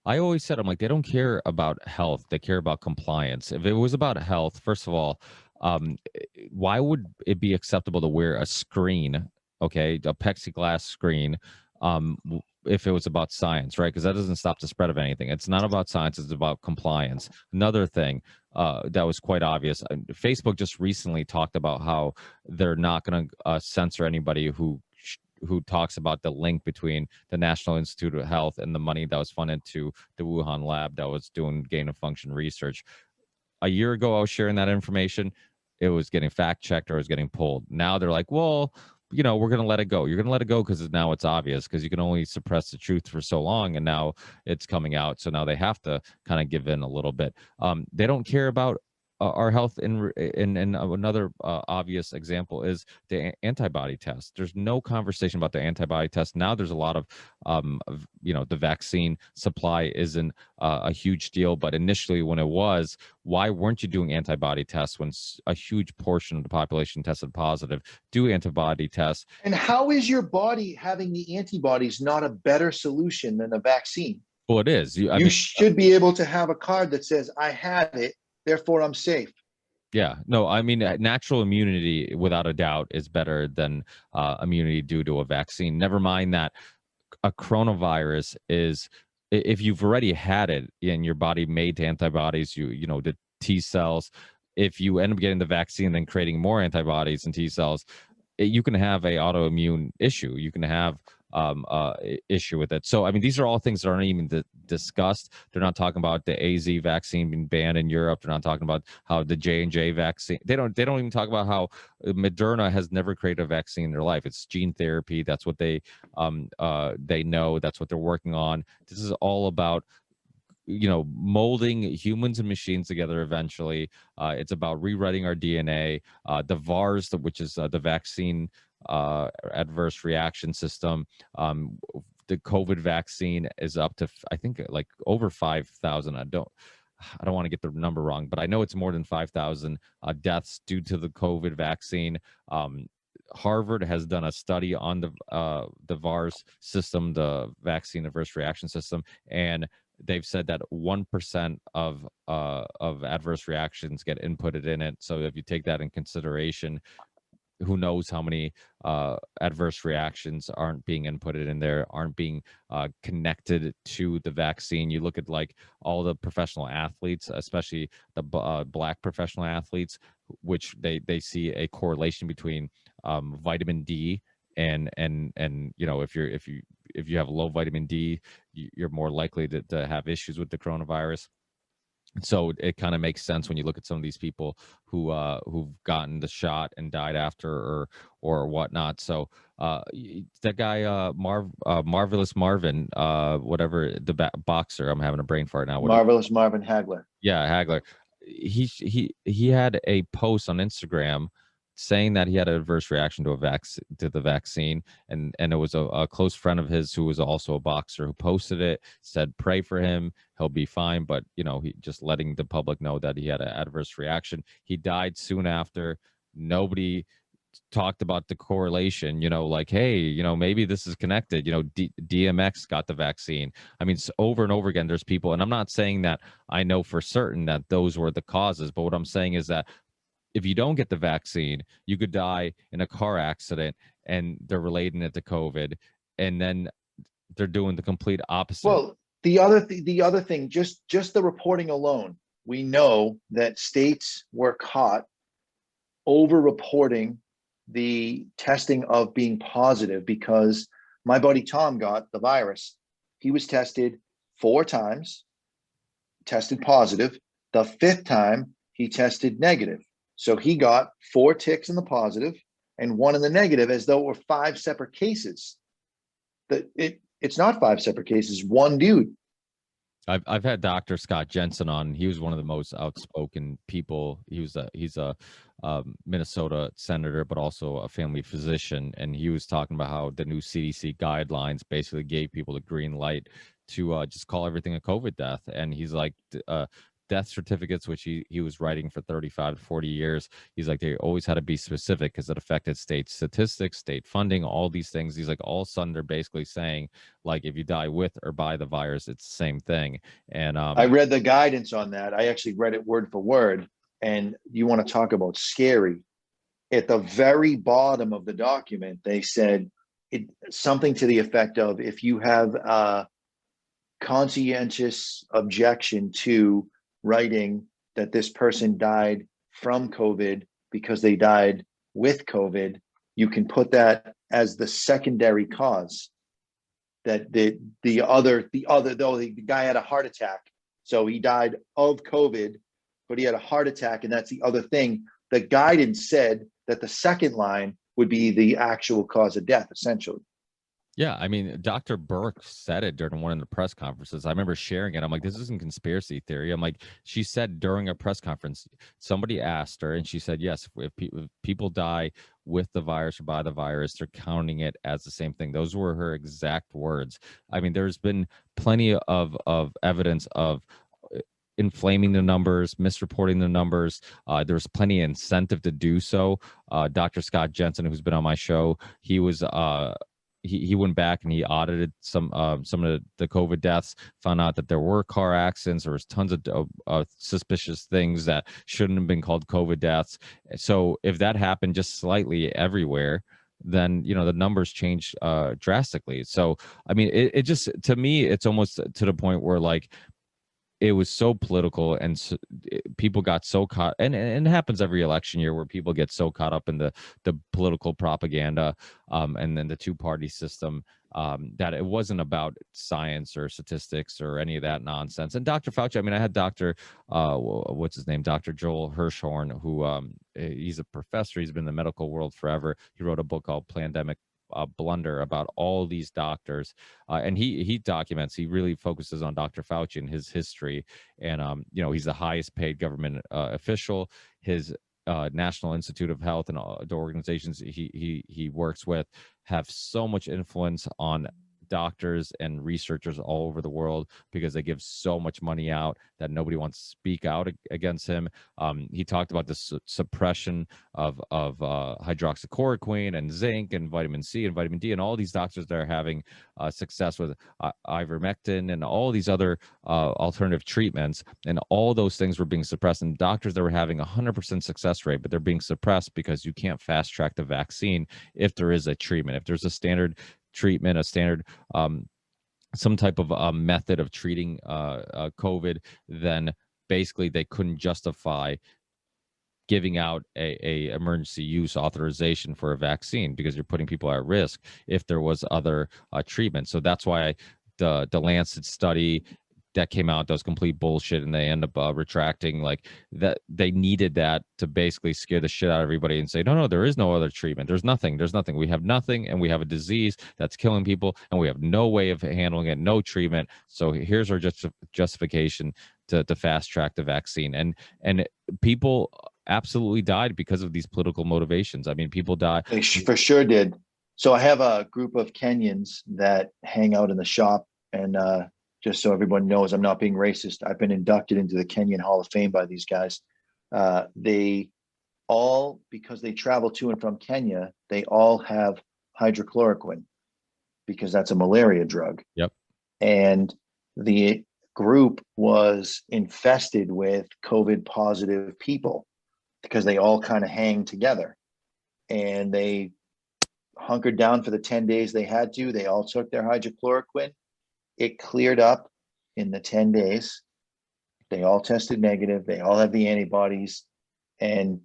I always said, I'm like, they don't care about health. They care about compliance. If it was about health, first of all, why would it be acceptable to wear a screen, okay, a plexiglass screen, if it was about science, right? Because that doesn't stop the spread of anything. It's not about science. It's about compliance. Another thing that was quite obvious, Facebook just recently talked about how they're not going to censor anybody who talks about the link between the National Institute of Health and the money that was funded to the Wuhan lab that was doing gain of function research. A year ago, I was sharing that information. It was getting fact checked or it was getting pulled. Now they're like, well, we're going to let it go. You're going to let it go because now it's obvious, because you can only suppress the truth for so long. And now it's coming out. So now they have to kind of give in a little bit. They don't care about our health. And another obvious example is the antibody test. There's no conversation about the antibody test. Now there's a lot of, the vaccine supply isn't a huge deal. But initially when it was, why weren't you doing antibody tests when a huge portion of the population tested positive? Do antibody tests. And how is your body having the antibodies not a better solution than a vaccine? Well, it is. You should be able to have a card that says, I had it, therefore I'm safe. Yeah, no, I mean, natural immunity, without a doubt, is better than immunity due to a vaccine. Never mind that a coronavirus is, if you've already had it and your body made antibodies, the T cells, if you end up getting the vaccine, then creating more antibodies and T cells, you can have a autoimmune issue. You can have issue with it. So, I mean, these are all things that aren't even discussed. They're not talking about the AZ vaccine being banned in Europe. They're not talking about how the J&J vaccine. They don't even talk about how Moderna has never created a vaccine in their life. It's gene therapy. That's what they know. That's what they're working on. This is all about molding humans and machines together eventually. It's about rewriting our DNA. The VARS, which is the vaccine adverse reaction system, the COVID vaccine is up to, I think, like over 5,000. I don't want to get the number wrong, but I know it's more than 5,000 deaths due to the COVID vaccine. Harvard has done a study on the VARS system, the vaccine adverse reaction system, and they've said that 1% of adverse reactions get inputted in it. So if you take that in consideration, who knows how many adverse reactions aren't being inputted in there, aren't being connected to the vaccine. You look at like all the professional athletes, especially the black professional athletes, which they see a correlation between vitamin D and if you have low vitamin D, you're more likely to have issues with the coronavirus. So it kind of makes sense when you look at some of these people who've gotten the shot and died after or whatnot. So that guy Marvelous Marvin, whatever, the boxer, I'm having a brain fart now. Marvelous Marvin Hagler. Yeah, Hagler. He had a post on Instagram saying that he had an adverse reaction to the vaccine, and it was a close friend of his who was also a boxer who posted it, said pray for him, he'll be fine, but he just letting the public know that he had an adverse reaction. He died soon after. Nobody talked about the correlation, like, hey, maybe this is connected. DMX got the vaccine. I mean, over and over again there's people, and I'm not saying that I know for certain that those were the causes, but what I'm saying is that if you don't get the vaccine, you could die in a car accident, and they're relating it to COVID, and then they're doing the complete opposite. Well, the other thing, just the reporting alone, we know that states were caught over-reporting the testing of being positive, because my buddy Tom got the virus. He was tested 4 times, tested positive. The 5th time he tested negative. So he got 4 ticks in the positive and 1 in the negative, as though it were 5 separate cases. It's not 5 separate cases, one dude. I've had Dr. Scott Jensen on. He was one of the most outspoken people. He's a Minnesota senator, but also a family physician, and he was talking about how the new CDC guidelines basically gave people the green light to just call everything a COVID death. And he's like, death certificates, which he was writing for 35 to 40 years. He's like, they always had to be specific because it affected state statistics, state funding, all these things. He's like, all of a sudden they're basically saying, like, if you die with or by the virus, it's the same thing. And I read the guidance on that. I actually read it word for word. And you want to talk about scary. At the very bottom of the document, they said something to the effect of, if you have a conscientious objection to writing that this person died from COVID because they died with COVID, you can put that as the secondary cause. That the guy had a heart attack, so he died of COVID, but he had a heart attack, and that's the other thing. The guidance said that the second line would be the actual cause of death, essentially. Yeah, I mean, Dr. Burke said it during one of the press conferences. I remember sharing it. I'm like, this isn't conspiracy theory. I'm like, she said during a press conference, somebody asked her, and she said, yes, if people die with the virus or by the virus, they're counting it as the same thing. Those were her exact words. I mean, there's been plenty of evidence of inflaming the numbers, misreporting the numbers. There's plenty of incentive to do so. Dr. Scott Jensen, who's been on my show, he was he went back and he audited some of the COVID deaths, found out that there were car accidents, there was tons of suspicious things that shouldn't have been called COVID deaths. So if that happened just slightly everywhere, then the numbers change drastically. So I mean, it just, to me, it's almost to the point where, like, it was so political, and people got so caught, and it happens every election year where people get so caught up in the political propaganda, and then the two-party system, that it wasn't about science or statistics or any of that nonsense. And Dr. Fauci, I mean, I had what's his name, Dr. Joel Hirschhorn, who he's a professor. He's been in the medical world forever. He wrote a book called Pandemic Blunder about all these doctors, and he documents. He really focuses on Dr. Fauci and his history, and he's the highest paid government official. His National Institute of Health and the organizations he works with have so much influence on doctors and researchers all over the world because they give so much money out that nobody wants to speak out against him. He talked about the suppression of hydroxychloroquine and zinc and vitamin C and vitamin D, and all these doctors that are having success with ivermectin and all these other alternative treatments, and all those things were being suppressed. And doctors that were having 100% success rate, but they're being suppressed because you can't fast track the vaccine if there is a treatment, if there's a standard treatment, a standard some type of method of treating COVID, then basically they couldn't justify giving out a emergency use authorization for a vaccine because you're putting people at risk if there was other treatment. So that's why the Lancet study that came out, that was complete bullshit, and they end up retracting, like, that they needed that to basically scare the shit out of everybody and say, no, there is no other treatment. There's nothing. We have nothing, and we have a disease that's killing people, and we have no way of handling it, no treatment. So here's our justification to fast track the vaccine. And people absolutely died because of these political motivations. I mean, people die. They for sure did. So I have a group of Kenyans that hang out in the shop, and just so everyone knows, I'm not being racist. I've been inducted into the Kenyan Hall of Fame by these guys. They all, because they travel to and from Kenya, they all have hydrochloroquine because that's a malaria drug. Yep. And the group was infested with COVID positive people because they all kind of hang together. And they hunkered down for the 10 days they had to. They all took their hydrochloroquine. It cleared up in the 10 days. They all tested negative. They all have the antibodies, and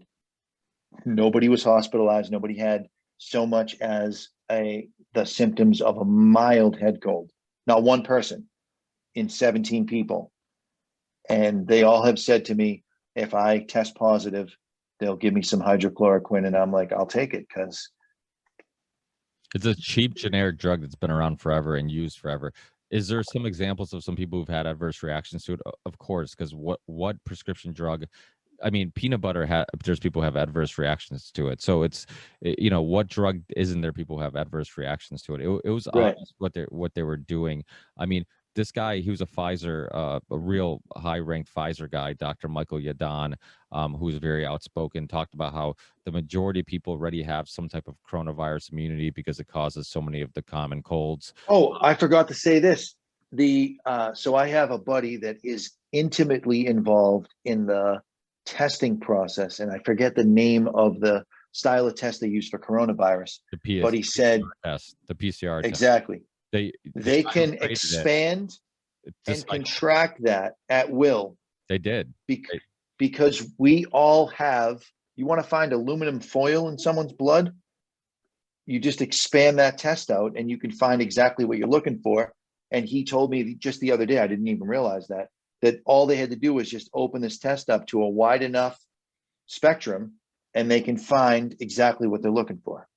nobody was hospitalized. Nobody had so much as the symptoms of a mild head cold. Not one person in 17 people. And they all have said to me, if I test positive, they'll give me some hydrochloroquine. And I'm like, I'll take it, because it's a cheap generic drug that's been around forever and used forever. Is there some examples of some people who've had adverse reactions to it? Of course, because what prescription drug? I mean, peanut butter. There's people who have adverse reactions to it. So what drug isn't there? People who have adverse reactions to it. It was Right. obvious what they were doing. I mean, this guy, he was a Pfizer, a real high-ranked Pfizer guy, Dr. Michael Yadon, who's very outspoken, talked about how the majority of people already have some type of coronavirus immunity because it causes so many of the common colds. Oh, I forgot to say this. So I have a buddy that is intimately involved in the testing process, and I forget the name of the style of test they use for coronavirus. But he said The PCR test. exactly The they guy who can created expand this and contract that at will they did. because we all have. You want to find aluminum foil in someone's blood? You just expand that test out and you can find exactly what you're looking for. And he told me just the other day, I didn't even realize that all they had to do was just open this test up to a wide enough spectrum and they can find exactly what they're looking for.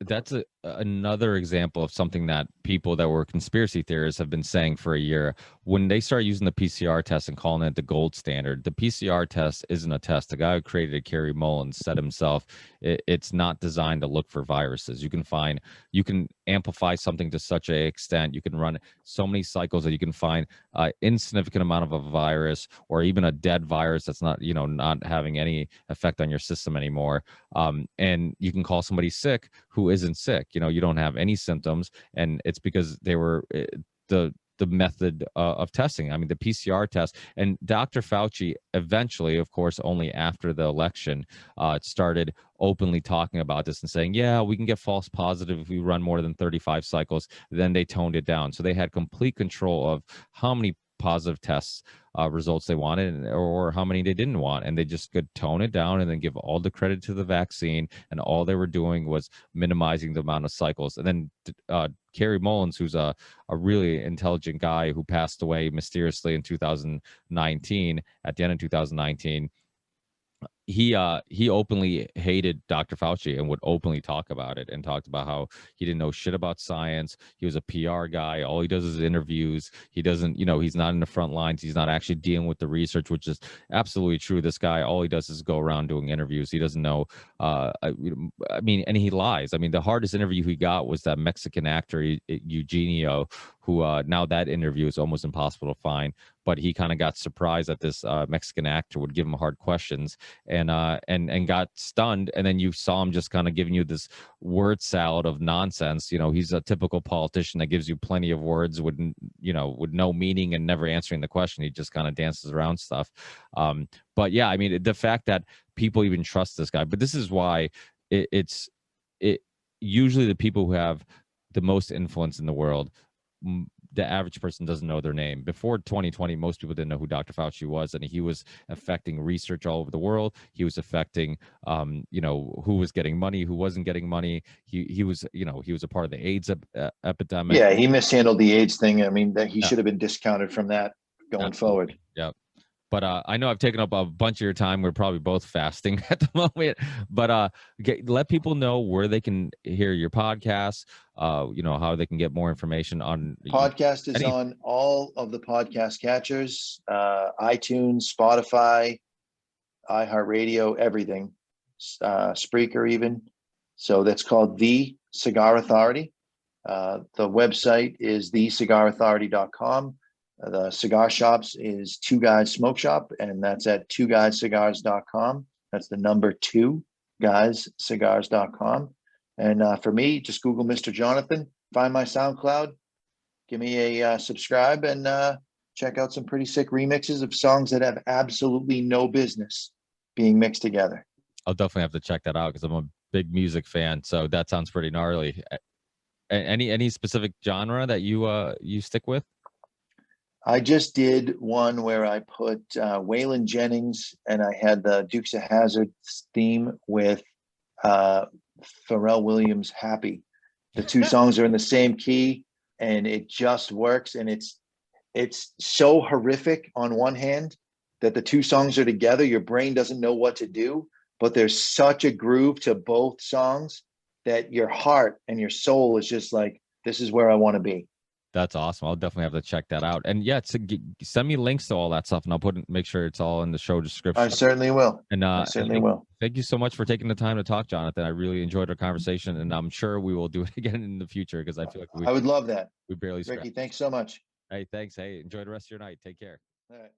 That's another example of something that people that were conspiracy theorists have been saying for a year. When they start using the PCR test and calling it the gold standard, the PCR test isn't a test. The guy who created it, Kerry Mullins, said himself, it's not designed to look for viruses. You can amplify something to such an extent. You can run so many cycles that you can find insignificant amount of a virus or even a dead virus that's not having any effect on your system anymore. And you can call somebody sick who isn't sick. You don't have any symptoms, and it's because they were the method of testing. I mean, the PCR test. And Dr. Fauci eventually, of course, only after the election, started openly talking about this and saying, yeah, we can get false positive if we run more than 35 cycles. Then they toned it down. So they had complete control of how many positive tests results they wanted or how many they didn't want, and they just could tone it down and then give all the credit to the vaccine, and all they were doing was minimizing the amount of cycles. And then Kerry Mullins, who's a really intelligent guy who passed away mysteriously in 2019, at the end of 2019, he openly hated Dr. Fauci and would openly talk about it, and talked about how he didn't know shit about science. He was a PR guy. All he does is interviews. He doesn't, he's not in the front lines. He's not actually dealing with the research, which is absolutely true. This guy, all he does is go around doing interviews. He doesn't know. I mean, and he lies. I mean, the hardest interview he got was that Mexican actor Eugenio, who now that interview is almost impossible to find. But he kind of got surprised that this Mexican actor would give him hard questions, and got stunned. And then you saw him just kind of giving you this word salad of nonsense. He's a typical politician that gives you plenty of words with no meaning and never answering the question. He just kind of dances around stuff. But yeah, I mean, the fact that people even trust this guy, but this is why it's usually the people who have the most influence in the world, the average person doesn't know their name. Before 2020, most people didn't know who Dr. Fauci was, and he was affecting research all over the world. He was affecting, who was getting money, who wasn't getting money. He was a part of the AIDS epidemic. Yeah, he mishandled the AIDS thing. I mean, that he should have been discounted from that going forward. Yeah. But I know I've taken up a bunch of your time. We're probably both fasting at the moment. But let people know where they can hear your podcast, how they can get more information on. Podcast is on all of the podcast catchers, iTunes, Spotify, iHeartRadio, everything, Spreaker even. So that's called The Cigar Authority. The website is thecigarauthority.com. The cigar shops is Two Guys Smoke Shop, and that's at twoguyscigars.com. That's the number 2, guyscigars.com. And for me, just Google Mr. Jonathan, find my SoundCloud, give me a subscribe, and check out some pretty sick remixes of songs that have absolutely no business being mixed together. I'll definitely have to check that out because I'm a big music fan. So that sounds pretty gnarly. Any specific genre that you stick with? I just did one where I put Waylon Jennings, and I had the Dukes of Hazzard theme with Pharrell Williams' Happy. The two songs are in the same key, and it just works. And it's so horrific on one hand that the two songs are together. Your brain doesn't know what to do, but there's such a groove to both songs that your heart and your soul is just like, this is where I want to be. That's awesome. I'll definitely have to check that out. And yeah, send me links to all that stuff, and I'll make sure it's all in the show description. I certainly will. And I certainly will. Thank you so much for taking the time to talk, Jonathan. I really enjoyed our conversation, and I'm sure we will do it again in the future because I feel like I would love that. we barely Ricky, scratched. thanks so much. Hey, thanks. Hey, enjoy the rest of your night. Take care. All right.